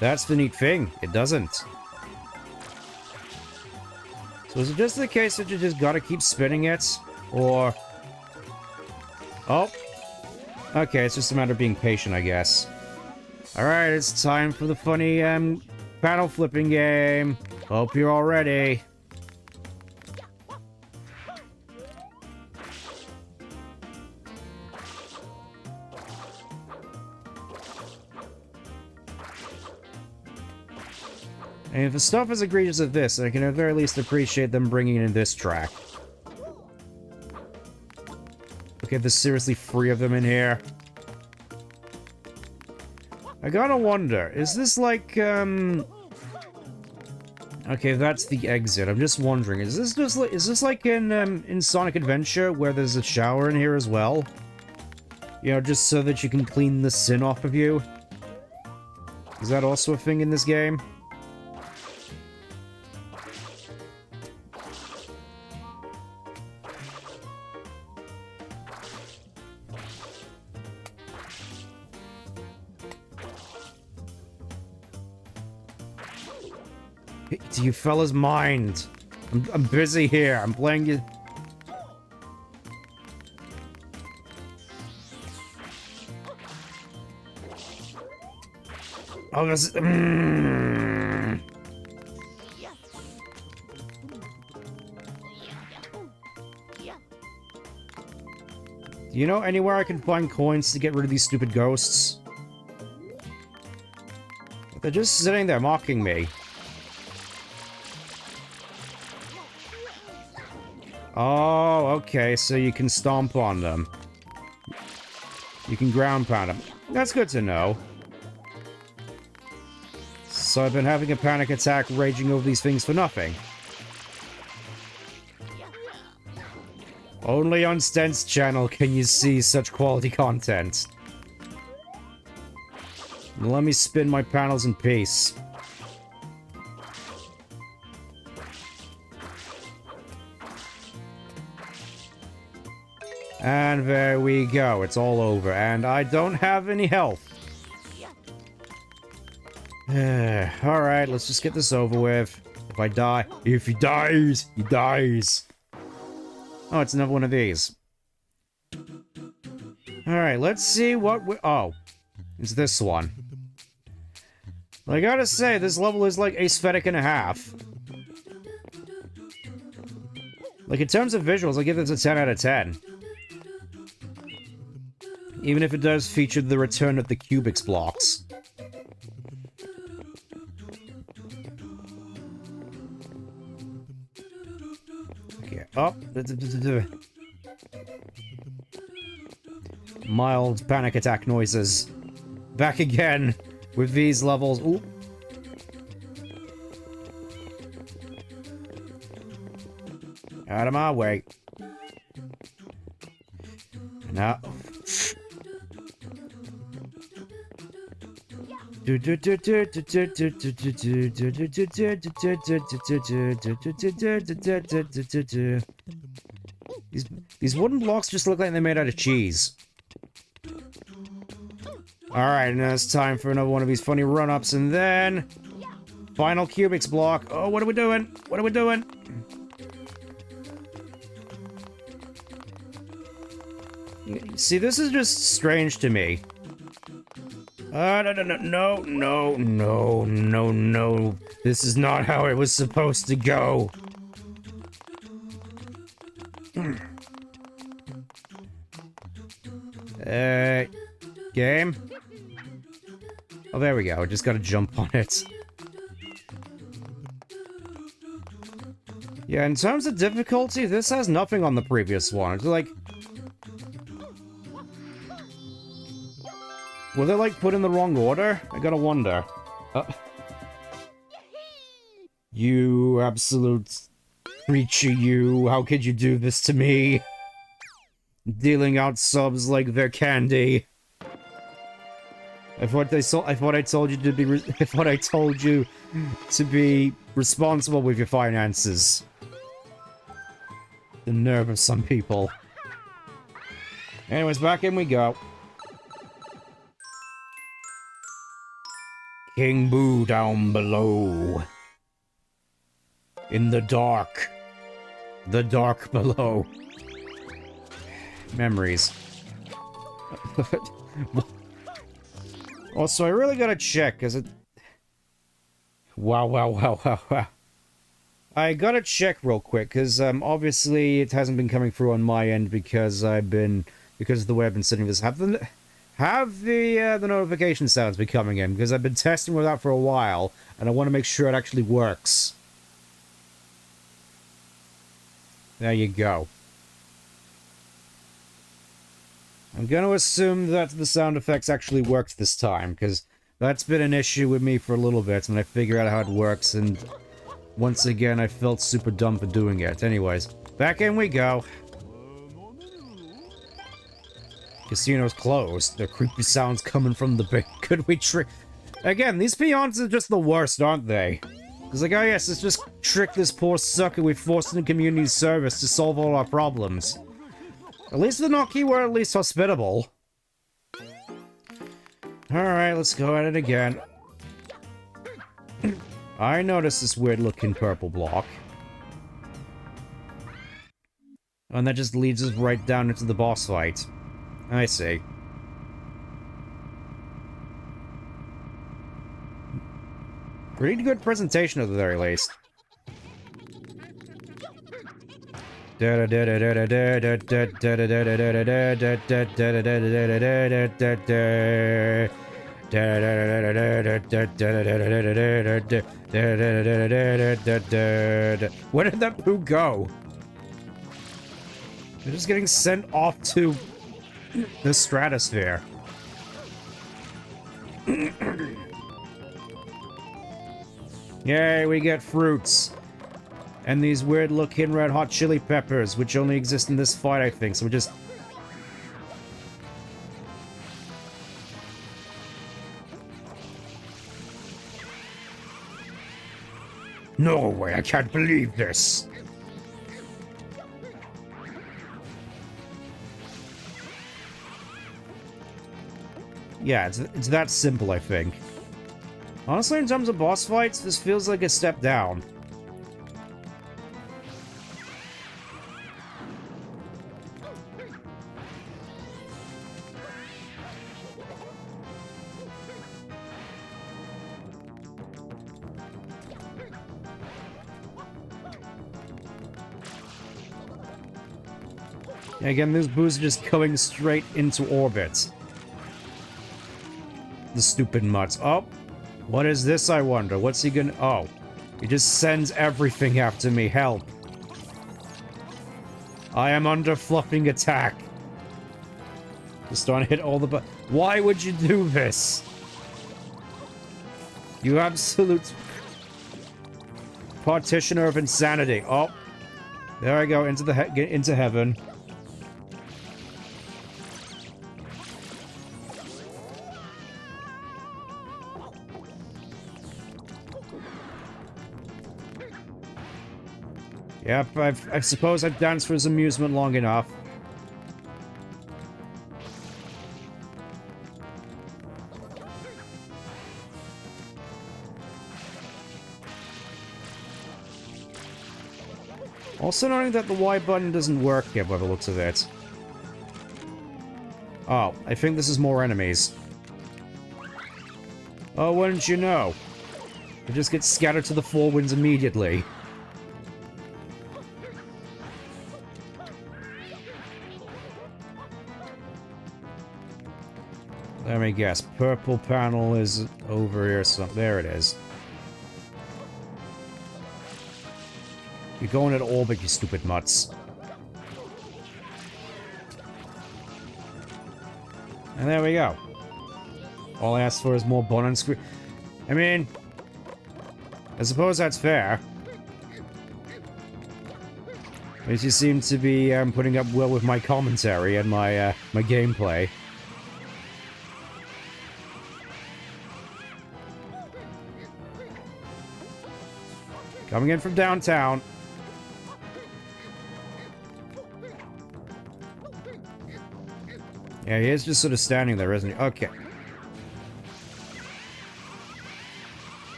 That's the neat thing. It doesn't. So is it just the case that you just gotta keep spinning it? Or... Oh. Okay, it's just a matter of being patient, I guess. Alright, it's time for the funny, panel flipping game. Hope you're all ready. And if the stuff is egregious as this, I can at the very least appreciate them bringing in this track. Okay, there's seriously 3 of them in here. I gotta wonder, is this like, Okay, that's the exit. I'm just wondering, is this like in Sonic Adventure, where there's a shower in here as well? You know, just so that you can clean the sin off of you? Is that also a thing in this game? Do you fellas mind? I'm busy here. I'm playing you. Oh, this. Do you know anywhere I can find coins to get rid of these stupid ghosts? They're just sitting there mocking me. Oh, okay, so you can stomp on them. You can ground pound them. That's good to know. So I've been having a panic attack raging over these things for nothing. Only on Stent's channel can you see such quality content. Let me spin my panels in peace. And there we go. It's all over. And I don't have any health. Alright, let's just get this over with. If I die... If he dies, he dies. Oh, it's another one of these. Alright, let's see what we... Oh. It's this one. I gotta say, this level is like aesthetic and a half. Like, in terms of visuals, I give this a 10 out of 10. Even if it does feature the return of the Cubics blocks. Okay, oh. Mild panic attack noises. Back again with these levels. Ooh. Out of my way. Now. These wooden blocks just look like they're made out of cheese. Alright, now it's time for another one of these funny run-ups, and then... Final Cubics block. Oh, what are we doing? What are we doing? See, this is just strange to me. No. This is not how it was supposed to go. Game? Oh, there we go. Just gotta jump on it. Yeah, in terms of difficulty, this has nothing on the previous one. It's like... Were they, like, put in the wrong order? I gotta wonder. You absolute creature, you. How could you do this to me? Dealing out subs like they're candy. I thought I told you to be responsible with your finances. The nerve of some people. Anyways, back in we go. King Boo down below. In the dark. The dark below. Memories. Also, I really gotta check, because it... Wow. I gotta check real quick, because, obviously it hasn't been coming through on my end because because of the way I've been setting this. Have the notification sounds been coming in, because I've been testing with that for a while, and I want to make sure it actually works. There you go. I'm gonna assume that the sound effects actually worked this time, because that's been an issue with me for a little bit, and I figured out how it works, and once again, I felt super dumb for doing it. Anyways, back in we go. Casino's closed. There are creepy sounds coming from the big... Could we trick... Again, these peons are just the worst, aren't they? Because, like, oh yes, let's just trick this poor sucker we forced into community service to solve all our problems. At least the Noki were at least hospitable. Alright, let's go at it again. I noticed this weird-looking purple block. And that just leads us right down into the boss fight. I see. Pretty good presentation at the very least. Where did that poo go? They're just getting sent off to the stratosphere. Yay, we get fruits. And these weird looking red hot chili peppers, which only exist in this fight, I think. So we just... No way, I can't believe this. Yeah, it's that simple, I think. Honestly, in terms of boss fights, this feels like a step down. Again, those boos are just going straight into orbit. The stupid mutts. Oh, what is this, I wonder? What's he gonna... Oh, he just sends everything after me. Help. I am under fluffing attack. Just trying to hit all the Why would you do this? You absolute... partitioner of insanity. Oh, there I go, into heaven. Yep, I suppose I've danced for his amusement long enough. Also noting that the Y button doesn't work here by the looks of it. Oh, I think this is more enemies. Oh, wouldn't you know? They just get scattered to the four winds immediately. Let me guess. Purple panel is over here. So there it is. You're going at orbit, you stupid mutts. And there we go. All I asked for is more bun on screen. I mean, I suppose that's fair. At least you seem to be putting up well with my commentary and my my gameplay. Coming in from downtown. Yeah, he is just sort of standing there, isn't he? Okay.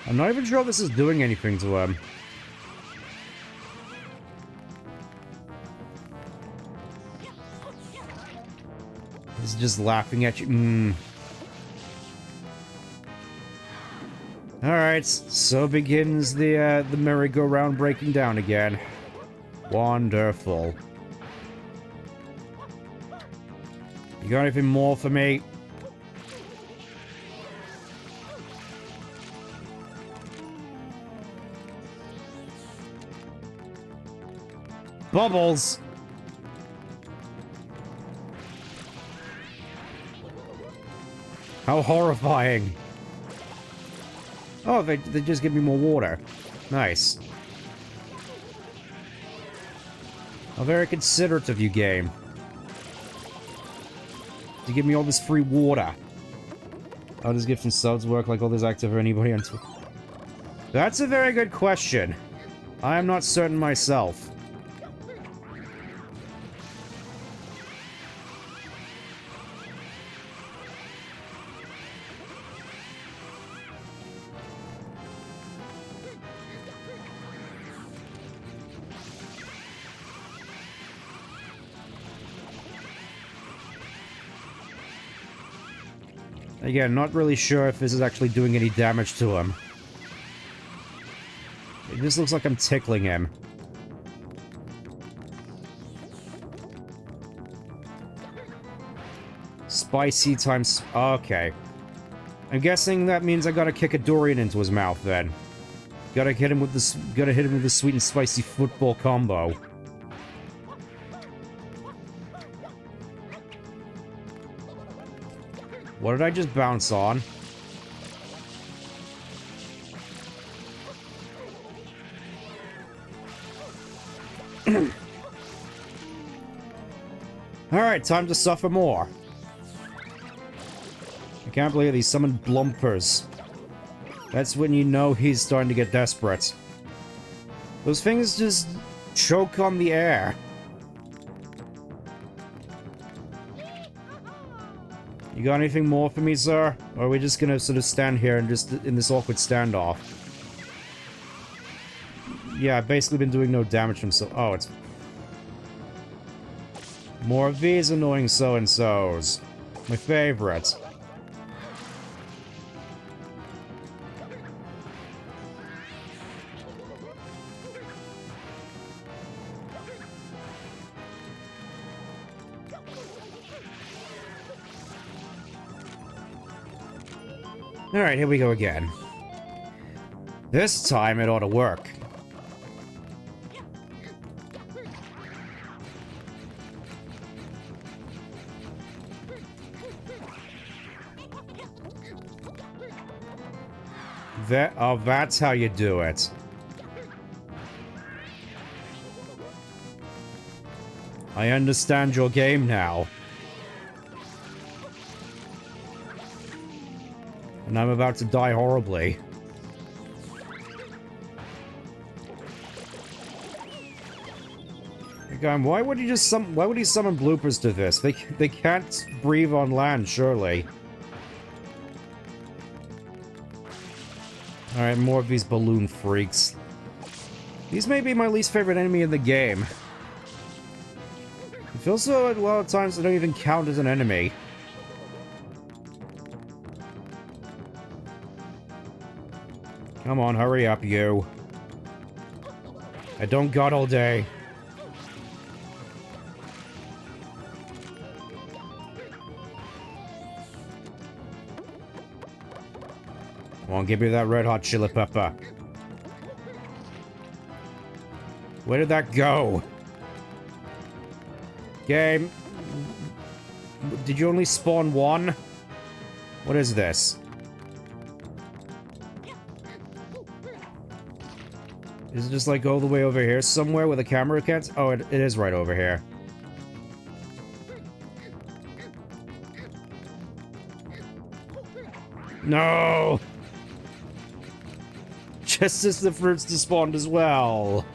I'm not even sure this is doing anything to him. He's just laughing at you. Alright, so begins the merry-go-round breaking down again. Wonderful. You got anything more for me? Bubbles! How horrifying. Oh, they just give me more water. Nice. How very considerate of you, game. To give me all this free water. How does gifts and subs work like all this active for anybody on Twitter? That's a very good question. I am not certain myself. Again, not really sure if this is actually doing any damage to him. It just looks like I'm tickling him. Spicy times... Okay. I'm guessing that means I gotta kick a durian into his mouth then. Gotta hit him with this... Gotta hit him with the sweet and spicy football combo. What did I just bounce on? Alright, time to suffer more. I can't believe he summoned Blumpers. That's when you know he's starting to get desperate. Those things just choke on the air. You got anything more for me, sir? Or are we just gonna sort of stand here and just in this awkward standoff? Yeah, I've basically been doing no damage from so- oh, it's... more of these annoying so-and-sos. My favorite. Alright, here we go again. This time it ought to work. Oh, that's how you do it. I understand your game now. And I'm about to die horribly. Again, why would he just why would he summon bloopers to this? They can't breathe on land, surely. Alright, more of these balloon freaks. These may be my least favorite enemy in the game. It feels so a lot of times they don't even count as an enemy. Come on, hurry up, you. I don't got all day. Come on, give me that red hot chili pepper. Where did that go? Game. Did you only spawn one? What is this? Is it just like all the way over here somewhere where the camera can't? Oh, it is right over here. No! Just as the fruits despawned as well.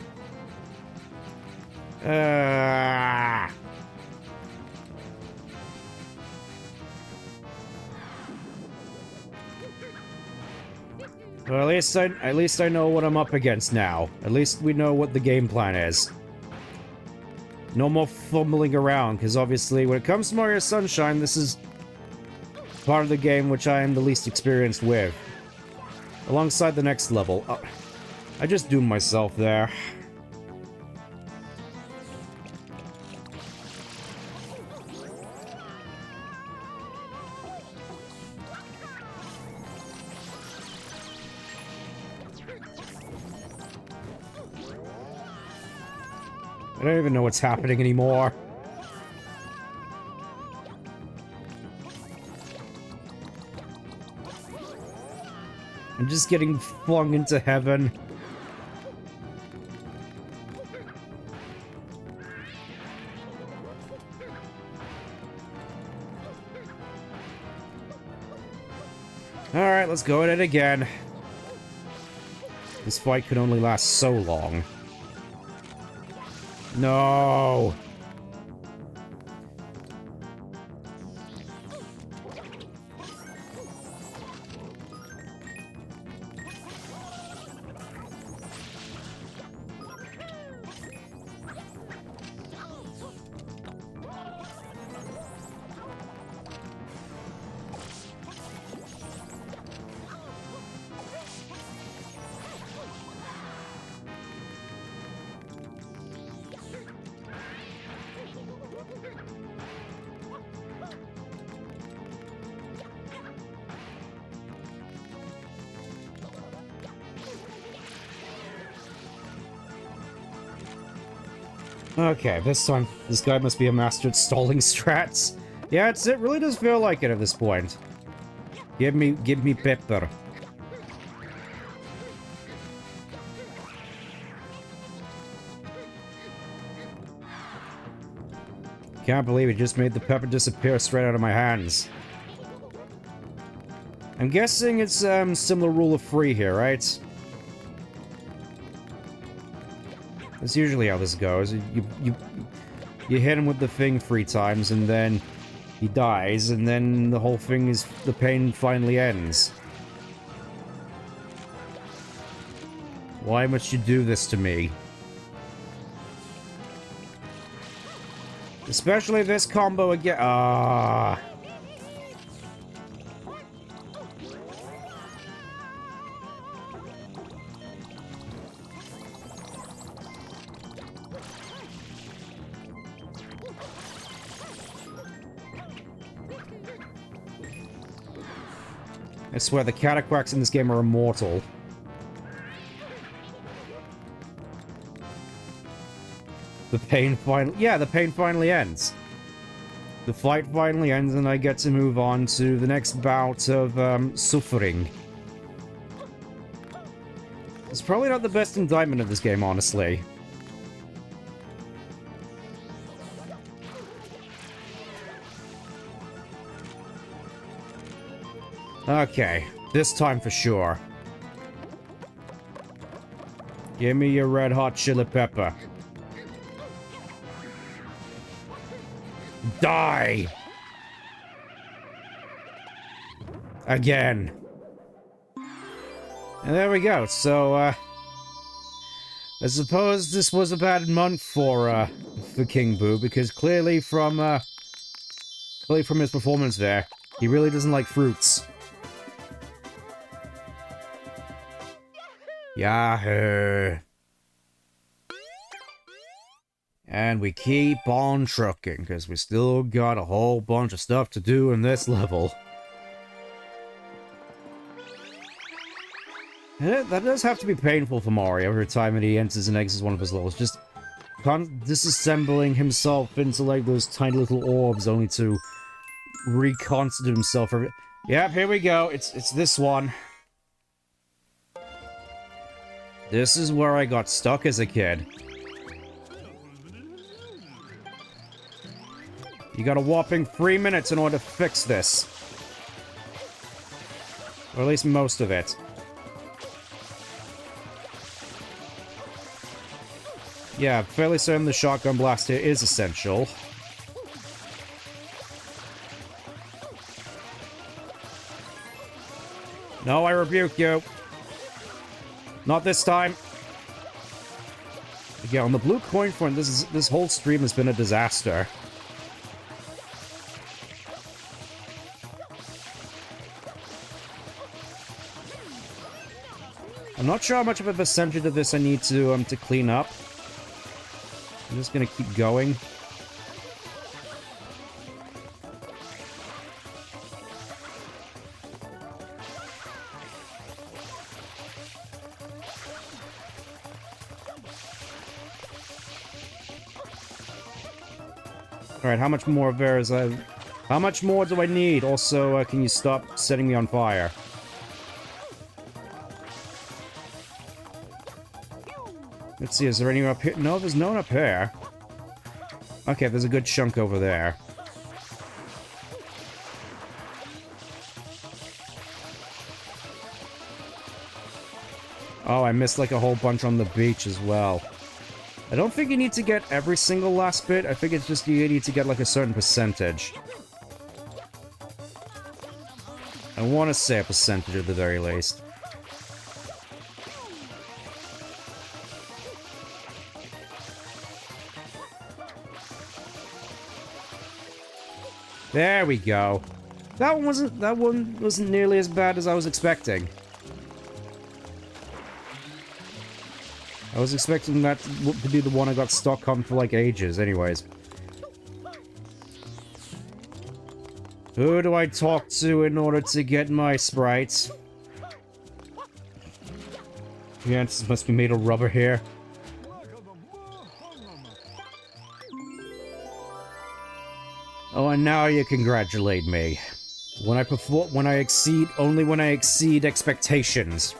Well, at least I know what I'm up against now. At least we know what the game plan is. No more fumbling around, because obviously when it comes to Mario Sunshine, this is part of the game which I am the least experienced with. Alongside the next level. I just doomed myself there. I don't even know what's happening anymore. I'm just getting flung into heaven. Alright, let's go at it again. This fight could only last so long. No! Okay, this time, this guy must be a master at stalling strats. Yeah, it really does feel like it at this point. Give me pepper. Can't believe it just made the pepper disappear straight out of my hands. I'm guessing it's similar rule of 3 here, right? That's usually how this goes. You hit him with the thing 3 times, and then he dies, and then the whole thing is... the pain finally ends. Why must you do this to me? Especially this combo again. Ah. I swear the cataquacks in this game are immortal. The pain finally... yeah, the pain finally ends. The fight finally ends and I get to move on to the next bout of, suffering. It's probably not the best indictment of this game, honestly. Okay, this time for sure. Give me your red hot chili pepper. Die! Again. And there we go. So, I suppose this was a bad month for King Boo, because clearly from his performance there, he really doesn't like fruits. Yahoo! And we keep on trucking, because we still got a whole bunch of stuff to do in this level. And that does have to be painful for Mario every time that he enters and exits one of his levels. Just disassembling himself into, like, those tiny little orbs, only to reconstitute himself. Yep, here we go. It's this one. This is where I got stuck as a kid. You got a whopping 3 minutes in order to fix this. Or at least most of it. Yeah, fairly certain the shotgun blast here is essential. No, I rebuke you. Not this time. Yeah, on the blue coin front, this whole stream has been a disaster. I'm not sure how much of a percentage of this I need to clean up. I'm just gonna keep going. Alright, how much more of there is how much more do I need? Also, can you stop setting me on fire? Let's see, is there anyone up here? No, there's no one up here. Okay, there's a good chunk over there. Oh, I missed like a whole bunch on the beach as well. I don't think you need to get every single last bit. I think it's just you need to get like a certain percentage. I want to say a percentage at the very least. There we go. That one wasn't nearly as bad as I was expecting. I was expecting that to be the one I got stuck on for like ages, anyways. Who do I talk to in order to get my sprites? The answers must be made of rubber here. Oh, and now you congratulate me. When I exceed, only when I exceed expectations.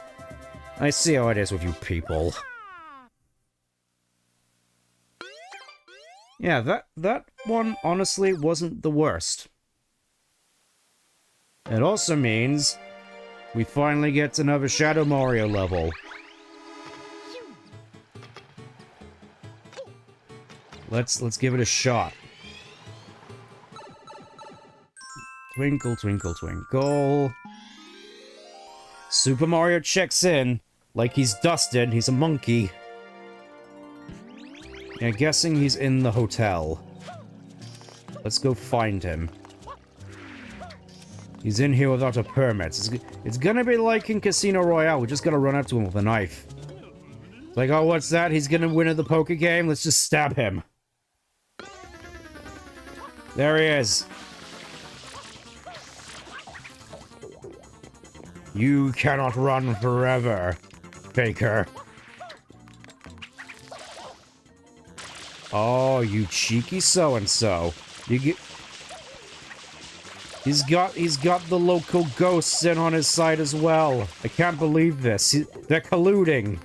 I see how it is with you people. Yeah, that one honestly wasn't the worst. It also means we finally get another Shadow Mario level. Let's give it a shot. Twinkle, twinkle, twinkle. Super Mario checks in like he's dusted. He's a monkey. Yeah, guessing he's in the hotel. Let's go find him. He's in here without a permit. It's gonna be like in Casino Royale. We just gotta run up to him with a knife. Like, oh, what's that? He's gonna win at the poker game? Let's just stab him. There he is. You cannot run forever, Faker. Oh, you cheeky so-and-so. You get... He's got the local ghosts in on his side as well. I can't believe this. They're colluding.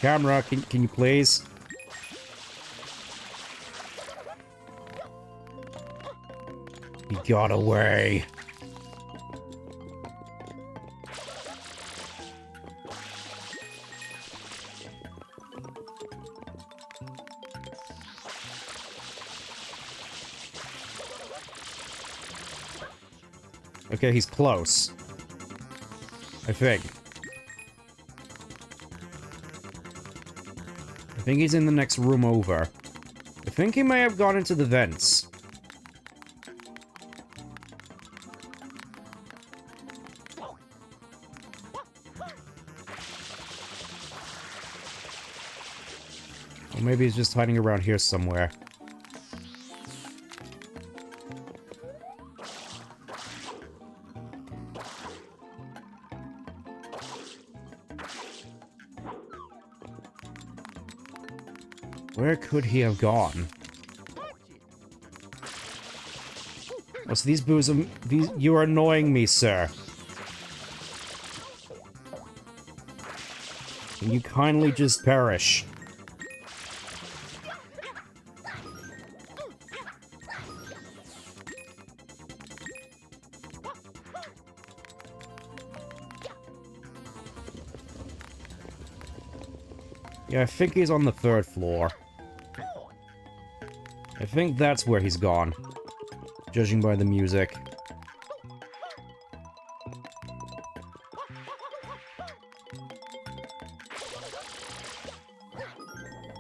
Camera, can you please? He got away. Okay, he's close. I think. I think he's in the next room over. I think he may have gone into the vents. Or maybe he's just hiding around here somewhere. Where could he have gone? Oh, so these boos are... You are annoying me, sir. Can you kindly just perish? Yeah, I think he's on the 3rd floor. I think that's where he's gone. Judging by the music.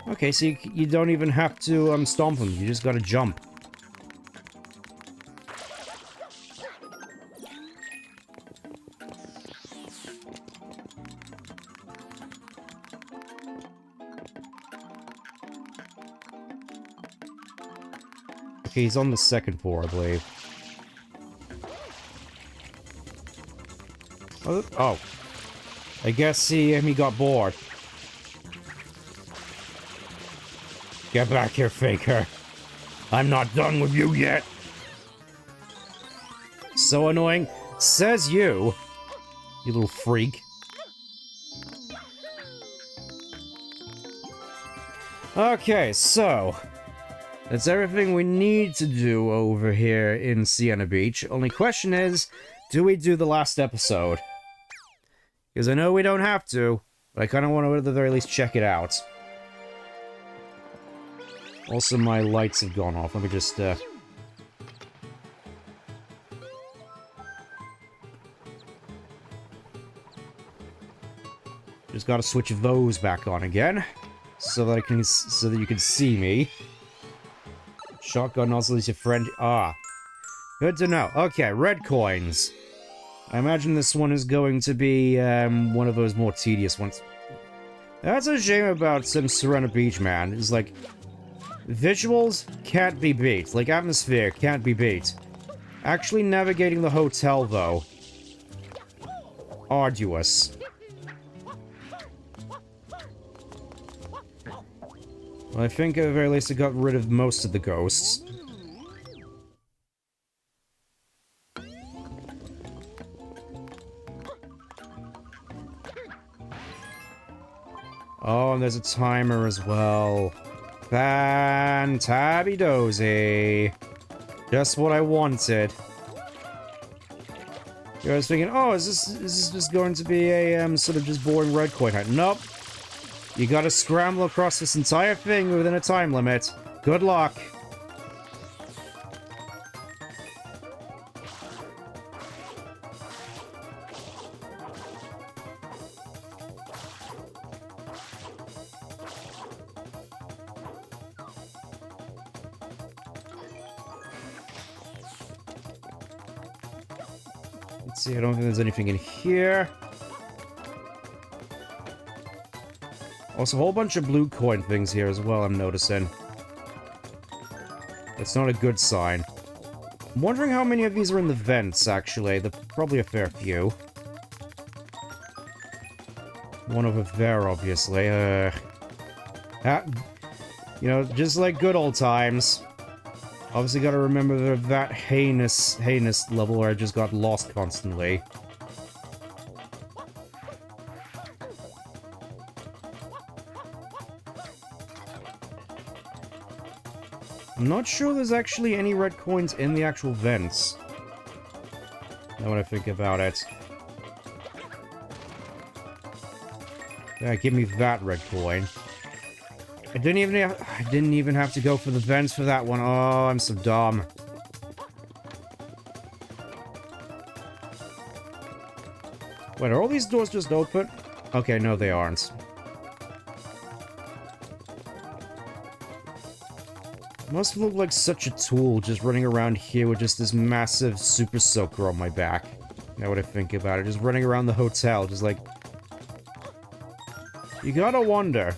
Okay, so you don't even have to stomp him. You just gotta jump. Okay, he's on the 2nd floor, I believe. Oh. I guess he got bored. Get back here, Faker. I'm not done with you yet. So annoying. Says you. You little freak. Okay, so... That's everything we need to do over here in Sienna Beach. Only question is, do we do the last episode? Because I know we don't have to, but I kind of want to at the very least check it out. Also, my lights have gone off. Let me just, Just gotta switch those back on again. So that you can see me. Shotgun nozzle is your friend. Ah. Good to know. Okay, red coins. I imagine this one is going to be, one of those more tedious ones. That's a shame about some Sienna Beach, man. It's like... Visuals can't be beat. Like, atmosphere can't be beat. Actually navigating the hotel, though. Arduous. Well, I think at the very least it got rid of most of the ghosts. Oh, and there's a timer as well. Fantabby-dozy. Just what I wanted. I was thinking, oh, is this just going to be a sort of just boring red coin hunt? Nope. You gotta scramble across this entire thing within a time limit. Good luck. Let's see, I don't think there's anything in here. Also, a whole bunch of blue coin things here as well, I'm noticing. That's not a good sign. I'm wondering how many of these are in the vents, actually. Probably a fair few. One over there, obviously. You know, just like good old times. Obviously gotta remember that heinous level where I just got lost constantly. I'm not sure there's actually any red coins in the actual vents. Now when I think about it. Yeah, give me that red coin. I didn't even have to go for the vents for that one. Oh, I'm so dumb. Wait, are all these doors just open? Okay, no, they aren't. Must look like such a tool just running around here with just this massive super soaker on my back. Now what I think about it, just running around the hotel, just like... You gotta wonder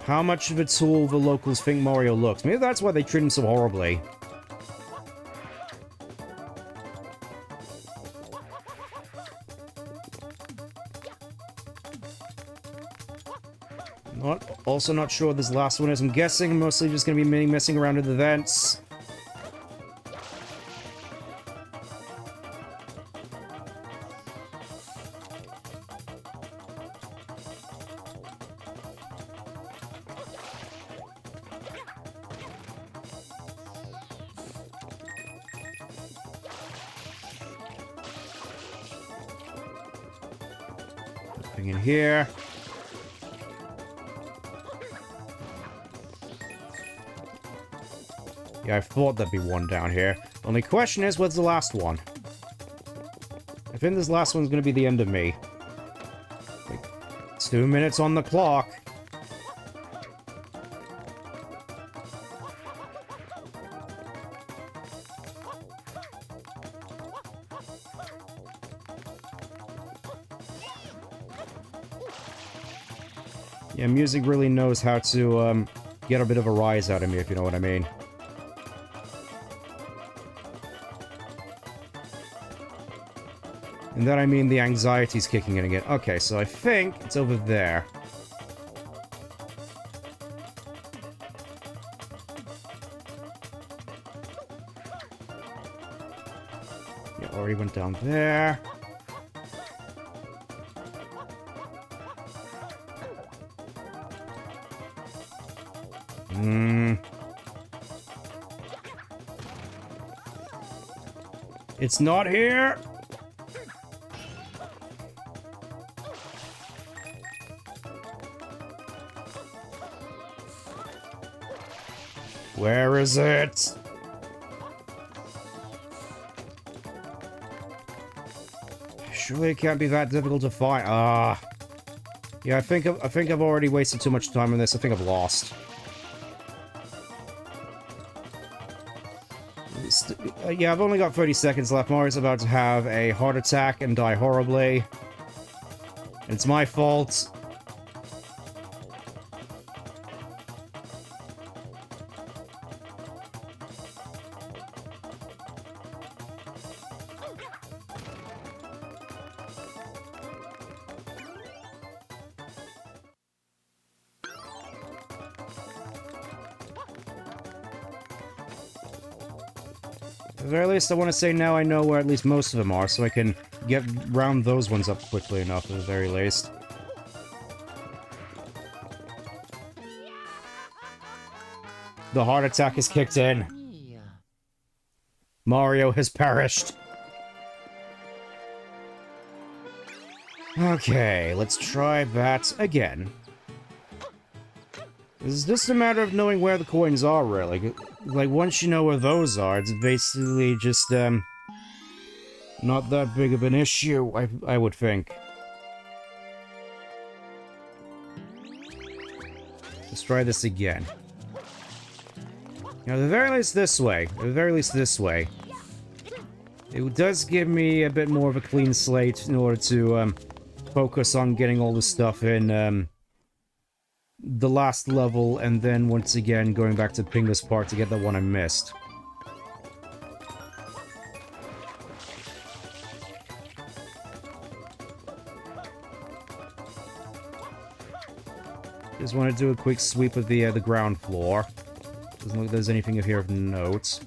how much of a tool the locals think Mario looks. Maybe that's why they treat him so horribly. Also not sure what this last one is. I'm guessing I'm mostly just gonna be me messing around in the vents. Nothing in here. Yeah, I thought there'd be one down here. Only question is, what's the last one? I think this last one's gonna be the end of me. Like, 2 minutes on the clock. Yeah, music really knows how to, get a bit of a rise out of me, if you know what I mean. And then I mean the anxiety's kicking in again. Okay, so I think it's over there. Yeah, already went down there. It's not here! Where is it? Surely it can't be that difficult to find. Ah. Yeah, I think I've already wasted too much time on this. I think I've lost. Yeah, I've only got 30 seconds left. Mario's about to have a heart attack and die horribly. It's my fault. At the very least, I want to say now I know where at least most of them are, so I can round those ones up quickly enough, at the very least. The heart attack has kicked in. Mario has perished. Okay, let's try that again. It's just a matter of knowing where the coins are, really. Like, once you know where those are, it's basically just, not that big of an issue, I would think. Let's try this again. Now, at the very least this way. At the very least this way. It does give me a bit more of a clean slate in order to, focus on getting all the stuff in, the last level, and then once again going back to Pingus Park to get the one I missed. Just want to do a quick sweep of the ground floor. Doesn't look like there's anything here of note.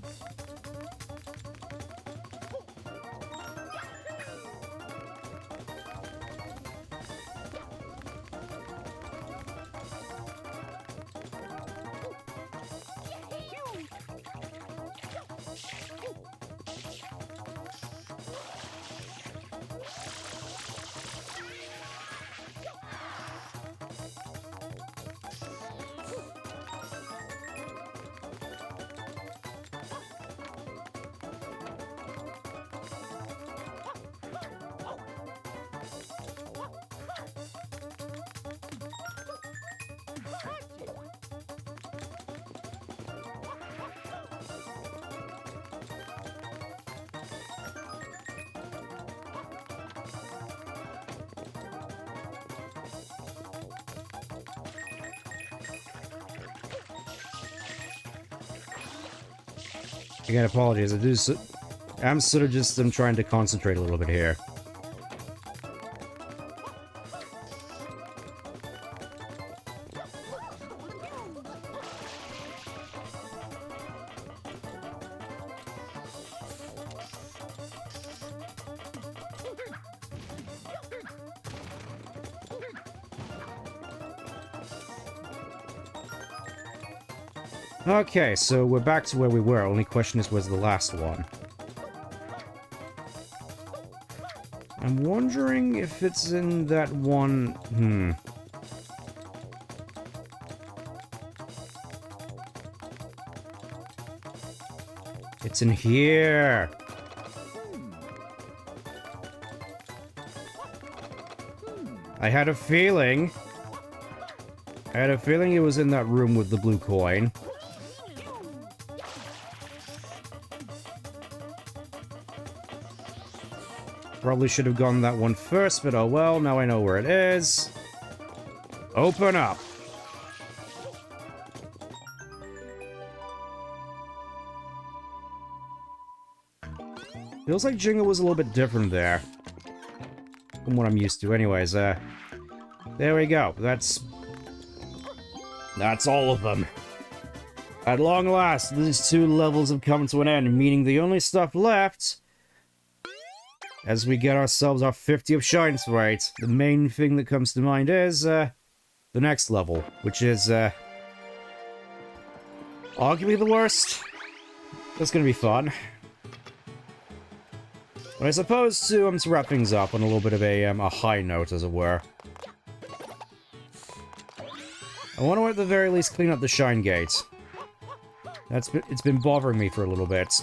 Again, apologies. I'm sort of just trying to concentrate a little bit here. Okay, so we're back to where we were. Only question is, where's the last one? I'm wondering if it's in that one... It's in here! I had a feeling... it was in that room with the blue coin. Probably should have gone that one first, but oh well, now I know where it is. Open up! Feels like Jingle was a little bit different there. From what I'm used to. Anyways, there we go. That's all of them. At long last, these 2 levels have come to an end, meaning the only stuff left... As we get ourselves our 50 of Shine Sprite, the main thing that comes to mind is, the next level, which is, arguably the worst. That's gonna be fun. But I suppose to wrap things up on a little bit of a high note, as it were. I want to at the very least clean up the Shine Gate. It's been bothering me for a little bit.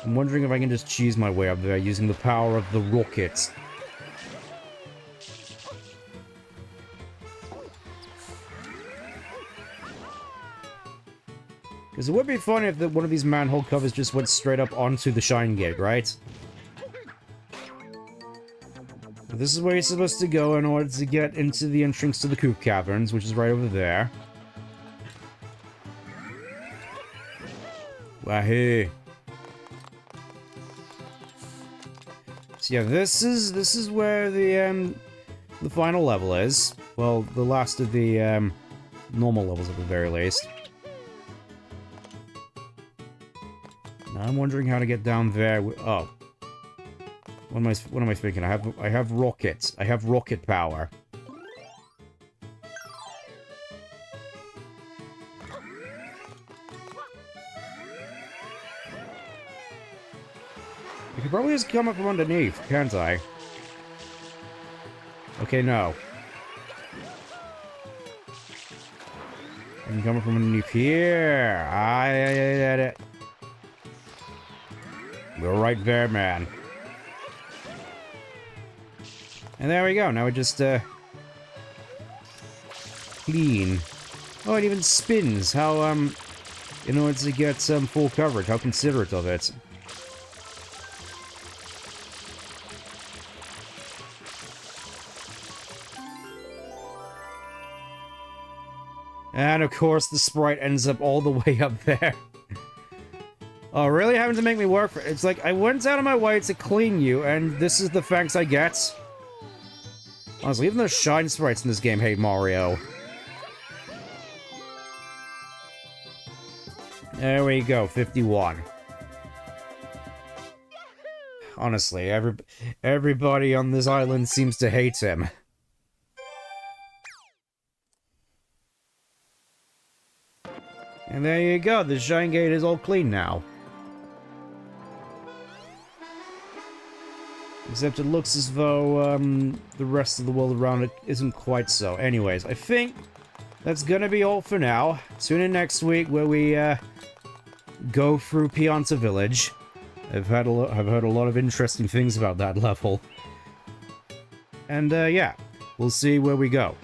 I'm wondering if I can just cheese my way up there using the power of the rocket. Because it would be funny if one of these manhole covers just went straight up onto the Shine Gate, right? But this is where you're supposed to go in order to get into the entrance to the Coop Caverns, which is right over there. Wahey. So yeah, this is where the final level is. Well, the last of the normal levels at the very least. Now I'm wondering how to get down there. Oh, what am I thinking? I have rockets. I have rocket power. I could probably just come up from underneath, can't I? Okay, no. I can come up from underneath here. I did it. We're right there, man. And there we go. Now it just, clean. Oh, it even spins. How, in order to get some full coverage. How considerate of it. And of course, the sprite ends up all the way up there. Oh, really? Having to make me work for it? It's like, I went out of my way to clean you, and this is the thanks I get? Honestly, even the shine sprites in this game hate Mario. There we go, 51. Honestly, everybody on this island seems to hate him. And there you go, the Shine Gate is all clean now. Except it looks as though the rest of the world around it isn't quite so. Anyways, I think that's gonna be all for now. Tune in next week where we go through Pianta Village. I've heard a lot of interesting things about that level. And yeah, we'll see where we go.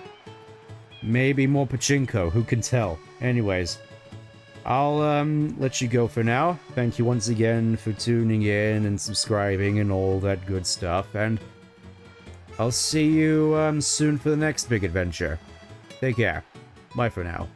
Maybe more pachinko, who can tell? Anyways, I'll let you go for now. Thank you once again for tuning in and subscribing and all that good stuff, and I'll see you soon for the next big adventure. Take care. Bye for now.